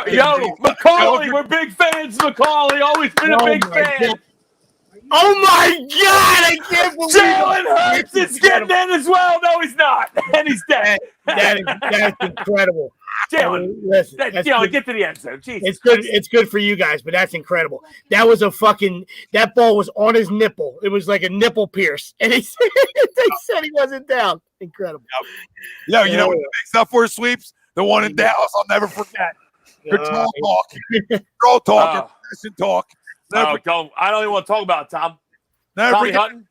Yo, Macaulay, we're big fans. Macaulay, always been a big fan. God. Oh my God! I can't believe Jalen Hurts is getting in as well. No, he's not, and he's dead. That's incredible. Jalen, Listen, that's Jalen, good. get to the end zone. Jesus. It's good. It's good for you guys, but that's incredible. That was that ball was on his nipple. It was like a nipple pierce, and they said he wasn't down. Incredible. Yo, you know what makes up for sweeps? The one in Dallas, I'll never forget. Control talk. Control talk. Possession talk. I don't even want to talk about it, Tom. Never Tommy forget. Hutton?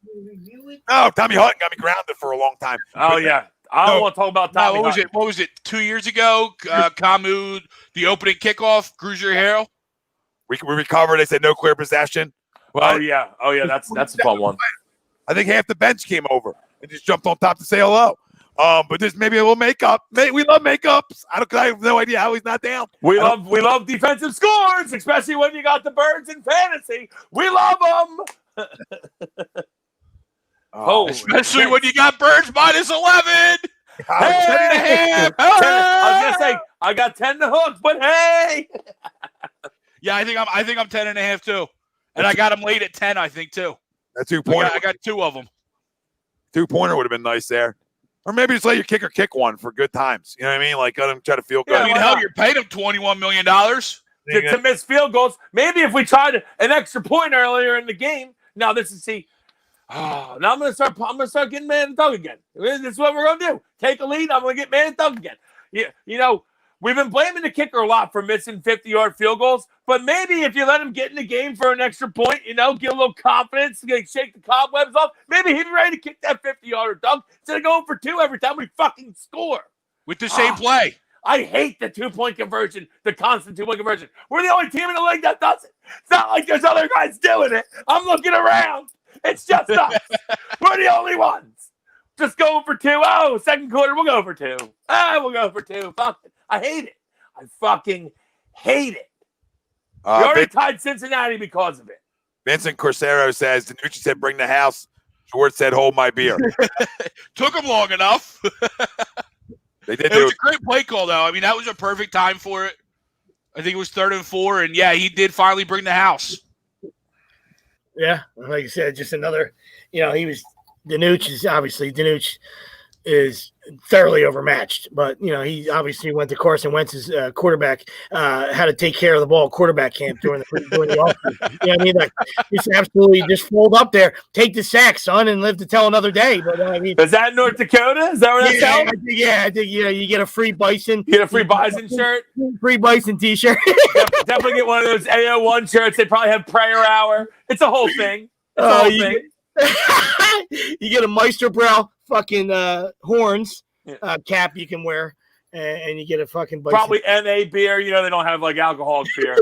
No, Tommy Hutton got me grounded for a long time. Oh, yeah. I don't want to talk about Tommy Hutton. What was it? 2 years ago, Camus, the opening kickoff, Cruiser Hero. We recovered. They said no clear possession. Well, Oh, yeah. That's a fun one. I think half the bench came over and just jumped on top to say hello. But there's maybe a little makeup. We love makeups. I have no idea how he's not down. We love defensive scores, especially when you got the Birds in fantasy. We love them. Especially when you got Birds minus 11. 10 and a half. I was gonna say I got 10 to hook, but hey. Yeah, I think I'm 10 and a half too. And I got him late at 10, I think too. That 2-pointer. I got two of them. 2-pointer would have been nice there. Or maybe just let your kicker kick one for good times. You know what I mean? Like, let him try to feel good. I mean, hell, you're paying him $21 million. To miss field goals. Maybe if we tried an extra point earlier in the game. Now this is now I'm gonna start getting man and dog again. This is what we're gonna do. Take a lead. I'm gonna get man and dog again. You know, we've been blaming the kicker a lot for missing 50-yard field goals, but maybe if you let him get in the game for an extra point, get a little confidence, shake the cobwebs off, maybe he'd be ready to kick that 50-yarder dunk instead of going for two every time we fucking score. With the same play. I hate the 2-point conversion, the constant 2-point conversion. We're the only team in the league that does it. It's not like there's other guys doing it. I'm looking around. It's just us. We're the only ones. Just going for two. Oh, second quarter, we'll go for two. We'll go for two. Fuck it. I hate it. I fucking hate it. We already tied Cincinnati because of it. Vincent Corsero says, Danucci said, bring the house. George said, hold my beer. Took him long enough. They did. It was a great play call, though. I mean, that was a perfect time for it. I think it was 3rd and 4, and yeah, he did finally bring the house. Yeah, like you said, just another. Danucci is thoroughly overmatched, but he obviously went to Carson Wentz's quarterback, how to take care of the ball quarterback camp during the offseason. You know what I mean? Like, just absolutely just fold up there, take the sack, son, and live to tell another day. But I mean, is that North Dakota? Is that where that's held? I think you get a free bison. You get a free bison shirt, free bison T-shirt. Definitely get one of those AO1 shirts. They probably have prayer hour. It's a whole thing. You get a Meisterbrow fucking horns cap you can wear, and you get a fucking bison. Probably NA beer. They don't have like alcoholic beer.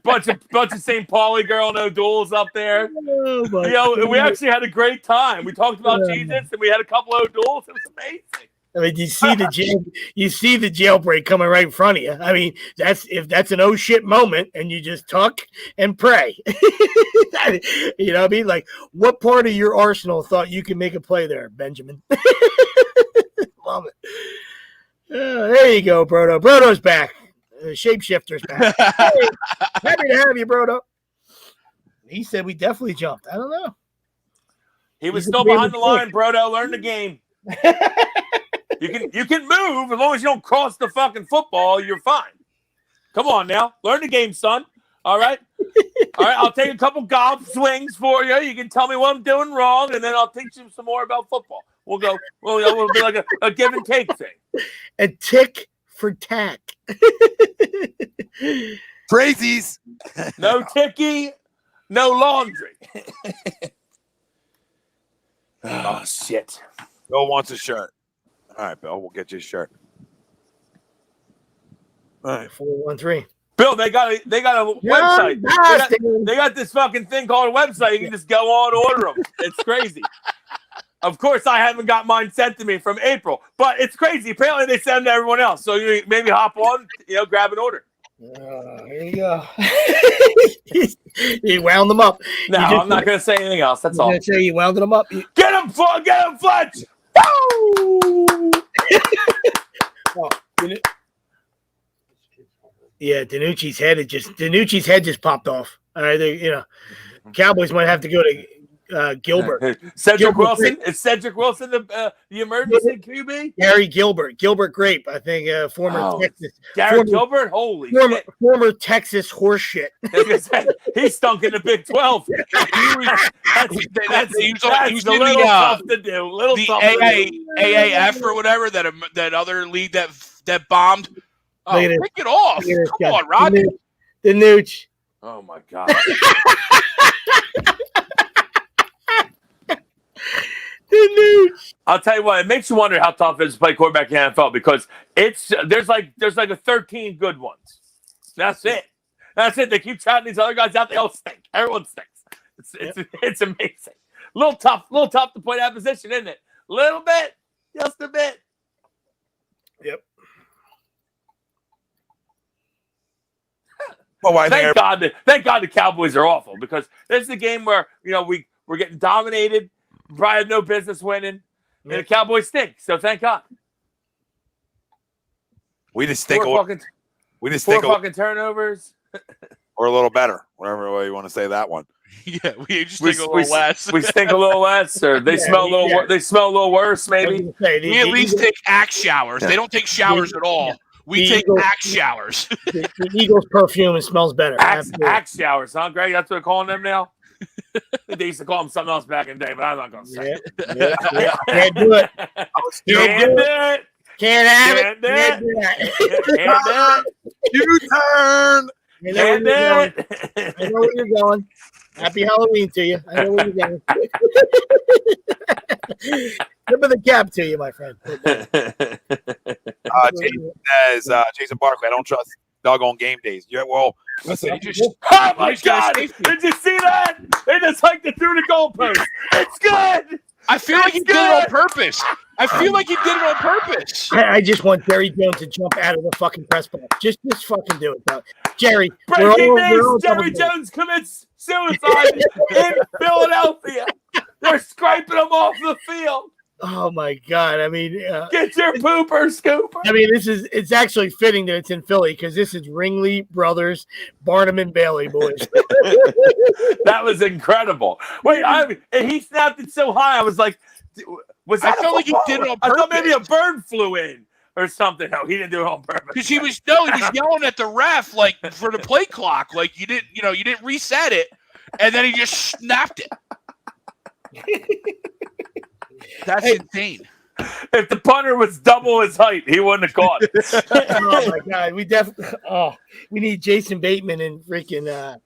bunch of St. Pauli girl no duels up there. Oh, my We God. actually had a great time. We talked about Jesus and we had a couple of duels. It was amazing. I mean, you see the jailbreak coming right in front of you. I mean, if that's an oh shit moment, and you just tuck and pray. You know what I mean? Like, what part of your arsenal thought you could make a play there, Benjamin? Love it. There you go, Brodo. Brodo's back. Shapeshifter's back. Hey, happy to have you, Brodo. He said we definitely jumped. I don't know. He was still behind the line, Brodo. Learn the game. You can move as long as you don't cross the fucking football. You're fine. Come on now, learn the game, son. All right. I'll take a couple golf swings for you. You can tell me what I'm doing wrong, and then I'll teach you some more about football. We'll be like a give and take thing. A tick for tack. Crazies. No ticky, no laundry. Oh shit. Bill wants a shirt. All right, Bill, we'll get you a shirt. All right. 413. Bill, they got a website. They got this fucking thing called a website. You can just go on, order them. It's crazy. Of course, I haven't got mine sent to me from April, but it's crazy. Apparently, they send them to everyone else. So you maybe hop on, grab an order. Here you go. You wound them up. No, I'm not going to say anything else. That's all. Say you wound them up. Get him, Fletch! Woo! Yeah, Danucci's head just popped off. All right, Cowboys might have to go to Gilbert. Cedric Wilson. Is Cedric Wilson the emergency QB? Gary Gilbert Grape, I think, former Texas. Gilbert? Holy shit. Former Texas horse shit. He stunk in the Big 12. That's a little tough to do. The AAF or whatever, that other league that bombed. Oh, pick it off. Come on, Rodney. The Nooch. Oh, my God. I'll tell you what, it makes you wonder how tough it is to play quarterback in the NFL because there's like a 13 good ones. That's it. They keep shouting these other guys out. They all stink. Everyone stinks. It's amazing. A little tough to play that position, isn't it? A little bit, just a bit. Yep. Well, thank God the Cowboys are awful because this is a game where we're getting dominated. Probably have no business winning, and the Cowboys stink. So thank God. We just stink. Four fucking turnovers, or a little better, whatever way you want to say that one. Yeah, we just stink a little less. We stink a little less, or they smell a little. They smell a little worse, maybe. We at least take axe showers. They don't take showers at all. We take axe showers. The Eagles' perfume smells better. Axe showers, huh, Greg? That's what they're calling them now. They used to call them something else back in the day, but I'm not going to say it. Can't do it. Can't have it. Can't do it. U-turn. I know where you're going. Happy Halloween to you. I know where you're going. Tip of the cap to you, my friend. Jason Barkley, I don't trust Doug on game days. Yeah, well, listen. Oh my God! Did you see that? They just hiked it through the goalpost. It's good. I feel like he did it on purpose. I just want Jerry Jones to jump out of the fucking press box. Just fucking do it, though. Jerry. Breaking news: Jerry Jones commits suicide in Philadelphia. They're scraping him off the field. Oh my God! I mean, get your pooper scooper. I mean, it's actually fitting that it's in Philly because this is Ringley Brothers, Barnum and Bailey boys. That was incredible. Wait, he snapped it so high. I was like, was that? I felt like he did it on purpose. I thought maybe a bird flew in or something. No, he didn't do it on purpose. Because he was yelling at the ref like for the play clock, like you didn't reset it, and then he just snapped it. That's insane. If the punter was double his height, he wouldn't have caught it. Oh my God, we need Jason Bateman in freaking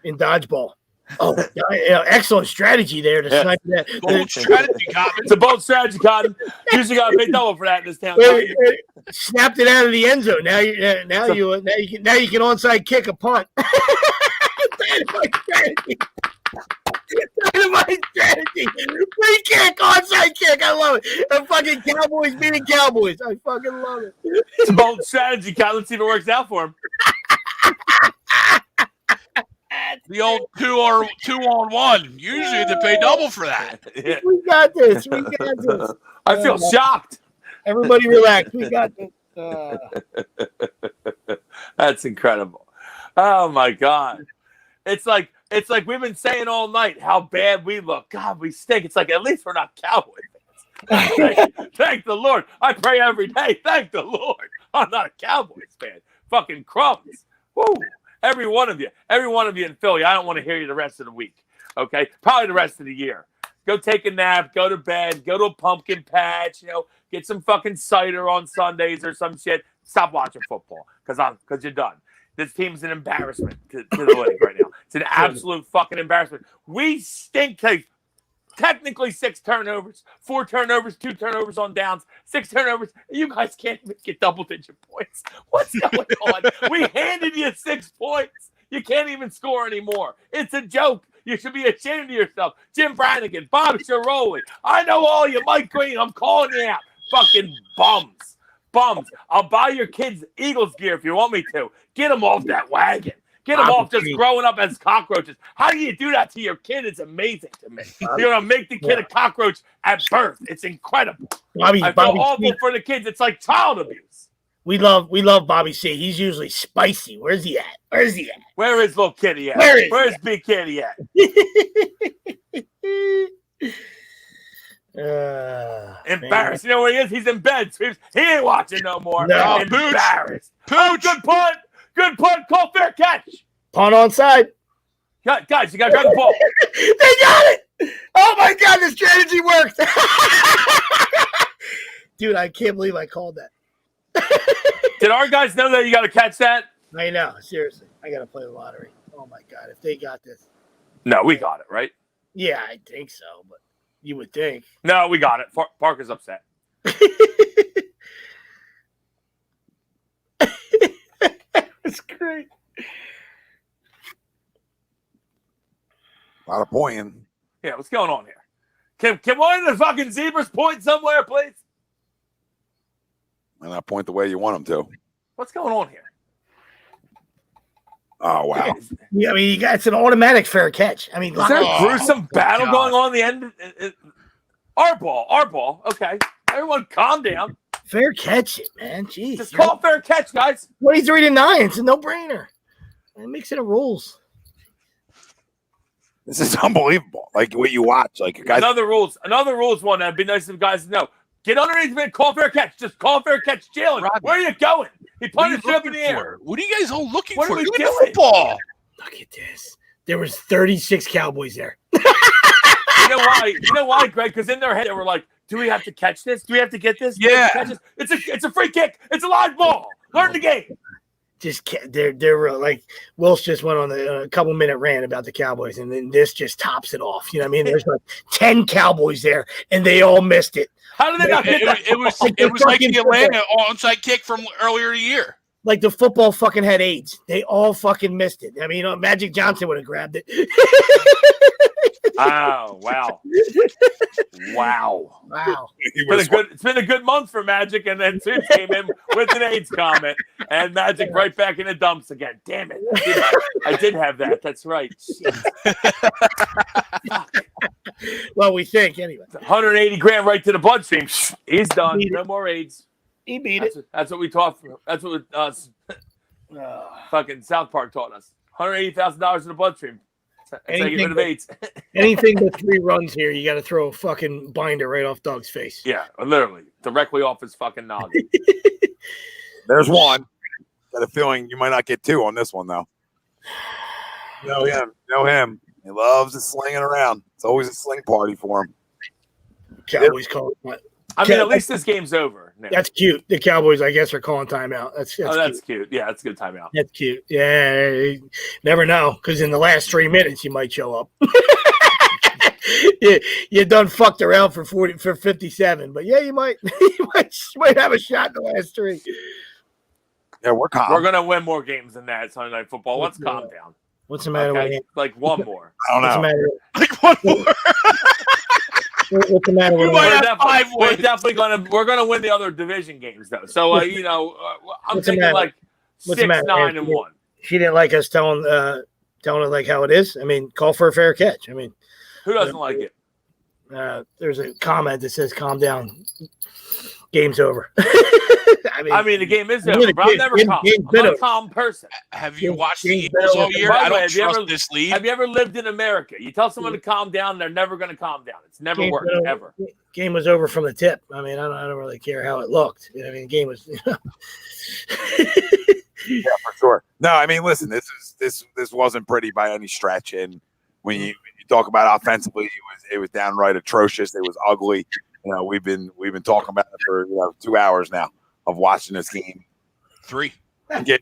in dodgeball. Oh, excellent strategy there to snipe that. Bold strategy, Cotton. It's a bold strategy, Cotton. Usually got to pay double for that in this town. Snapped it out of the end zone. Now you can onside kick a punt. Dynamite strategy. Dynamite strategy. Free kick, onside kick. I love it. And fucking Cowboys beating Cowboys. I fucking love it. It's a bold strategy, Cotton. Let's see if it works out for him. The old 2-on-1. Usually they pay double for that. Yeah. We got this. We got this. I feel shocked. Everybody relax. We got this. That's incredible. Oh my God. It's like we've been saying all night how bad we look. God, we stink. It's like at least we're not Cowboys fans. Thank the Lord. I pray every day. Thank the Lord. I'm not a Cowboys fan. Fucking crumbs. Woo. Every one of you in Philly, I don't want to hear you the rest of the week. Okay? Probably the rest of the year. Go take a nap, go to bed, go to a pumpkin patch, get some fucking cider on Sundays or some shit. Stop watching football because you're done. This team's an embarrassment to the league right now. It's an absolute fucking embarrassment. We stink. Technically 6 turnovers, 4 turnovers, 2 turnovers on downs, 6 turnovers. You guys can't even get double-digit points. What's going on? We handed you 6 points. You can't even score anymore. It's a joke. You should be ashamed of yourself. Jim Brannigan, Bob Ciroli. I know all you. Mike Green, I'm calling you out. Fucking bums. I'll buy your kids Eagles gear if you want me to. Get them off that wagon. Get them off just growing up as cockroaches. How do you do that to your kid? It's amazing to me. You're going to make the kid a cockroach at birth. It's incredible. I feel awful for the kids. It's like child abuse. We love Bobby C. He's usually spicy. Where's he at? Where is little kitty at? Where's big kitty at? Embarrassed. Man. You know where he is? He's in bed. He ain't watching no more. No. Embarrassed. Oh, good punt. Good punt. Call fair catch. Punt onside. Guys, you got to grab the ball. They got it. Oh, my God. The strategy worked. Dude, I can't believe I called that. Did our guys know that you got to catch that? I know. Seriously. I got to play the lottery. Oh, my God. If they got this. No, we got it, right? Yeah, I think so. But you would think. No, we got it. Parker's upset. That's great. A lot of pointing. Yeah, what's going on here? Can one of the fucking zebras point somewhere, please? And I point the way you want them to. What's going on here? Oh, wow. Yeah, I mean, it's an automatic fair catch. I mean, is there a gruesome battle going on in the end? Our ball. Okay. Everyone calm down. Fair catch it, man. Jeez. Just call fair catch, guys. 23-9. It's a no-brainer. It makes it a rules. This is unbelievable. Like what you watch. Like guys. Another rules one that'd be nice if guys know. Get underneath me, call fair catch. Just call fair catch, Jalen. Where are you going? He punted it up in the air. What are you guys all looking What for? are we Look doing? at football. Look at this. There was 36 Cowboys there. You know why? Greg? Because in their head they were like, "Do we have to catch this? Do we have to get this? Yeah. It's a free kick. It's a live ball. Learn the game." Just they're like Wills just went on a couple-minute rant about the Cowboys, and then this just tops it off. You know what I mean? There's like 10 Cowboys there, and they all missed it. How did they not get that? It was like the Atlanta onside kick from earlier in the year. Like the football fucking had AIDS. They all fucking missed it. I mean, Magic Johnson would have grabbed it. Oh, wow. It's been a good month for Magic, and then Tim came in with an AIDS comment, and Magic right back in the dumps again. Damn it. I did have that. That's right. Well, we think anyway. 180 grand right to the bloodstream. He's done. No more AIDS. He beat it. That's what we taught. That's what fucking South Park taught us. $180,000 in the bloodstream. That's how you get rid of AIDS. Anything but 3 runs here, you got to throw a fucking binder right off Doug's face. Yeah, literally. Directly off his fucking noggin. There's one. Got a feeling you might not get 2 on this one, though. Know him. He loves his slinging around. It's always a sling party for him. Cowboys call it what? I mean, at least this game's over now. That's cute. The Cowboys, I guess, are calling timeout. That's cute. Yeah, that's a good timeout. That's cute. Yeah, you never know, because in the last 3 minutes you might show up. you done fucked around for 57, but yeah, you might have a shot in the last 3. Yeah, we're calm. We're gonna win more games than that Sunday Night Football. Let's calm down. What's the matter with him? Like one more. I don't know. Like one more. What's the matter with him? We're gonna win the other division games though. So I'm thinking like 6-9-1. She didn't like us telling it like how it is. I mean, call for a fair catch. I mean, who doesn't like it? There's a comment that says, "Calm down, game's over." I mean, the game is over, but I'm never calm. I'm not a calm person. Have you watched the Eagles all year? I don't trust this league. Have you ever lived in America? You tell someone to calm down, they're never going to calm down. It's never worked, ever. Game was over from the tip. I mean, I don't really care how it looked. I mean, the game was. Yeah, for sure. No, I mean, listen, this wasn't pretty by any stretch, and when you talk about offensively, it was downright atrocious. It was ugly. We've been talking about it for 2 hours now of watching this game. 3. Get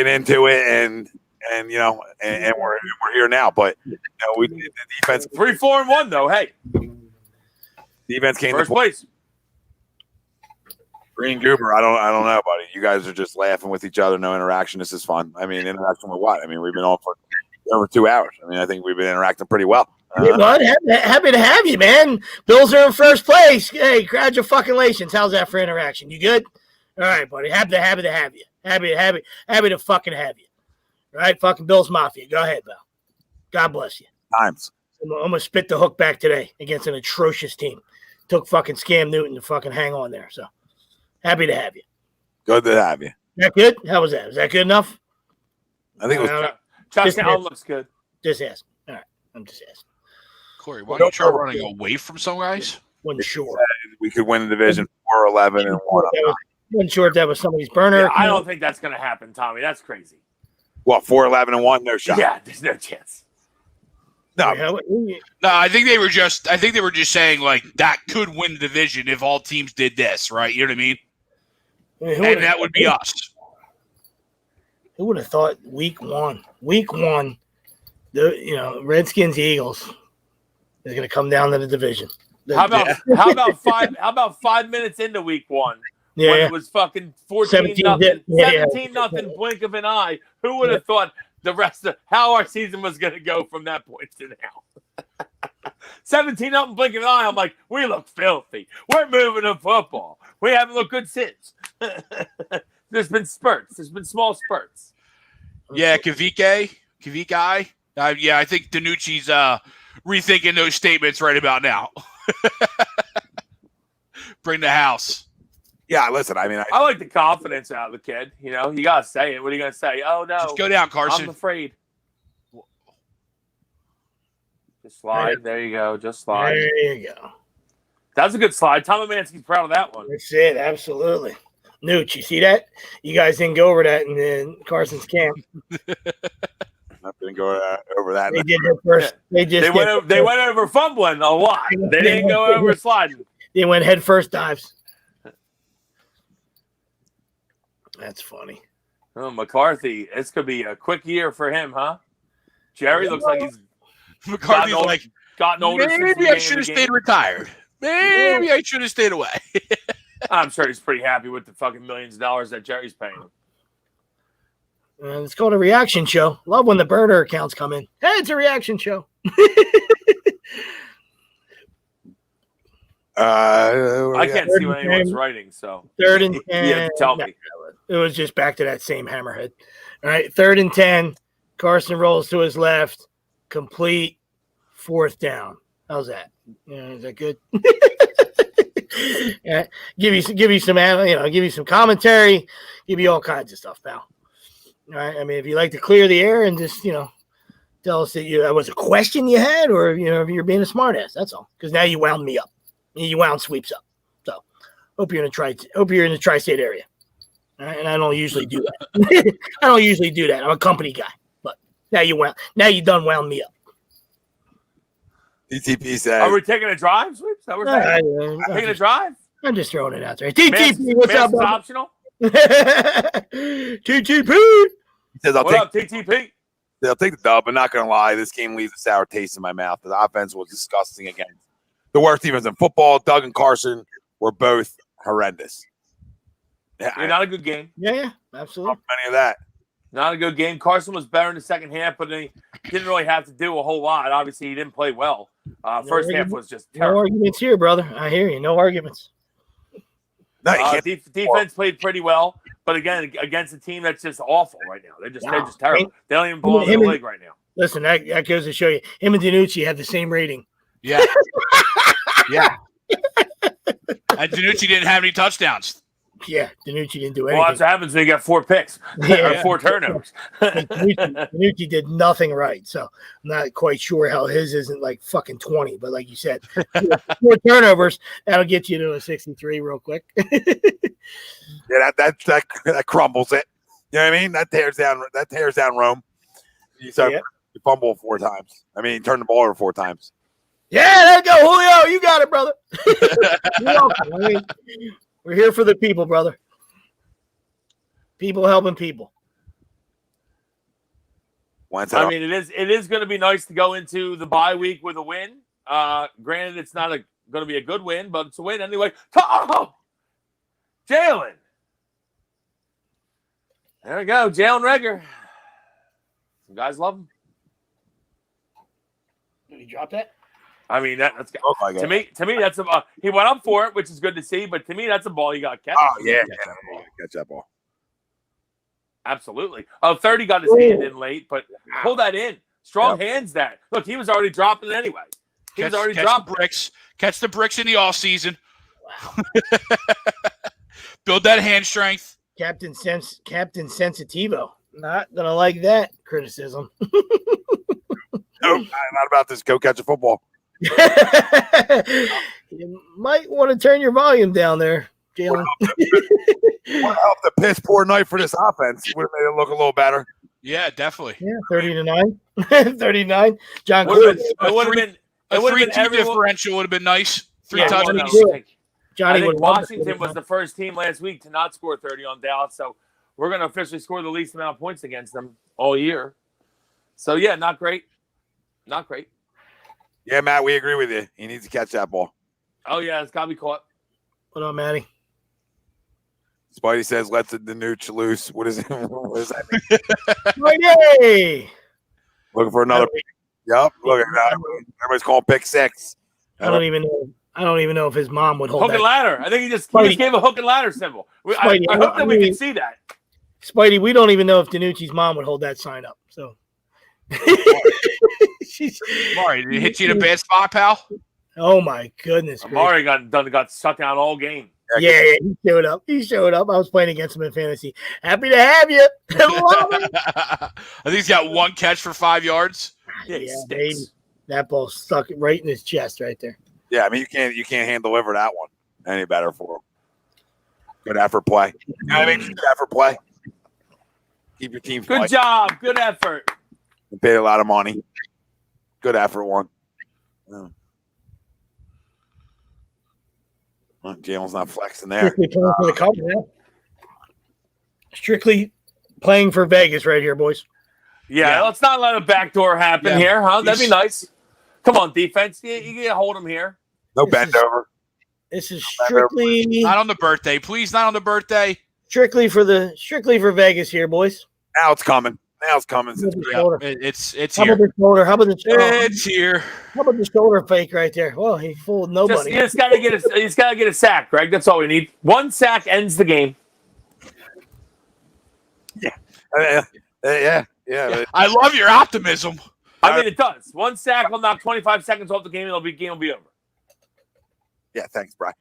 into it, and we're here now. But the defense 3-4-1 though. Hey, defense came first place. Green Goober, I don't know, buddy. You guys are just laughing with each other. No interaction. This is fun. I mean, interaction with what? I mean, we've been on for over 2 hours. I mean, I think we've been interacting pretty well. Hey, bud, happy to have you, man. Bills are in first place. Hey, congratulations. How's that for interaction? You good? All right, buddy. Happy to have you. Happy to fucking have you. All right, fucking Bills Mafia. Go ahead, Val. God bless you. Times. I'm gonna spit the hook back today against an atrocious team. Took fucking Scam Newton to fucking hang on there. So happy to have you. Good to have you. That good? How was that? Was that good enough? I think it was. Josh Allen looks good. Just asking. All right, I'm just asking. Corey, why don't you try running away from some guys? Wasn't sure. We could win the division 4-11-1. Wasn't sure if that was somebody's burner. Yeah, I don't think that's going to happen, Tommy. That's crazy. What, 4-11-1? No shot. Yeah, there's no chance. No, I think they were just saying like that could win the division if all teams did this, right? You know what I mean? And that would be us. Who would have thought week one, the Redskins Eagles is going to come down to the division. How about 5 minutes into week one? Yeah. When it was fucking 17-0, blink of an eye. Who would have thought the rest of how our season was going to go from that point to now? 17-0, blink of an eye. I'm like, we look filthy. We're moving to football. We haven't looked good since. There's been spurts. There's been small spurts. Yeah, Kavike. I think Danucci's rethinking those statements right about now. Bring the house. Yeah, listen, I mean, I like the confidence out of the kid. You got to say it. What are you going to say? Oh, no. Just go down, Carson. I'm afraid. Just slide. There you go. Just slide. There you go. That's a good slide. Tom Amansky's proud of that one. That's it. Absolutely. Nooch, you see that? You guys didn't go over that in Carson's camp. I didn't go over that. They did it first. They went over fumbling a lot. They didn't go over sliding. They went head first dives. That's funny. Oh, McCarthy. This could be a quick year for him, huh? Jerry looks like he's gotten older. Maybe I should have stayed retired. Maybe I should have stayed away. I'm sure he's pretty happy with the fucking millions of dollars that Jerry's paying him. It's called a reaction show. Love when the burner accounts come in. Hey, it's a reaction show. I can't see what anyone's writing, so 3rd and 10. You have to tell me. It was just back to that same hammerhead. All right, 3rd and 10. Carson rolls to his left. Complete 4th down. How's that? Is that good? Yeah, give you some commentary, give you all kinds of stuff, pal. All right. I mean, if you like to clear the air and just tell us that that was a question you had, or if you're being a smartass, that's all. Because now you wound me up. You wound Sweeps up. So hope you're in the tri-state area. All right? And I don't usually do that. I'm a company guy, but now you done wound me up. DTP says, "Are we taking a drive, Sweeps? That we're taking a drive? I'm just throwing it out there. TTP, what's up, Mask is brother? optional. TTP. He says, What up, TTP? They'll take the dub, but not going to lie, this game leaves a sour taste in my mouth. The offense was disgusting again. The worst defense in football. Doug and Carson were both horrendous. Yeah, Not a good game. Yeah, absolutely. not many of that. Not a good game. Carson was better in the second half, but he didn't really have to do a whole lot. Obviously, he didn't play well. First half was just No terrible. arguments here, brother. I hear you. No arguments. No, you can't. Defense played pretty well, but again, against a team that's just awful right now. They're just terrible. They don't even belong in the league right now. Listen, that goes to show you. Him and DiNucci have the same rating. Yeah. Yeah. And DiNucci didn't have any touchdowns. Yeah, DiNucci didn't do Well, anything. that's what happens when you got 4 picks or 4 turnovers. DiNucci did nothing right, so I'm not quite sure how his isn't like fucking 20. But like you said, 4 turnovers, that'll get you to a 63 real quick. Yeah, that crumbles it. You know what I mean? That tears down Rome. You fumble 4 times. I mean, you turn the ball over 4 times. Yeah, there you go, Julio. You got it, brother. You're welcome. I mean, we're here for the people, brother. People helping people. I mean, it is going to be nice to go into the bye week with a win. Granted, it's not going to be a good win, but it's a win anyway. Oh! Jalen. There we go, Jalen Reagor. Some guys love him. Did he drop that? I mean, that's Oh my God. to me that's he went up for it, which is good to see. But to me, that's a ball you got to catch. Oh yeah, catch that ball. Absolutely. 30 got his hand in late, but pull that in. Strong hands. That look, he was already dropping it anyway. He was already dropping bricks. Catch the bricks in the off season. Wow. Build that hand strength. Captain Sensitivo. Not gonna like that criticism. Nope, not about this. Go catch a football. You might want to turn your volume down there, Jalen. What help the piss poor night for this offense? Would have made it look a little better. Yeah, definitely. Yeah, 30-9. 39. John it would have been a 3-2 differential would have been nice. 3 touchdowns. Johnny I think would Washington was the first team last week to not score 30 on Dallas, so we're going to officially score the least amount of points against them all year. So, yeah, not great. Not great. Yeah, Matt, we agree with you. He needs to catch that ball. Oh, yeah, it's got to be caught. What up, Matty? Spidey says, let the nooch loose. What is it? What does that mean? Friday. Looking for another. Yep. Look at that. Everybody's calling pick 6. I don't even know if his mom would hold Hook that. and ladder. I think he just gave a hook and ladder symbol. Spidey, I hope that we can see that. Spidey, we don't even know if DiNucci's mom would hold that sign up. So, Maury, did he hit you in a bad spot, pal? Oh my goodness! Amari got shut down all game. Yeah, he showed up. I was playing against him in fantasy. Happy to have you. I think he's got 1 catch for 5 yards. Yeah, baby. That ball stuck right in his chest right there. Yeah, I mean, you can't hand deliver that one any better for him. Good effort play. You know what I mean? Good effort play. Keep your team Good job. Good effort. You paid a lot of money. Good effort one. Yeah. Well, Jalen's not flexing there. Strictly playing for the Cowboys, yeah. Strictly playing for Vegas right here, boys. Yeah, let's not let a backdoor happen here, huh? That'd be nice. Come on, defense. You can hold him here. No bend over. This is strictly Not on the birthday. Please, not on the birthday. strictly for Vegas here, boys. Now it's coming. It's How about the Yeah, shoulder? it's How about here. the shoulder? How about the It's here. How about the shoulder fake right there? Well, he fooled nobody. He's got to get a sack, Greg. That's all we need. 1 sack ends the game. Yeah. I love your optimism. I mean, it does. 1 sack will knock 25 seconds off the game, and game will be over. Yeah, thanks, Brian.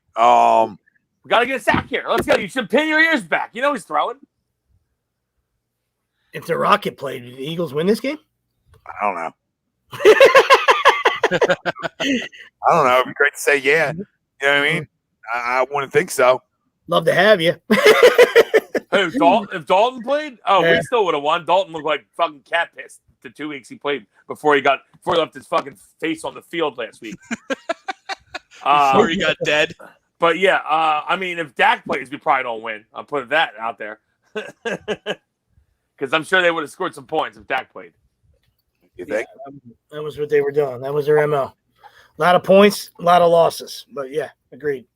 We got to get a sack here. Let's go. You should pin your ears back. You know he's throwing. If the Rocket played, did the Eagles win this game? I don't know. It'd be great to say yeah. You know what I mean? I wouldn't think so. Love to have you. Who, Dalton? If Dalton played, we still would have won. Dalton looked like fucking cat piss the 2 weeks he played before he left his fucking face on the field last week. Before he got dead. But yeah, I mean, if Dak plays, we probably don't win. I'll put that out there. Because I'm sure they would have scored some points if Dak played. You think? That was what they were doing. That was their MO. A lot of points, a lot of losses. But yeah, agreed.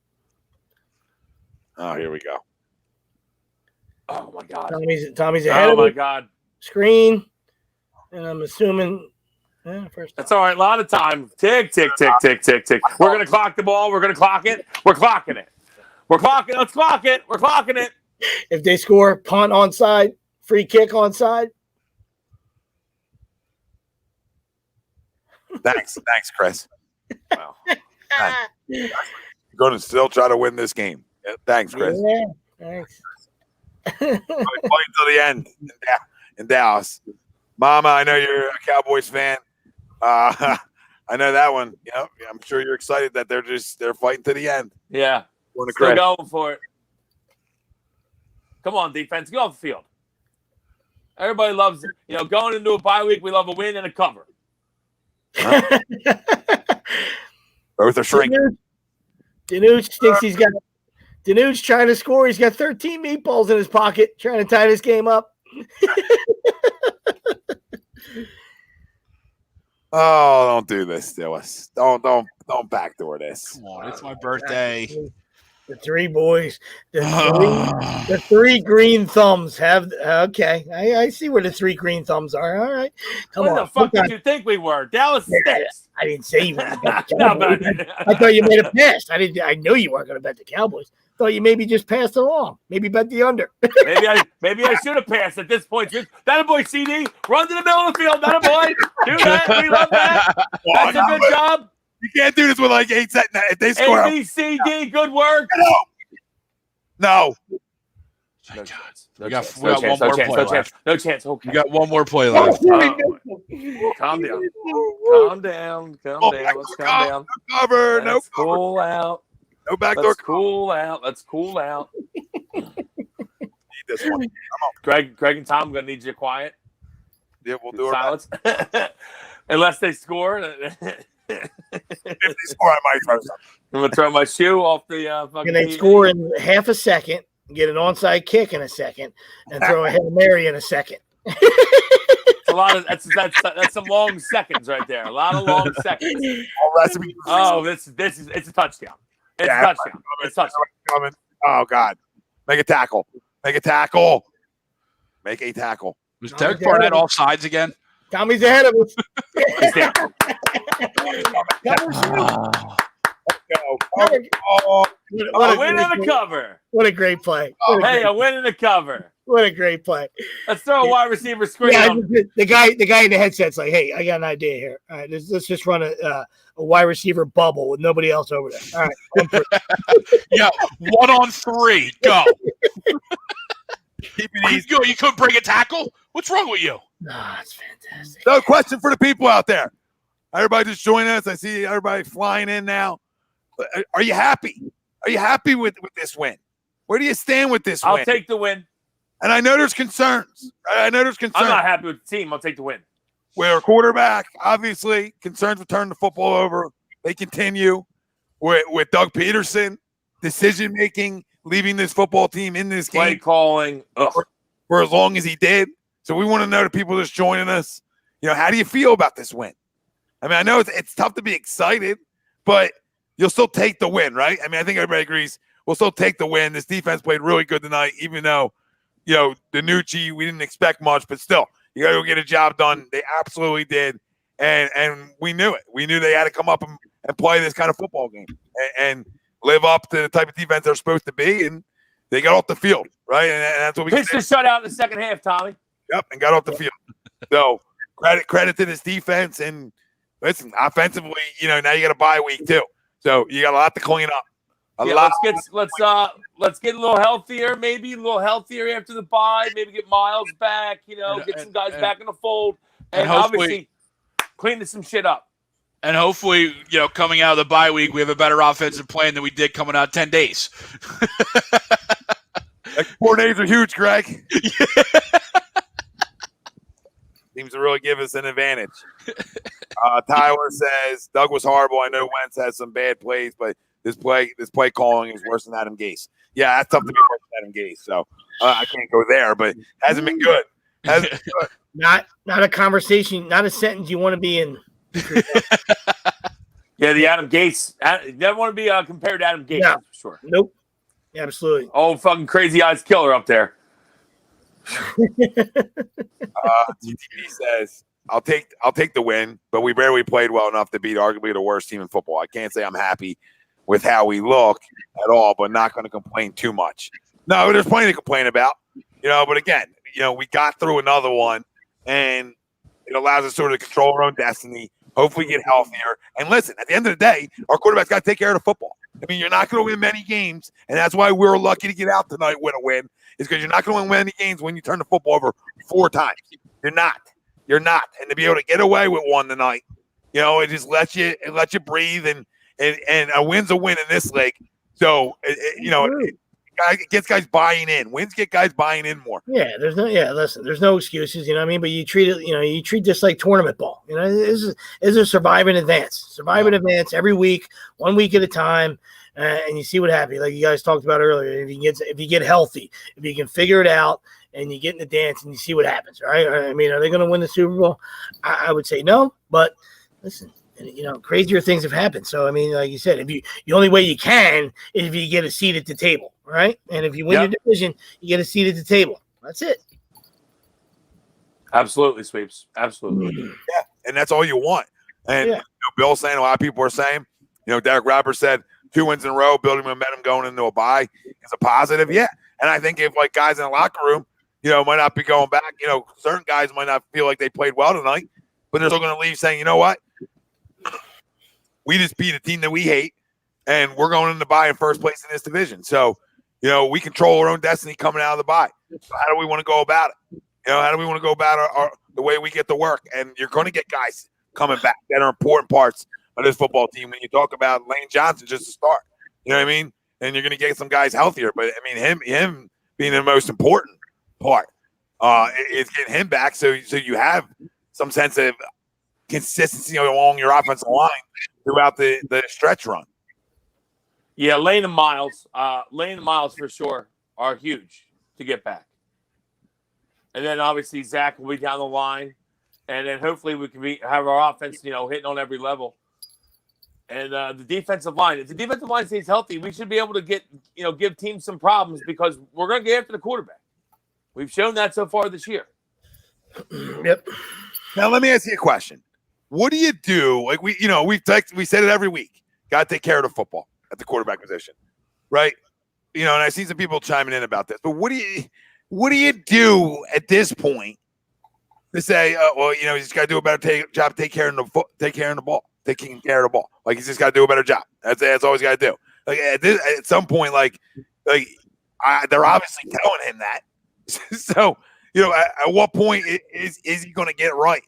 Oh, here we go. Oh my God. Tommy's ahead Oh of my the God. screen. And I'm assuming first. That's all right. A lot of time. Tick, tick, tick, tick, tick, tick. We're going to clock the ball. We're going to clock it. We're clocking it. We're clocking. Let's clock it. We're clocking it. If they score, punt onside, free kick onside. Thanks, Chris. Wow. You're going to still try to win this game. Yeah, thanks, Chris. Yeah, thanks. Fight till the end in Dallas. Mama, I know you're a Cowboys fan. I know that one. Yeah, I'm sure you're excited that they're fighting to the end. Yeah. Still going for it. Come on, defense. Get off the field. Everybody loves it. Going into a bye week, we love a win and a cover. Both are shrinking. Danucci thinks he's got. Danucci trying to score. He's got 13 meatballs in his pocket, trying to tie this game up. Oh, don't do this to us. Don't backdoor this. Come on, it's my birthday. The three boys, the three green thumbs have. Okay, I see where the three green thumbs are. All right, come on. What the fuck did you think we were? Dallas stinks. I didn't say you were going to bet the Cowboys. I thought you made a pass. I knew you weren't going to bet the Cowboys. Thought you maybe just passed along. Maybe bet the under. maybe I should have passed at this point. That a boy, CD. Run to the middle of the field. That a boy. Do that. We love that. That's a good job. You can't do this with like 8 seconds. If they score, A, B, C, D. Good work. No. No chance. We got one more play left. No chance. Okay. We got one more play left. Calm down. Calm down. Let's calm down. Cover. No Let's cover. cool out. No backdoor. Let's cool out. Let's cool out. Need this one. Come on. Greg and Tom, I'm gonna need you quiet. Yeah, we'll do silence. Unless they score. If they score, I might throw something. I'm gonna throw my shoe off the fucking. And they TV. score in half a second, get an onside kick in a second, and throw a Hail Mary in a second. It's a lot of that's some long seconds right there. A lot of long seconds. Oh, it's a touchdown. It's a touchdown. It's a touchdown. Coming. Oh God. Make a tackle. Make a tackle. Make a tackle. Was Derek Barnett off sides again? Tommy's ahead of us. He's there. A win and a cover. What a great play. A win and a cover. What a great play. Let's throw a wide receiver screen. Yeah, the guy in the headset's like, hey, I got an idea here. All right, let's just run a wide receiver bubble with nobody else over there. All right. Yeah, 1 on 3. Go. Keep it easy. You couldn't bring a tackle? What's wrong with you? Oh, it's fantastic. No question for the people out there. Everybody just join us. I see everybody flying in now. Are you happy? Are you happy with this win? Where do you stand with this win? I'll take the win. And I know there's concerns. I'm not happy with the team. I'll take the win. Where a quarterback, obviously, concerns with turning the football over. They continue with Doug Peterson, decision-making, leaving this football team in this Play game. calling. For as long as he did. So we want to know the people just joining us. How do you feel about this win? I mean, I know it's tough to be excited, but you'll still take the win, right? I mean, I think everybody agrees we'll still take the win. This defense played really good tonight, even though, Danucci, we didn't expect much, but still, you got to go get a job done. They absolutely did, and we knew it. We knew they had to come up and play this kind of football game and live up to the type of defense they're supposed to be, and they got off the field, right? And that's what we pitched the shutout in the second half, Tommy. Yep, and got off the field. So credit to this defense, and listen, offensively, now you got a bye week too, so you got a lot to clean up. Let's get a little healthier, maybe a little healthier after the bye. Maybe get Miles back, get some guys back in the fold, and obviously clean some shit up. And hopefully, coming out of the bye week, we have a better offensive plan than we did coming out 10 days. 4 days are huge, Greg. Seems to really give us an advantage. Tyler says, Doug was horrible. I know Wentz has some bad plays, but this play calling is worse than Adam Gase. Yeah, that's tough to be worse than Adam Gase. So I can't go there, but hasn't been good. Hasn't been good. Not a conversation, not a sentence you want to be in. Yeah, the Adam Gase. You never want to be compared to Adam Gase, No. for sure. Nope. Absolutely. Oh, fucking crazy eyes killer up there. TTP says, I'll take the win, but we barely played well enough to beat arguably the worst team in football. I can't say I'm happy with how we look at all, but not going to complain too much. No, there's plenty to complain about, but again, we got through another one, and it allows us sort of control our own destiny, hopefully get healthier. And listen, at the end of the day, our quarterback's got to take care of the football. I mean, you're not going to win many games, and that's why we're lucky to get out tonight with a win, is because you're not going to win many games when you turn the football over 4 times. You're not. And to be able to get away with one tonight, it just lets you breathe, and a win's a win in this league. So, it gets guys buying in. Wins get guys buying in more. Yeah, listen, there's no excuses, you know what I mean? But you treat it, you treat this like tournament ball. This is a survive in advance. Survive in advance every week, 1 week at a time, and you see what happens. Like you guys talked about earlier, if you get healthy, if you can figure it out, and you get in the dance and you see what happens, right? I mean, are they going to win the Super Bowl? I would say no, but listen, crazier things have happened. So, I mean, like you said, the only way you can is if you get a seat at the table, right? And if you win your division, you get a seat at the table. That's it. Absolutely, Sweeps. Absolutely. Yeah, and that's all you want. And Bill's saying, a lot of people are saying, Derek Roberts said 2 wins in a row, building momentum going into a bye is a positive. Yeah, and I think if guys in the locker room, might not be going back. Certain guys might not feel like they played well tonight, but they're still going to leave saying, you know what? We just beat a team that we hate, and we're going in the bye in first place in this division. So, we control our own destiny coming out of the bye. So how do we want to go about it? How do we want to go about the way we get to work? And you're going to get guys coming back that are important parts of this football team. When you talk about Lane Johnson, just to start, you know what I mean? And you're going to get some guys healthier. But, I mean, him being the most important part is getting him back so you have some sense of consistency along your offensive line throughout the stretch run. Yeah, Lane and Miles for sure are huge to get back. And then obviously Zach will be down the line, and then hopefully we can have our offense, hitting on every level. And the defensive line, if the defensive line stays healthy, we should be able to give teams some problems because we're going to get after the quarterback. We've shown that so far this year. Yep. Now let me ask you a question. What do you do? Like we said it every week. Got to take care of the football at the quarterback position, right? And I see some people chiming in about this. But what do you do at this point to say, you just got to do a better job taking care of the ball. Like he's just got to do a better job. That's all he's got to do. Like at some point, they're obviously telling him that. So at what point is he going to get it right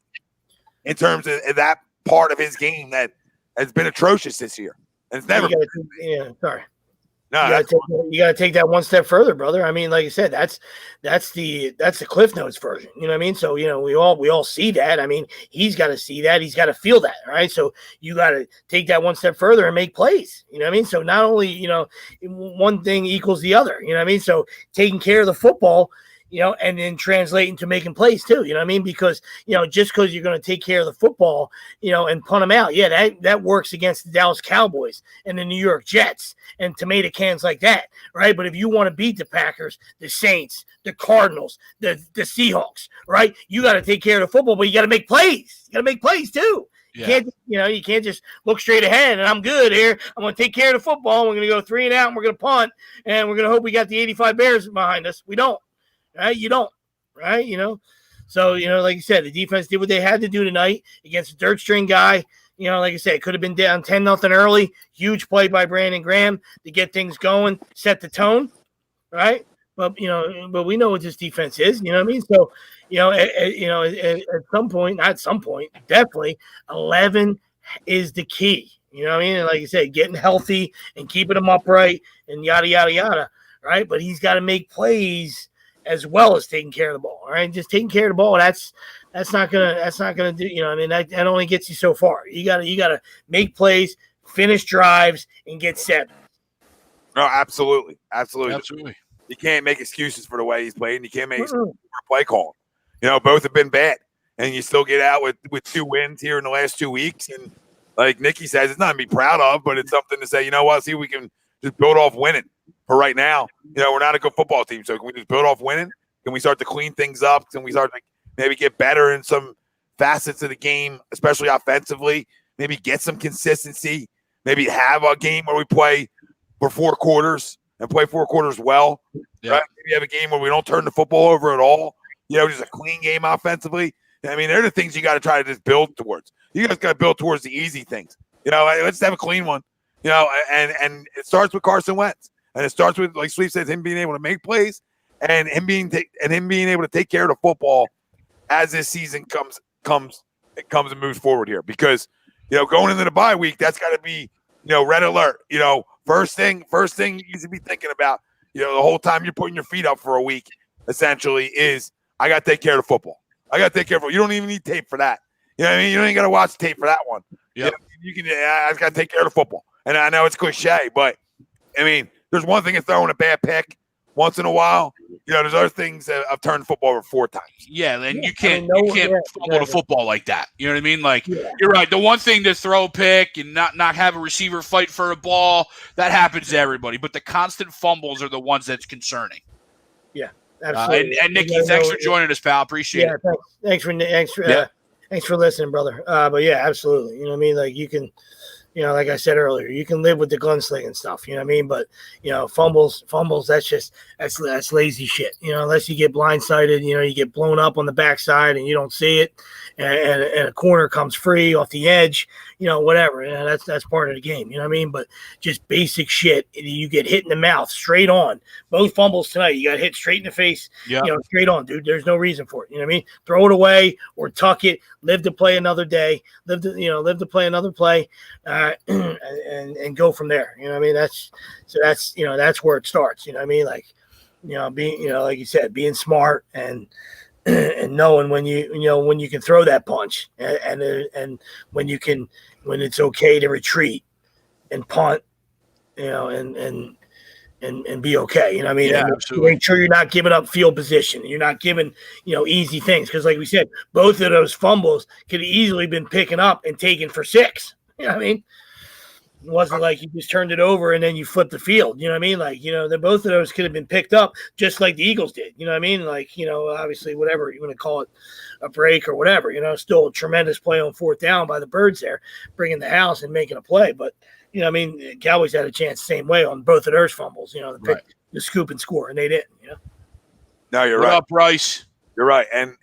in terms of that part of his game that has been atrocious this year? And it's never. Sorry. No, you got to take that one step further, brother. I mean, like I said, that's the Cliff Notes version. You know what I mean? So we all see that. I mean, he's got to see that. He's got to feel that, right? So you got to take that one step further and make plays. You know what I mean? So not only one thing equals the other. You know what I mean? So taking care of the football, and then translate into making plays too. You know what I mean? Because, just because you're going to take care of the football, and punt them out. Yeah, that works against the Dallas Cowboys and the New York Jets and tomato cans like that, right? But if you want to beat the Packers, the Saints, the Cardinals, the Seahawks, right? You got to take care of the football, but you got to make plays. You got to make plays too. Yeah. You can't just look straight ahead and I'm good here. I'm going to take care of the football. We're going to go 3 and out and we're going to punt and we're going to hope we got the 85 Bears behind us. We don't. Right? You don't, right? So, like you said, the defense did what they had to do tonight against a dirt string guy. Like I said, it could have been down 10-0 early. Huge play by Brandon Graham to get things going, set the tone, right? But, but we know what this defense is, you know what I mean? So, at some point, not some point, definitely 11 is the key. You know what I mean? And like you said, getting healthy and keeping them upright and yada, yada, yada, right? But he's got to make plays as well as taking care of the ball. All right. Just taking care of the ball. That's not gonna do, that only gets you so far. You gotta make plays, finish drives, and get 7. No, absolutely. You can't make excuses for the way he's played, and you can't make excuses for play calling. Both have been bad, and you still get out with 2 wins here in the last 2 weeks. And like Nikki says, it's not to be proud of, but it's something to say, see if we can just build off winning for right now. We're not a good football team, so can we just build off winning? Can we start to clean things up? Can we start to maybe get better in some facets of the game, especially offensively? Maybe get some consistency. Maybe have a game where we play for 4 quarters and play 4 quarters well. Yeah. Right? Maybe have a game where we don't turn the football over at all. Just a clean game offensively. I mean, they're the things you got to try to just build towards. You guys got to build towards the easy things. Let's have a clean one. And it starts with Carson Wentz, and it starts with, like Sleep says, him being able to make plays and him being able to take care of the football as this season comes and moves forward here. Because going into the bye week, that's got to be red alert. First thing you should be thinking about. The whole time you're putting your feet up for a week, essentially, is I got to take care of the football. I got to take care of it. You don't even need tape for that. You know what I mean? You don't even got to watch tape for that one. Yeah. You can. I got to take care of the football. And I know it's cliche, but I mean, there's one thing of throwing a bad pick once in a while. There's other things that I've turned the football over 4 times. Yeah, and you can't fumble the football like that. You know what I mean? Like, you're right. The one thing to throw a pick and not have a receiver fight for a ball, that happens to everybody. But the constant fumbles are the ones that's concerning. Yeah, absolutely. And Nikki, thanks for joining us, pal. Appreciate it. Thanks for listening, brother. But yeah, absolutely. You know what I mean? Like, you can. Like I said earlier, you can live with the gunslinging stuff, you know what I mean? But, fumbles, that's lazy shit. Unless you get blindsided, you get blown up on the backside and you don't see it, and a corner comes free off the edge, whatever. That's part of the game, you know what I mean? But just basic shit, you get hit in the mouth straight on. Both fumbles tonight, you got hit straight in the face, straight on, dude. There's no reason for it, you know what I mean? Throw it away or tuck it, live to play another day, live to play another play. And go from there. You know what I mean? That's where it starts. You know what I mean? Like, being, like you said, being smart and knowing when you can throw that punch and when it's okay to retreat and punt, and be okay. You know what I mean? Yeah, absolutely. Make sure you're not giving up field position. You're not giving, easy things. Because like we said, both of those fumbles could have easily been picking up and taken for 6. You know what I mean? It wasn't like you just turned it over and then you flipped the field. You know what I mean? Like, both of those could have been picked up just like the Eagles did. You know what I mean? Like, obviously, whatever you want to call it, a break or whatever, still a tremendous play on 4th down by the Birds there, bringing the house and making a play. But, I mean, Cowboys had a chance the same way on both of those fumbles, the pick, the scoop and score, and they didn't, No, you're right. right. What up, Bryce? You're right. And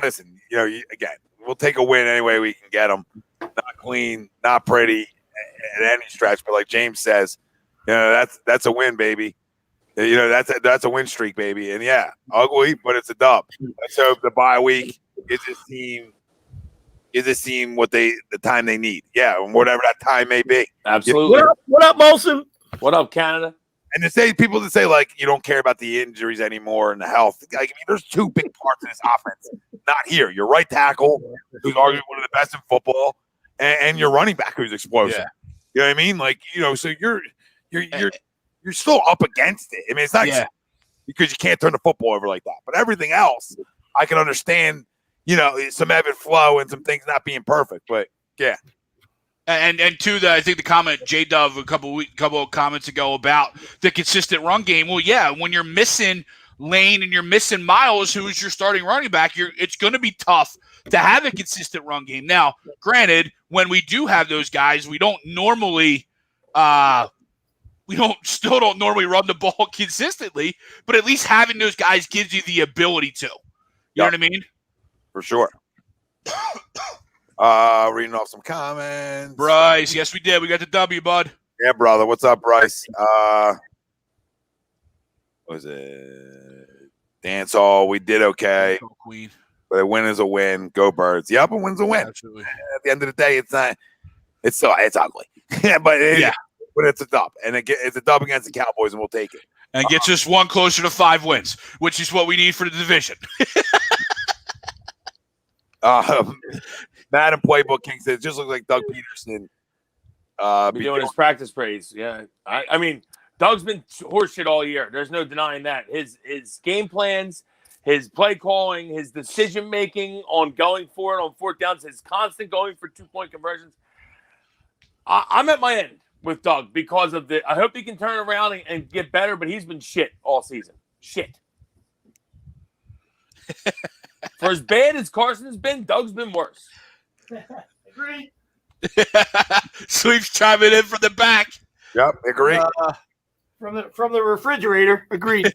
listen, again, we'll take a win any way we can get them. Not clean, not pretty at any stretch, but like James says, that's a win, baby. That's a win streak, baby. And yeah, ugly, but it's a dub. Let's hope the bye week gives this team what the time they need. Yeah, whatever that time may be. Absolutely. What up, Molson? What up, Canada? And to say people that say like you don't care about the injuries anymore and the health, like, I mean, there's 2 big parts of this offense. Not here. Your right tackle, who's arguably one of the best in football, and your running back who's explosive. Yeah. You know what I mean? Like, so you're still up against it. I mean, it's not because you can't turn the football over like that. But everything else, I can understand, some ebb and flow and some things not being perfect. But yeah. And to I think the comment J Dove a couple of comments ago about the consistent run game. Well, yeah, when you're missing Lane and you're missing Miles, who's your starting running back, it's going to be tough to have a consistent run game. Now, granted, when we do have those guys, we don't normally run the ball consistently, but at least having those guys gives you the ability to. You know what I mean? For sure. Reading off some comments. Bryce, yes, we did. We got the W, bud. Yeah, brother. What's up, Bryce? What was it? Dance hall. We did okay. Queen. But a win is a win. Go Birds. Yep, a win's a win. Absolutely. At the end of the day, it's not. It's ugly. but it's a dub, and it's a dub against the Cowboys, and we'll take it. And gets us one closer to 5 wins, which is what we need for the division. Madden Playbook King says, just looks like Doug Peterson Be doing his practice praise. Yeah. I mean, Doug's been horseshit all year. There's no denying that. His game plans, his play calling, his decision making on going for it on fourth downs, his constant going for 2-point conversions. I'm at my end with Doug because of the. I hope he can turn around and get better, but he's been shit all season. Shit. For as bad as Carson's been, Doug's been worse. Agreed. Sweeps chiming in from the back. Yep, agree. From the refrigerator. Agreed.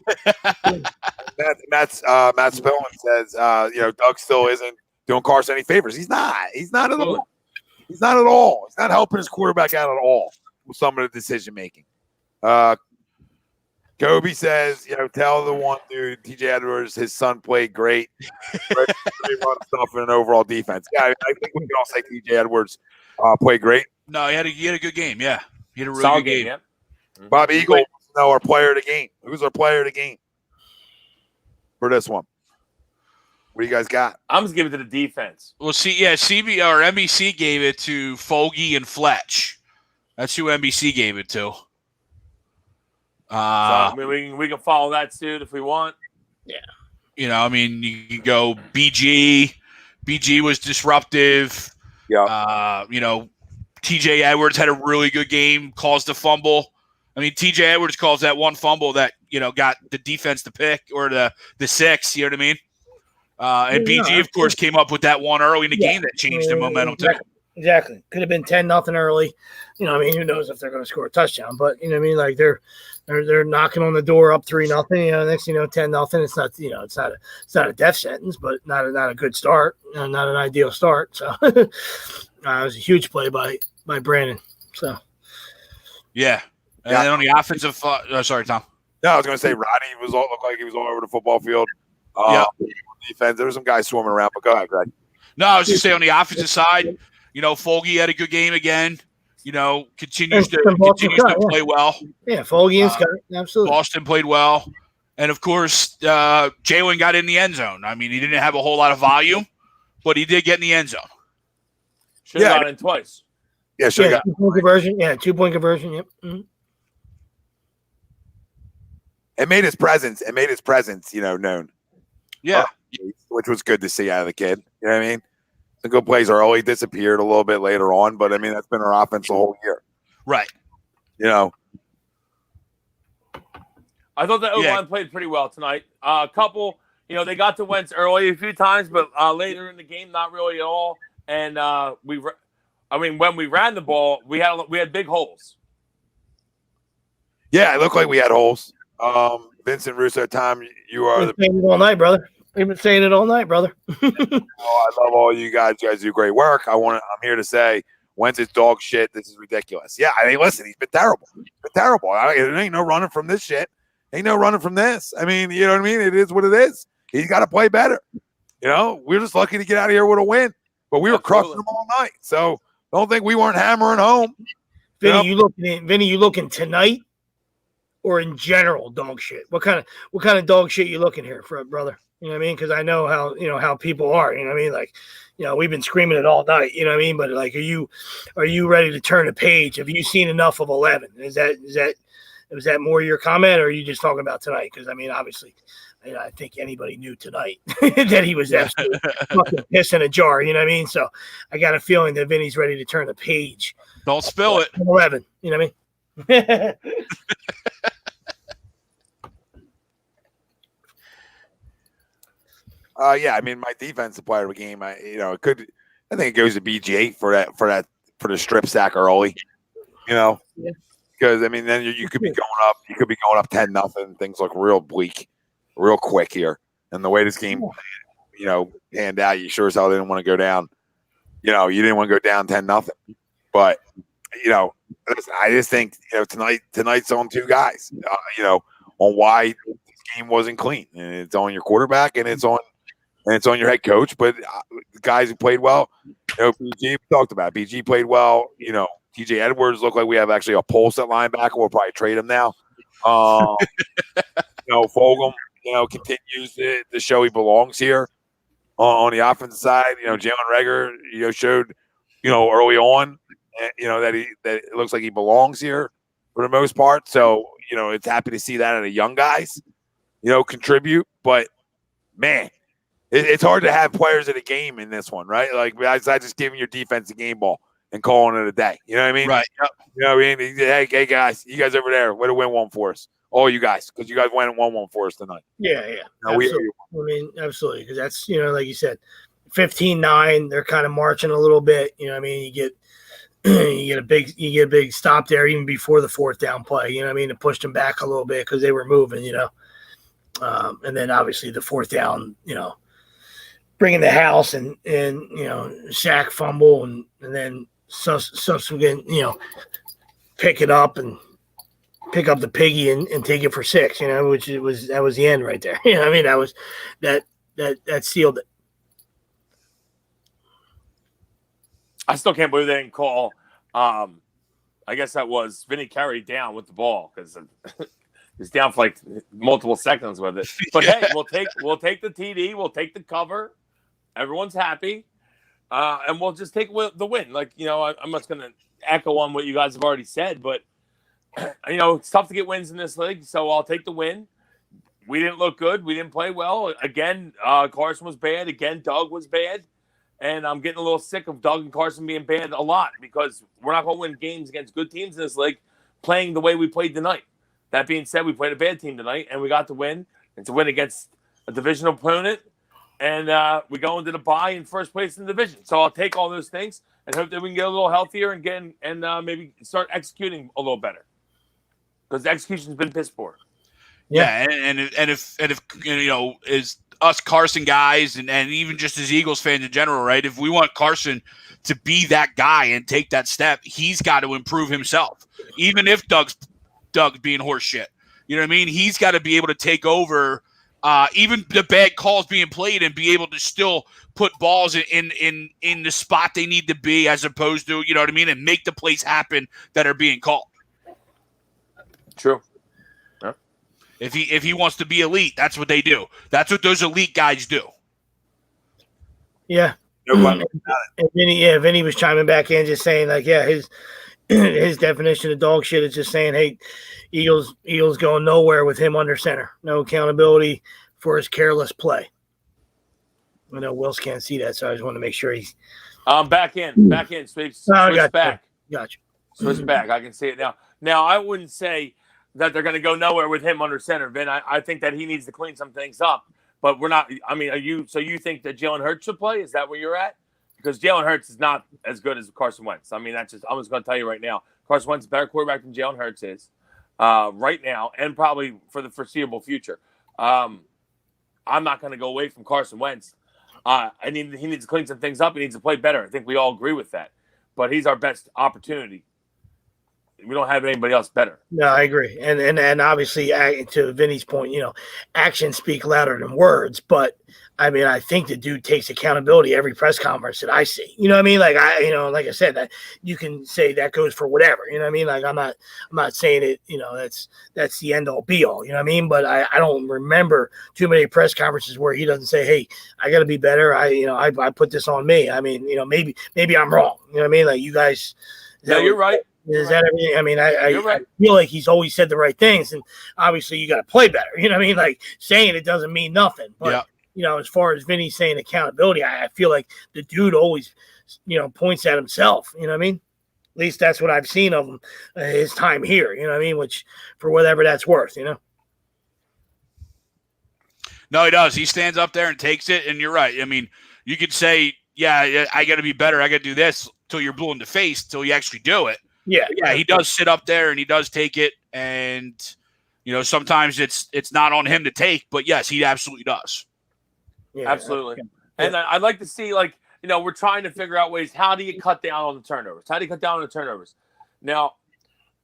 Matt Spillman says, Doug still isn't doing Carson any favors. He's not. He's not at all. He's not at all. He's not helping his quarterback out at all with some of the decision making. Kobe says, tell the one dude, TJ Edwards, his son played great. Great run stuff in an overall defense. Yeah, I think we can all say TJ Edwards played great. No, he had a good game. Yeah, he had a really Solid good game. Yeah. Bob Eagle wants to know our player of the game. Who's our player of the game for this one? What do you guys got? I'm just giving it to the defense. Well, CB or NBC gave it to Fogey and Fletch. That's who NBC gave it to. So, I mean, we can follow that suit if we want. Yeah. You can go BG. BG was disruptive. Yeah. TJ Edwards had a really good game, caused a fumble. I mean, TJ Edwards caused that one fumble that, got the defense the pick or the 6, you know what I mean? And BG, of course, came up with that one early in the game that changed the momentum, too. Exactly. Could have been 10-0 early. Who knows if they're going to score a touchdown? But like they're knocking on the door up 3-0. Next 10-0. It's not it's not a death sentence, but not a good start. Not an ideal start. So it was a huge play by Brandon. So yeah. And then on the offensive, sorry, Tom. No, I was going to say Roddy looked like he was all over the football field. Defense. There were some guys swarming around, but go ahead, Greg. No, I was just saying on the offensive side, Fogey had a good game again. Continues to play well. Yeah, Fogey and Scott, absolutely. Boston played well. And, of course, Jalen got in the end zone. I mean, he didn't have a whole lot of volume, but he did get in the end zone. Should have got in twice. Yeah, should have got 2-point conversion. Yeah, 2-point conversion. Yep. Mm-hmm. It made his presence, known. Yeah. Which was good to see out of the kid. You know what I mean? The good plays early disappeared a little bit later on, but I mean that's been our offense the whole year. Right. I thought the O-line played pretty well tonight. A couple, they got to Wentz early a few times, but later in the game, not really at all. And when we ran the ball, we had big holes. Yeah, it looked like we had holes. Vincent Russo, Tom, you are the all night, brother. We've been saying it all night, brother. I love all you guys. You guys do great work. I'm here to say, Wentz is dog shit. This is ridiculous. Yeah, I mean, listen, he's been terrible. There ain't no running from this shit. Ain't no running from this. I mean, you know what I mean? It is what it is. He's got to play better. We're just lucky to get out of here with a win. But we were crushing them all night. So don't think we weren't hammering home. Vinny, you looking tonight or in general dog shit? What kind of dog shit you looking here for, brother? You know what I mean? Because I know how people are. You know what I mean? Like, we've been screaming it all night. You know what I mean? But like, are you ready to turn a page? Have you seen enough of 11? Was that more your comment, or are you just talking about tonight? Because I mean, obviously, I think anybody knew tonight that he was absolutely fucking piss in a jar. You know what I mean? So I got a feeling that Vinny's ready to turn the page. Don't spill it. 11. You know what I mean? Yeah, I mean, my defensive player of the game, I think it goes to BG for the strip sack early, because I mean, then you could be going up 10-0. Things look real bleak, real quick here, and the way this game, panned out, you sure as hell didn't want to go down. You didn't want to go down 10-0, but listen, I just think tonight's on two guys, on why this game wasn't clean, and it's on your quarterback, and it's on your head coach, but the guys who played well, BG talked about it. BG played well. TJ Edwards looked like we have actually a pulse at linebacker. We'll probably trade him now. Fulgham, continues to show he belongs here on the offensive side. Jalen Reagor, showed, early on, that it looks like he belongs here for the most part. So, it's happy to see that out of young guys, contribute. But, man, it's hard to have players in a game in this one, right? Like, besides just giving your defense a game ball and calling it a day. You know what I mean? Right. Yep. You know what I mean? Hey, guys, you guys over there, way to win one for us. All you guys, because you guys went and won one for us tonight. Yeah. Absolutely. Absolutely. Because that's, like you said, 15-9, they're kind of marching a little bit. You know what I mean? You get a big stop there even before the fourth down play. You know what I mean? It pushed them back a little bit because they were moving, and then obviously the fourth down, bringing the house and sack, fumble, and then subsequent, pick it up and pick up the piggy and take it for 6, which that was the end right there. I mean, that sealed it. I still can't believe they didn't call. I guess that was Vinny carried down with the ball because he's down for like multiple seconds with it. But hey, we'll take the TD, we'll take the cover. Everyone's happy, and we'll just take the win. Like I'm just gonna echo on what you guys have already said, but it's tough to get wins in this league, so I'll take the win. We didn't look good. We didn't play well. Again, Carson was bad. Again, Doug was bad. And I'm getting a little sick of Doug and Carson being banned a lot because we're not going to win games against good teams in this league playing the way we played tonight. That being said, we played a bad team tonight, and we got the win. It's a win against a division opponent, and we go into the bye in first place in the division. So I'll take all those things and hope that we can get a little healthier and maybe start executing a little better because the execution's been piss poor. Yeah, and if is us Carson guys and even just as Eagles fans in general, right? If we want Carson to be that guy and take that step, he's got to improve himself. Even if Doug's being horse shit. You know what I mean? He's got to be able to take over even the bad calls being played and be able to still put balls in the spot they need to be as opposed to, you know what I mean, and make the plays happen that are being called. True. If he wants to be elite, that's what they do. That's what those elite guys do. Yeah. And Vinny was chiming back in, just saying like, yeah, his definition of dog shit is just saying, hey, Eagles going nowhere with him under center. No accountability for his careless play. I know Wills can't see that, so I just want to make sure he's. Back in, switch back. Gotcha. Switch back. I can see it now. Now I wouldn't say that they're going to go nowhere with him under center, Vin. I think that he needs to clean some things up, but we're not. I mean, so you think that Jalen Hurts should play? Is that where you're at? Because Jalen Hurts is not as good as Carson Wentz. I mean, I'm just going to tell you right now, Carson Wentz is a better quarterback than Jalen Hurts is right now, and probably for the foreseeable future. I'm not going to go away from Carson Wentz. He needs to clean some things up. He needs to play better. I think we all agree with that. But he's our best opportunity. We don't have anybody else better. No, I agree. And obviously, to Vinny's point, actions speak louder than words. But I mean, I think the dude takes accountability every press conference that I see. You know what I mean? Like like I said, that you can say that goes for whatever. You know what I mean? Like I'm not saying it. That's the end all be all. You know what I mean? But I don't remember too many press conferences where he doesn't say, "Hey, I got to be better." I put this on me. I mean, maybe I'm wrong. You know what I mean? Like you guys. No, you're right. Is that everything? I mean, I feel like he's always said the right things, and obviously you got to play better. You know what I mean? Like saying it doesn't mean nothing. But, as far as Vinny saying accountability, I feel like the dude always, points at himself. You know what I mean? At least that's what I've seen of him his time here. You know what I mean? Which for whatever that's worth, No, he does. He stands up there and takes it, and you're right. I mean, you could say, yeah, I got to be better. I got to do this till you're blue in the face, till you actually do it. Yeah, he does sit up there and he does take it, and sometimes it's not on him to take, but yes, he absolutely does. Yeah, absolutely. And I'd like to see, we're trying to figure out ways. How do you cut down on the turnovers? Now,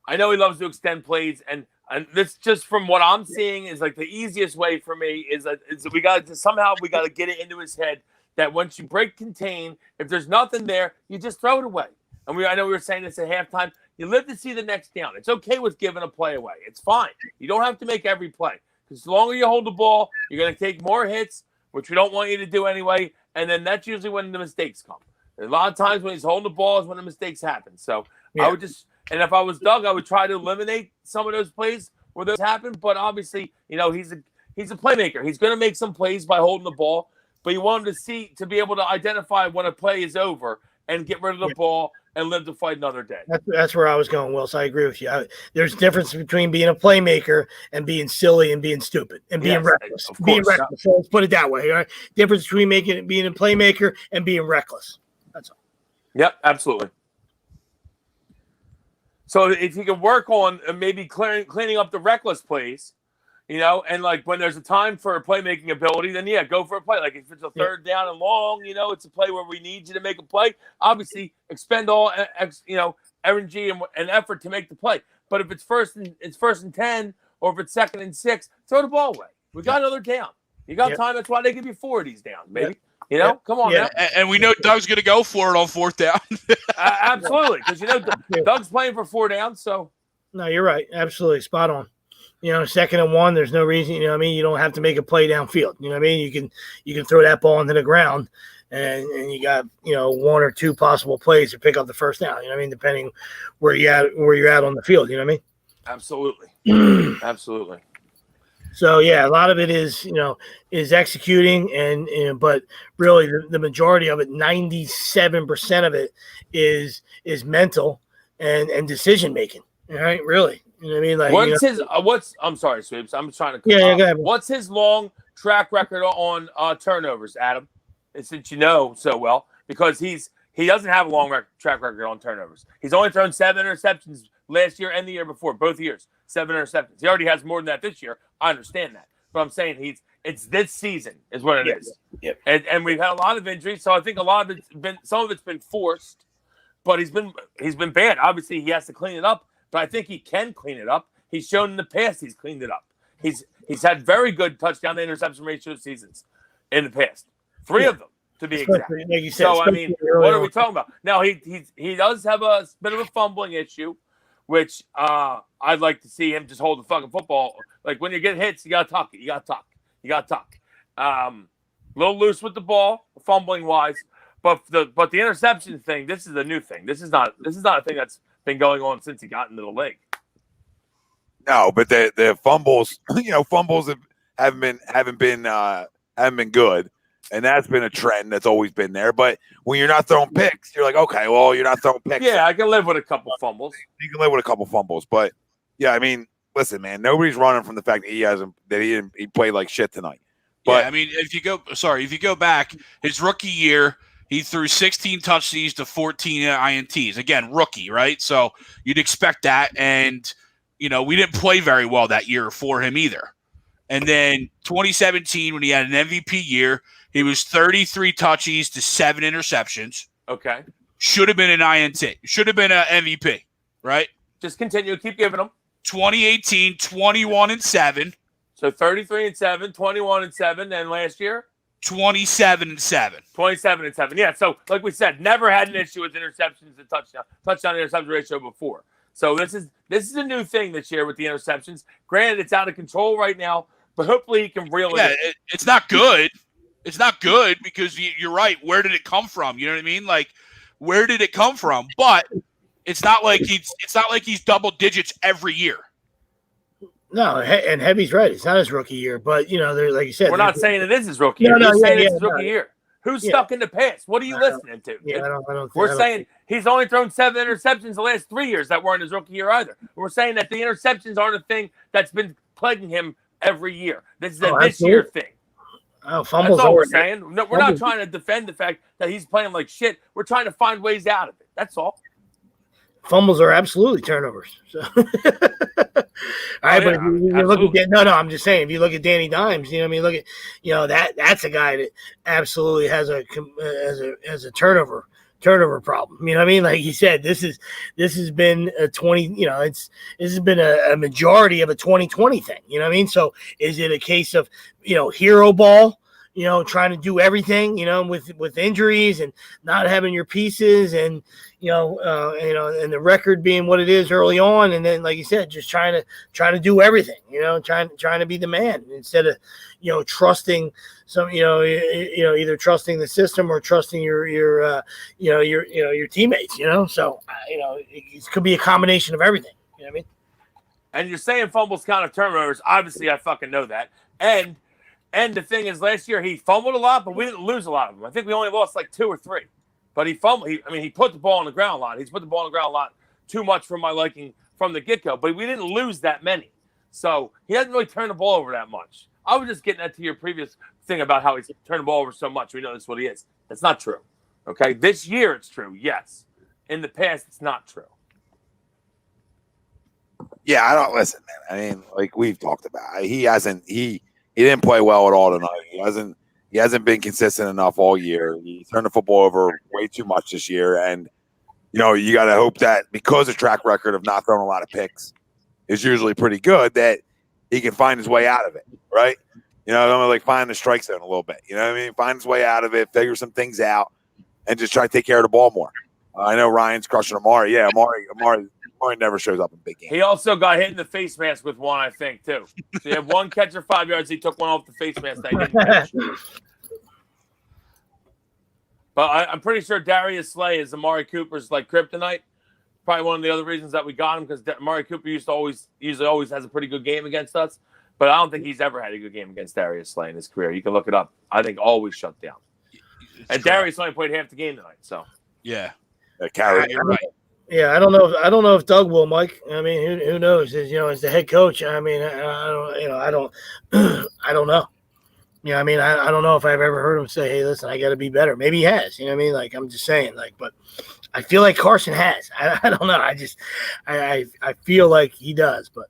I know he loves to extend plays, and this just from what I'm seeing is like the easiest way for me is that we got to get it into his head that once you break contain, if there's nothing there, you just throw it away. And I know we were saying this at halftime. You live to see the next down. It's okay with giving a play away. It's fine. You don't have to make every play. Because the longer you hold the ball, you're going to take more hits, which we don't want you to do anyway. And then that's usually when the mistakes come. A lot of times when he's holding the ball is when the mistakes happen. So Yeah. I would just, and if I was Doug, I would try to eliminate some of those plays where those happen. But obviously, he's a playmaker. He's going to make some plays by holding the ball. But you want him to be able to identify when a play is over and get rid of the ball and live to fight another day. That's where I was going, Will. So I agree with you. There's a difference between being a playmaker and being silly and being stupid and being reckless. Reckless. So let's put it that way. All right? Difference between being a playmaker and being reckless. That's all. Yep, absolutely. So if you can work on maybe cleaning up the reckless plays, and like when there's a time for a playmaking ability, then go for a play. Like if it's a third down and long, it's a play where we need you to make a play. Obviously, expend all energy and effort to make the play. But if it's first and 10, or if it's 2nd and 6, throw the ball away. We got another down. You got time. That's why they give you 4 of these downs, baby. Come on now. And we know Doug's going to go for it on 4th down. Absolutely, because Doug's playing for 4 downs. So no, you're right. Absolutely, spot on. 2nd and 1, there's no reason. You don't have to make a play downfield. You can throw that ball into the ground, and you got 1 or 2 possible plays to pick up the first down. Depending where you're at on the field. You know what I mean? Absolutely, absolutely. So yeah, a lot of it is executing, but really the majority of it, 97% of it is mental and decision making. All right, really. You know what I mean? Like I'm sorry, Sweeps. I'm trying to go ahead. What's his long track record on turnovers, Adam? And since you know so well, because he doesn't have a long track record on turnovers. He's only thrown 7 interceptions last year and the year before, both years. 7 interceptions. He already has more than that this year. I understand that. But I'm saying it's this season is what it is. Yep. And we've had a lot of injuries, so I think some of it's been forced, but he's been bad. Obviously, he has to clean it up, but I think he can clean it up. He's shown in the past he's cleaned it up. He's had very good touchdown to interception ratio seasons in the past. 3 of them, to be exact. Like you said, so I mean, what are we talking about? Now he does have a bit of a fumbling issue, which I'd like to see him just hold the fucking football. Like when you get hits, you gotta tuck it. You gotta tuck. A little loose with the ball, fumbling wise. But the interception thing, this is a new thing. This is not a thing that's been going on since he got into the league. No, but the fumbles, fumbles haven't been good, and that's been a trend that's always been there. But when you're not throwing picks, you're like, okay, well, you're not throwing picks. Yeah, I can live with a couple fumbles. You can live with a couple fumbles, but yeah, I mean, listen, man, nobody's running from the fact that he played like shit tonight. But yeah, I mean, if you go back, his rookie year, he threw 16 touchdowns to 14 INTs. Again, rookie, right? So you'd expect that, and we didn't play very well that year for him either. And then 2017, when he had an MVP year, he was 33 touches to 7 interceptions. Okay. Should have been an INT. Should have been an MVP, right? Just continue. Keep giving them. 2018, 21-7. So 33-7, 21-7, and last year? 27-7. 27-7. Yeah, so like we said, never had an issue with interceptions and touchdown interception ratio before. So this is a new thing this year with the interceptions. Granted, it's out of control right now, but hopefully he can reel it in. It's not good. It's not good because you're right. Where did it come from? You know what I mean? Like, where did it come from? But it's not like he's double digits every year. No, and Heavy's right. It's not his rookie year, but like you said, we're not saying it is his rookie year. We're saying it's his rookie year. Who's stuck in the past? What are you listening to? Yeah, I don't We're saying he's only thrown 7 interceptions the last 3 years that weren't his rookie year either. We're saying that the interceptions aren't a thing that's been plaguing him every year. This is a this year thing. Oh, fumbles. That's all we're saying. No, we're not trying to defend the fact that he's playing like shit. We're trying to find ways out of it. That's all. Fumbles are absolutely turnovers. So. All right, but if you look at I'm just saying, if you look at Danny Dimes, look at that's a guy that absolutely has a turnover problem. You know what I mean? Like he said, this has been a 20. This has been a majority of a 2020 thing. You know what I mean? So is it a case of hero ball? trying to do everything, with injuries and not having your pieces, and and the record being what it is early on, and then like you said, just trying to do everything, trying to be the man instead of trusting some, either trusting the system or trusting your teammates, So it could be a combination of everything. You know what I mean? And you're saying fumbles count of turnovers. Obviously, I fucking know that. And the thing is, last year he fumbled a lot, but we didn't lose a lot of them. I think we only lost like 2 or 3. But he fumbled. He put the ball on the ground a lot. He's put the ball on the ground a lot, too much for my liking from the get-go. But we didn't lose that many. So he hasn't really turned the ball over that much. I was just getting that to your previous thing about how he's turned the ball over so much. We know that's what he is. That's not true. Okay? This year it's true, yes. In the past, it's not true. Yeah, I don't listen, man. I mean, like we've talked about, he didn't play well at all tonight. He hasn't been consistent enough all year. He turned the football over way too much this year, and you got to hope that because the track record of not throwing a lot of picks is usually pretty good, that he can find his way out of it, right? Like find the strike zone a little bit. You know what I mean? Find his way out of it, figure some things out, and just try to take care of the ball more. I know Ryan's crushing Amari. Yeah, Amari never shows up in big games. He also got hit in the face mask with one, I think, too. So he had one catch for 5 yards. He took one off the face mask that he didn't catch. But I'm pretty sure Darius Slay is Amari Cooper's like kryptonite. Probably one of the other reasons that we got him, because Amari Cooper usually always has a pretty good game against us. But I don't think he's ever had a good game against Darius Slay in his career. You can look it up. I think always shut down. And Darius only played half the game tonight. So yeah, you're right. Yeah, I don't know if Doug will, Mike. I mean, who knows? As the head coach, I mean, I don't know. I mean, I don't know if I've ever heard him say, "Hey, listen, I got to be better." Maybe he has. You know what I mean? Like, I'm just saying, but I feel like Carson has. I don't know. I feel like he does, but.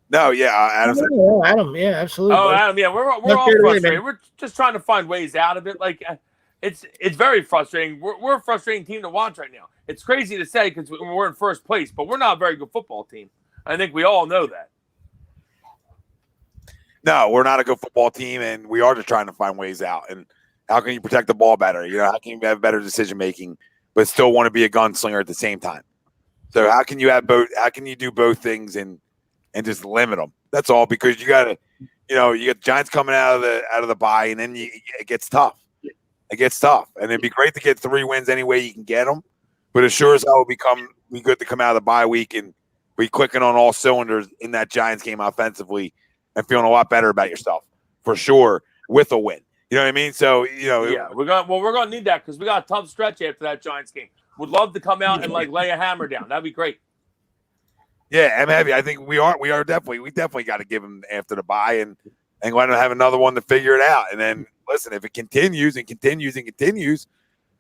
No, yeah, Adam, yeah, absolutely. Oh, Adam, yeah, we're all frustrated. We're just trying to find ways out of it. Like, it's very frustrating. We're a frustrating team to watch right now. It's crazy to say because we're in first place, but we're not a very good football team. I think we all know that. No, we're not a good football team, and we are just trying to find ways out. And how can you protect the ball better? How can you have better decision making, but still want to be a gunslinger at the same time? So how can you have both? How can you do both things and just limit them? That's all, because you got to, you got the Giants coming out of the bye, and then it gets tough. It gets tough, and it'd be great to get 3 wins any way you can get them. But it sure as hell will be good to come out of the bye week and be clicking on all cylinders in that Giants game offensively and feeling a lot better about yourself for sure with a win. You know what I mean? So yeah, we're gonna need that because we got a tough stretch after that Giants game. Would love to come out and lay a hammer down. That'd be great. Yeah, I'm happy. I think we definitely got to give them after the bye and let them have another one to figure it out. And then listen, if it continues and continues and continues,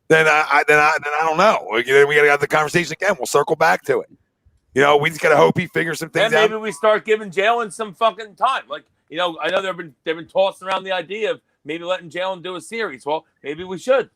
then I don't know. We got to have the conversation again. We'll circle back to it. We just got to hope he figures some things out. Maybe we start giving Jalen some fucking time. Like, I know they've been tossing around the idea of maybe letting Jalen do a series. Well, maybe we should.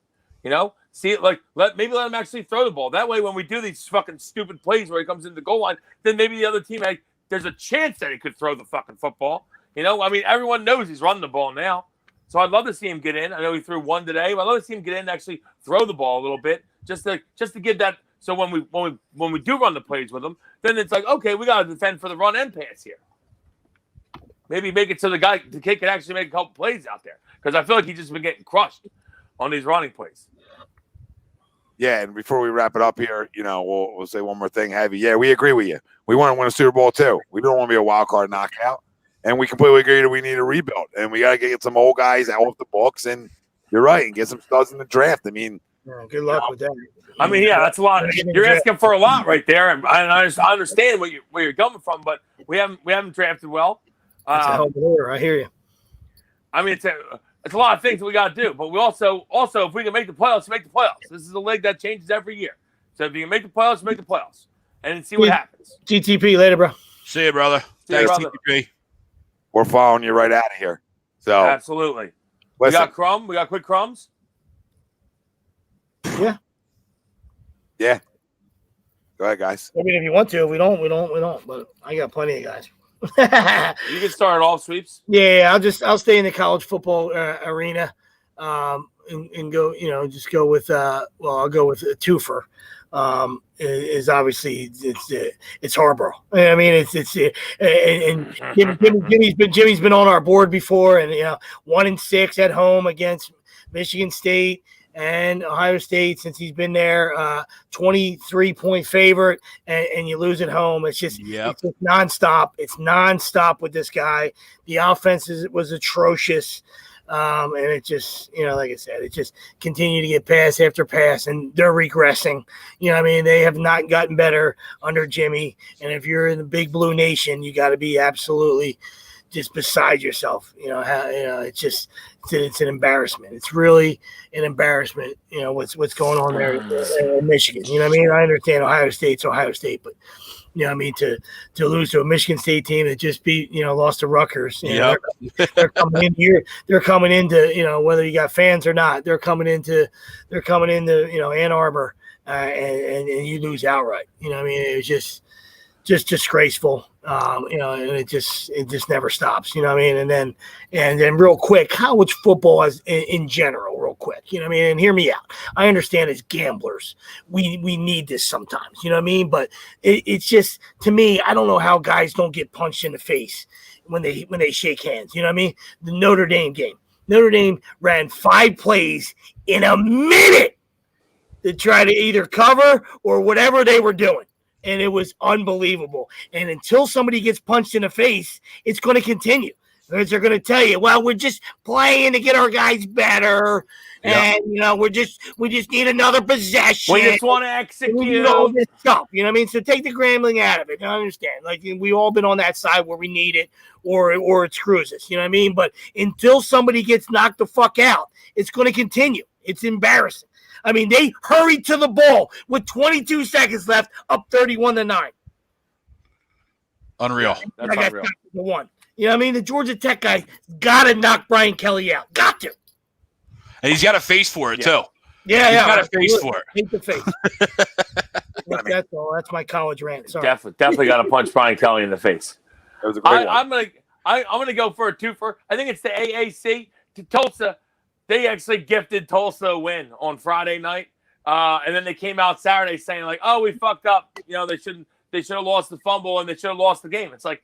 See it let him actually throw the ball. That way, when we do these fucking stupid plays where he comes into the goal line, then maybe the other team there's a chance that he could throw the fucking football. I mean, everyone knows he's running the ball now. So I'd love to see him get in. I know he threw one today, but I'd love to see him get in and actually throw the ball a little bit, just to give that. So when we do run the plays with him, then it's like, okay, we got to defend for the run and pass here. Maybe make it so the kid can actually make a couple plays out there, because I feel like he's just been getting crushed on these running plays. Yeah, and before we wrap it up here, we'll say one more thing, Heavy. Yeah, we agree with you. We want to win a Super Bowl too. We don't want to be a wild card knockout, and we completely agree that we need a rebuild, and we got to get some old guys out of the books. And you're right, and get some studs in the draft. I mean, good luck with that. I mean, yeah, that's a lot. You're asking for a lot right there, and I understand where you're coming from, but we haven't drafted well. That's a hell of an order. I hear you. I mean, it's a lot of things that we got to do, but we also if we can make the playoffs, make the playoffs. This is a league that changes every year. So if you can make the playoffs, make the playoffs, and see what happens. GTP later, bro. See you, brother. Thanks, GTP. We're following you right out of here. So absolutely. Listen. We got Crumb. We got quick crumbs. Yeah. Yeah. Go ahead, guys. I mean, if you want to, we don't. But I got plenty of guys. You can start it off, Sweeps. Yeah, I'll stay in the college football arena, and go. Just go with. I'll go with a twofer. Is obviously it's Harborough. I mean, and Jimmy's been on our board before, and 1-6 at home against Michigan State and Ohio State since he's been there. 23-point favorite, and you lose at home. It's just it's just nonstop. It's nonstop with this guy. The offense was atrocious. And it just, like I said, it just continued to get pass after pass, and they're regressing. They have not gotten better under Jimmy. And if you're in the Big Blue Nation, you got to be absolutely just beside yourself. It's an embarrassment. It's really an embarrassment. What's going on there in Michigan. I understand Ohio State's Ohio State, but to lose to a Michigan State team that just beat, lost to Rutgers. They're coming in here. They're coming into, whether you got fans or not, they're coming into Ann Arbor, and you lose outright. It was just disgraceful. And it just never stops. And then real quick, college football in general, real quick. And hear me out. I understand as gamblers, we need this sometimes. But it's just, to me, I don't know how guys don't get punched in the face when they shake hands. The Notre Dame game. Notre Dame ran 5 plays in a minute to try to either cover or whatever they were doing. And it was unbelievable. And until somebody gets punched in the face, it's going to continue. Because they're going to tell you, well, we're just playing to get our guys better. And, we just need another possession. We just want to execute. All this stuff, So take the gambling out of it. I understand. Like, we've all been on that side where we need it or it screws us. But until somebody gets knocked the fuck out, it's going to continue. It's embarrassing. They hurried to the ball with 22 seconds left, up 31-9. Unreal. That's unreal. The one. The Georgia Tech guy got to knock Brian Kelly out. Got to. And he's got a face for it, too. Yeah, He's got a face for it. Hate the face. That's all. That's my college rant. Sorry. Definitely got to punch Brian Kelly in the face. That was a great one. I'm gonna go for a twofer. I think it's the AAC to Tulsa. They actually gifted Tulsa a win on Friday night, and then they came out Saturday saying like, "Oh, we fucked up. They should have lost the fumble and they should have lost the game." It's like,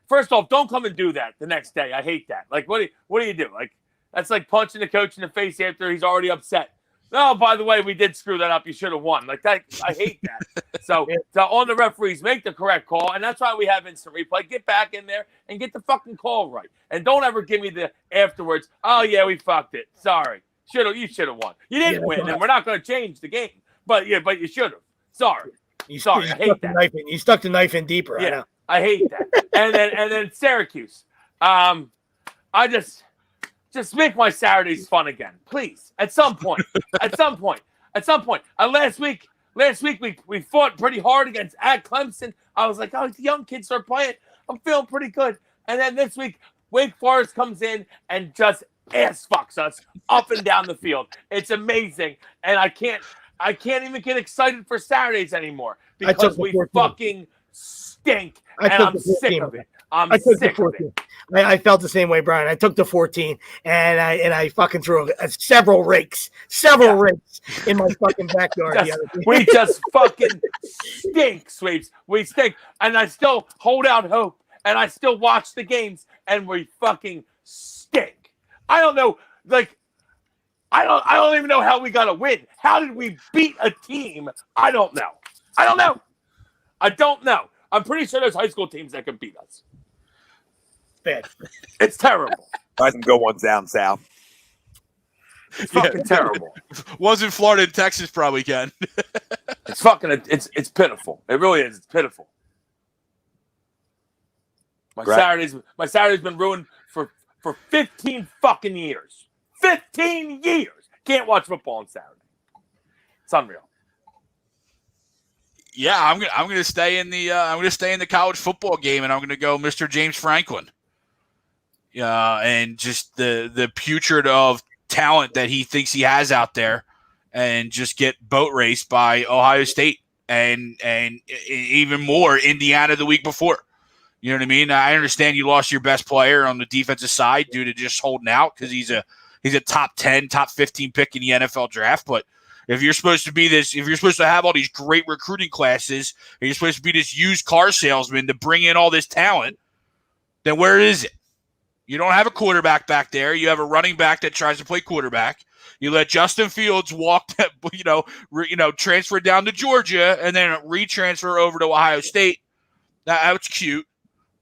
first off, don't come and do that the next day. I hate that. Like, what do you do? Like, that's like punching the coach in the face after he's already upset. No, by the way, we did screw that up. You should have won. Like that, I hate that. So on the referees, make the correct call, and that's why we have instant replay. Get back in there and get the fucking call right, and don't ever give me the afterwards. Oh yeah, we fucked it. Sorry, you should have won. You didn't win, and we're not going to change the game. But you should have. Sorry. I hate that. You stuck the knife in deeper. Yeah, I hate that. and then Syracuse. I just make my Saturdays fun again, please. At some point. Last week we fought pretty hard at Clemson. I was like, oh, the young kids are playing. I'm feeling pretty good. And then this week, Wake Forest comes in and just ass fucks us up and down the field. It's amazing, and I can't even get excited for Saturdays anymore because we fucking stink, and I'm sick of it. I'm sick of it. I felt the same way, Brian. I took the 14, and I fucking threw several rakes in my fucking backyard. We just fucking stink, Sweeps. We stink, and I still hold out hope, and I still watch the games, and we fucking stink. I don't know, I don't even know how we got a win. How did we beat a team? I don't know. I'm pretty sure there's high school teams that can beat us. Bad. It's terrible. I some good ones down south. It's fucking terrible. Ones in Florida and Texas probably can. It's fucking. It's pitiful. It really is. It's pitiful. My Saturday's been ruined for 15 fucking years. 15 years. Can't watch football on Saturday. It's unreal. Yeah, I'm gonna stay in the college football game, and I'm gonna go Mr. James Franklin. And just the putrid of talent that he thinks he has out there, and just get boat raced by Ohio State and even more Indiana the week before. You know what I mean? I understand you lost your best player on the defensive side due to just holding out because he's a top 10, top 15 pick in the NFL draft. But if you're supposed to have all these great recruiting classes, and you're supposed to be this used car salesman to bring in all this talent, then where is it? You don't have a quarterback back there. You have a running back that tries to play quarterback. You let Justin Fields walk, transfer down to Georgia and then retransfer over to Ohio State. That's cute.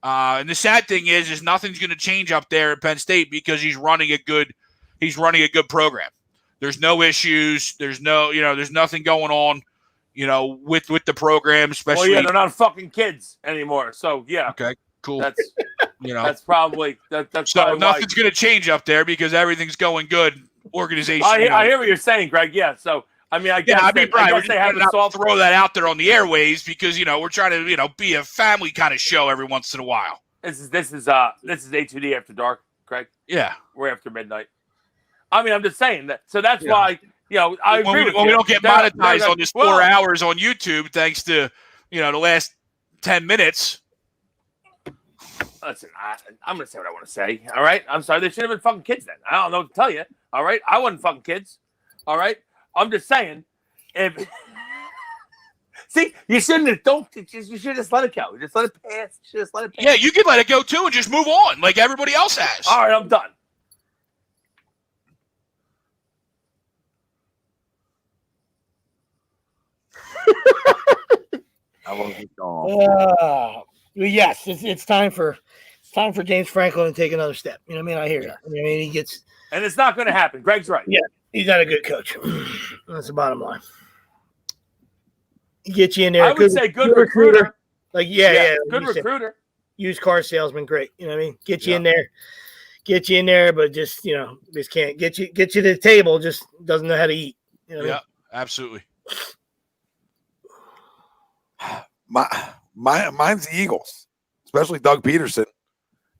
And the sad thing is nothing's going to change up there at Penn State because he's running a good program. There's no issues. There's nothing going on, with the program, especially. Well, yeah, they're not fucking kids anymore. So yeah. Okay, cool. That's that's probably that's so probably nothing's going to change up there because everything's going good. Organization. I hear what you're saying, Greg. Yeah. So I mean, I guess Brian, they have to throw that out there on the airways because we're trying to be a family kind of show every once in a while. This is A2D after dark, Greg. Yeah, we're after midnight. I mean, I'm just saying that. So that's why I agree with you. We don't get monetized on this 4 hours on YouTube thanks to the last 10 minutes. Listen, I'm going to say what I want to say. All right. I'm sorry. They should have been fucking kids then. I don't know what to tell you. All right. I wasn't fucking kids. All right. I'm just saying. See, you shouldn't have. You should just let it go. Just let it pass. Just let it pass. Yeah, you can let it go too and just move on like everybody else has. All right. I'm done. Yes, it's time for James Franklin to take another step. You know what I mean? I hear you. I mean, he gets, and it's not going to happen. Greg's right. Yeah, he's not a good coach. That's the bottom line. He gets you in there. I would say good recruiter. Like yeah, good recruiter. Used car salesman, great. You know what I mean? Get you in there, but just just can't get you to the table. Just doesn't know how to eat. You know what I mean? Absolutely. Mine's the Eagles, especially Doug Peterson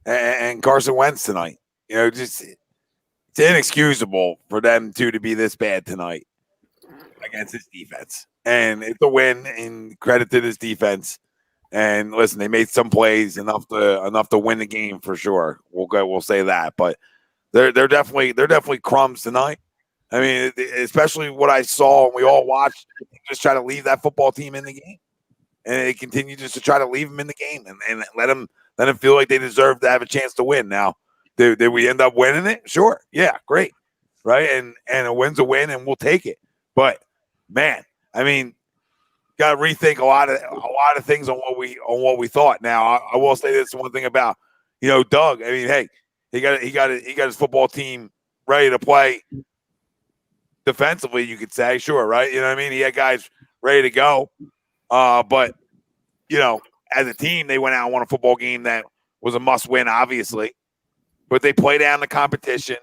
and Carson Wentz tonight. Just it's inexcusable for them two to be this bad tonight against this defense. And it's a win, and credit to this defense. And listen, they made some plays enough to win the game for sure. We'll say that, but they're definitely crumbs tonight. I mean, especially what I saw and we all watched, just try to leave that football team in the game. And they continue just to try to leave them in the game and let them feel like they deserve to have a chance to win. Now, did we end up winning it? Sure. Yeah, great. Right? And a win's a win, and we'll take it. But, man, I mean, got to rethink a lot of things on what we thought. Now, I will say this one thing about, Doug. I mean, hey, he got his football team ready to play defensively, you could say. Sure, right? You know what I mean? He had guys ready to go. But, as a team, they went out and won a football game that was a must-win, obviously. But they play down the competition.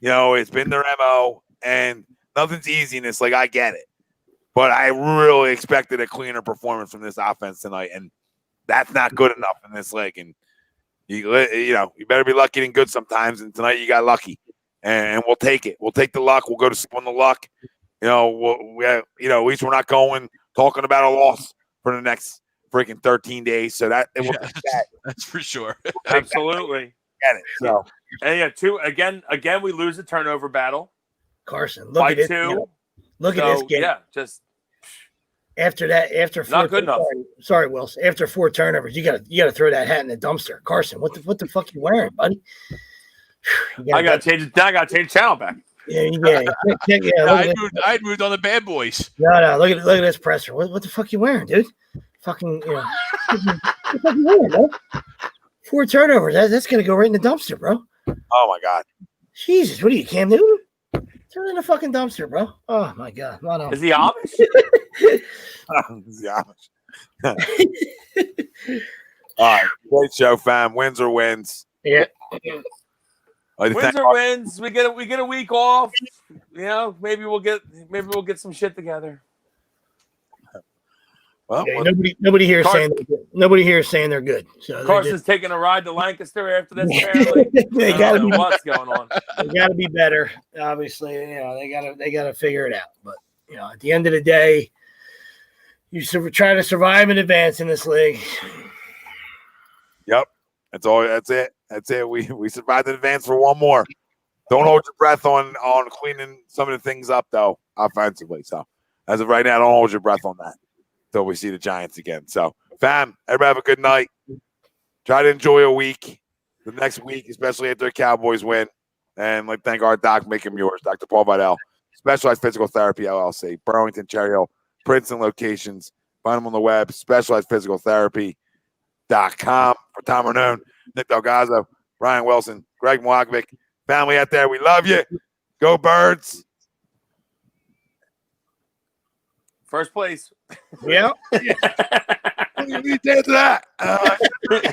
It's been their MO, and nothing's easy in this. Like, I get it. But I really expected a cleaner performance from this offense tonight, and that's not good enough in this league. And, you better be lucky and good sometimes, and tonight you got lucky. And we'll take it. We'll take the luck. We'll go to sleep on the luck. At least we're not talking about a loss for the next freaking 13 days. So that's for sure. Absolutely. Get it. So and again, we lose the turnover battle. Carson, look at this. Look at this game. Yeah, just after not good enough. Sorry, Wills. After 4 turnovers, you gotta throw that hat in the dumpster. Carson, what the fuck you wearing, buddy? I gotta change it. I gotta change the channel back. Yeah. I'd moved on the bad boys. No. Look at this presser. What the fuck you wearing, dude? Fucking, what the fuck you wearing, bro? 4 turnovers. That's gonna go right in the dumpster, bro. Oh my God. Jesus, what are you, Cam Newton? Throw it in the fucking dumpster, bro. Oh my God. No. Is he Amish? Is he Amish? All right, great show, fam. Wins or wins. Yeah. Wins or wins. We get a week off. Maybe we'll get some shit together. Well, nobody here is saying they're good. So Carson's taking a ride to Lancaster after this. Apparently, they gotta be what's going on. They gotta be better. Obviously, they gotta figure it out. But at the end of the day, you try to survive and advance in this league. Yep. That's all. That's it. That's it. We survived in advance for one more. Don't hold your breath on cleaning some of the things up though offensively. So as of right now, don't hold your breath on that until we see the Giants again. So fam, everybody have a good night. Try to enjoy a week. The next week, especially after the Cowboys win. And thank our doc, make him yours, Dr. Paul Vidal, Specialized Physical Therapy LLC, Burlington, Cherry Hill, Princeton locations. Find them on the web, specializedphysicaltherapy.com. For Tom Arnone, Nick Delgazzo, Brian Wilson, Greg Moakovic, family out there, we love you. Go Birds. First place. Yeah. What do you need to answer that?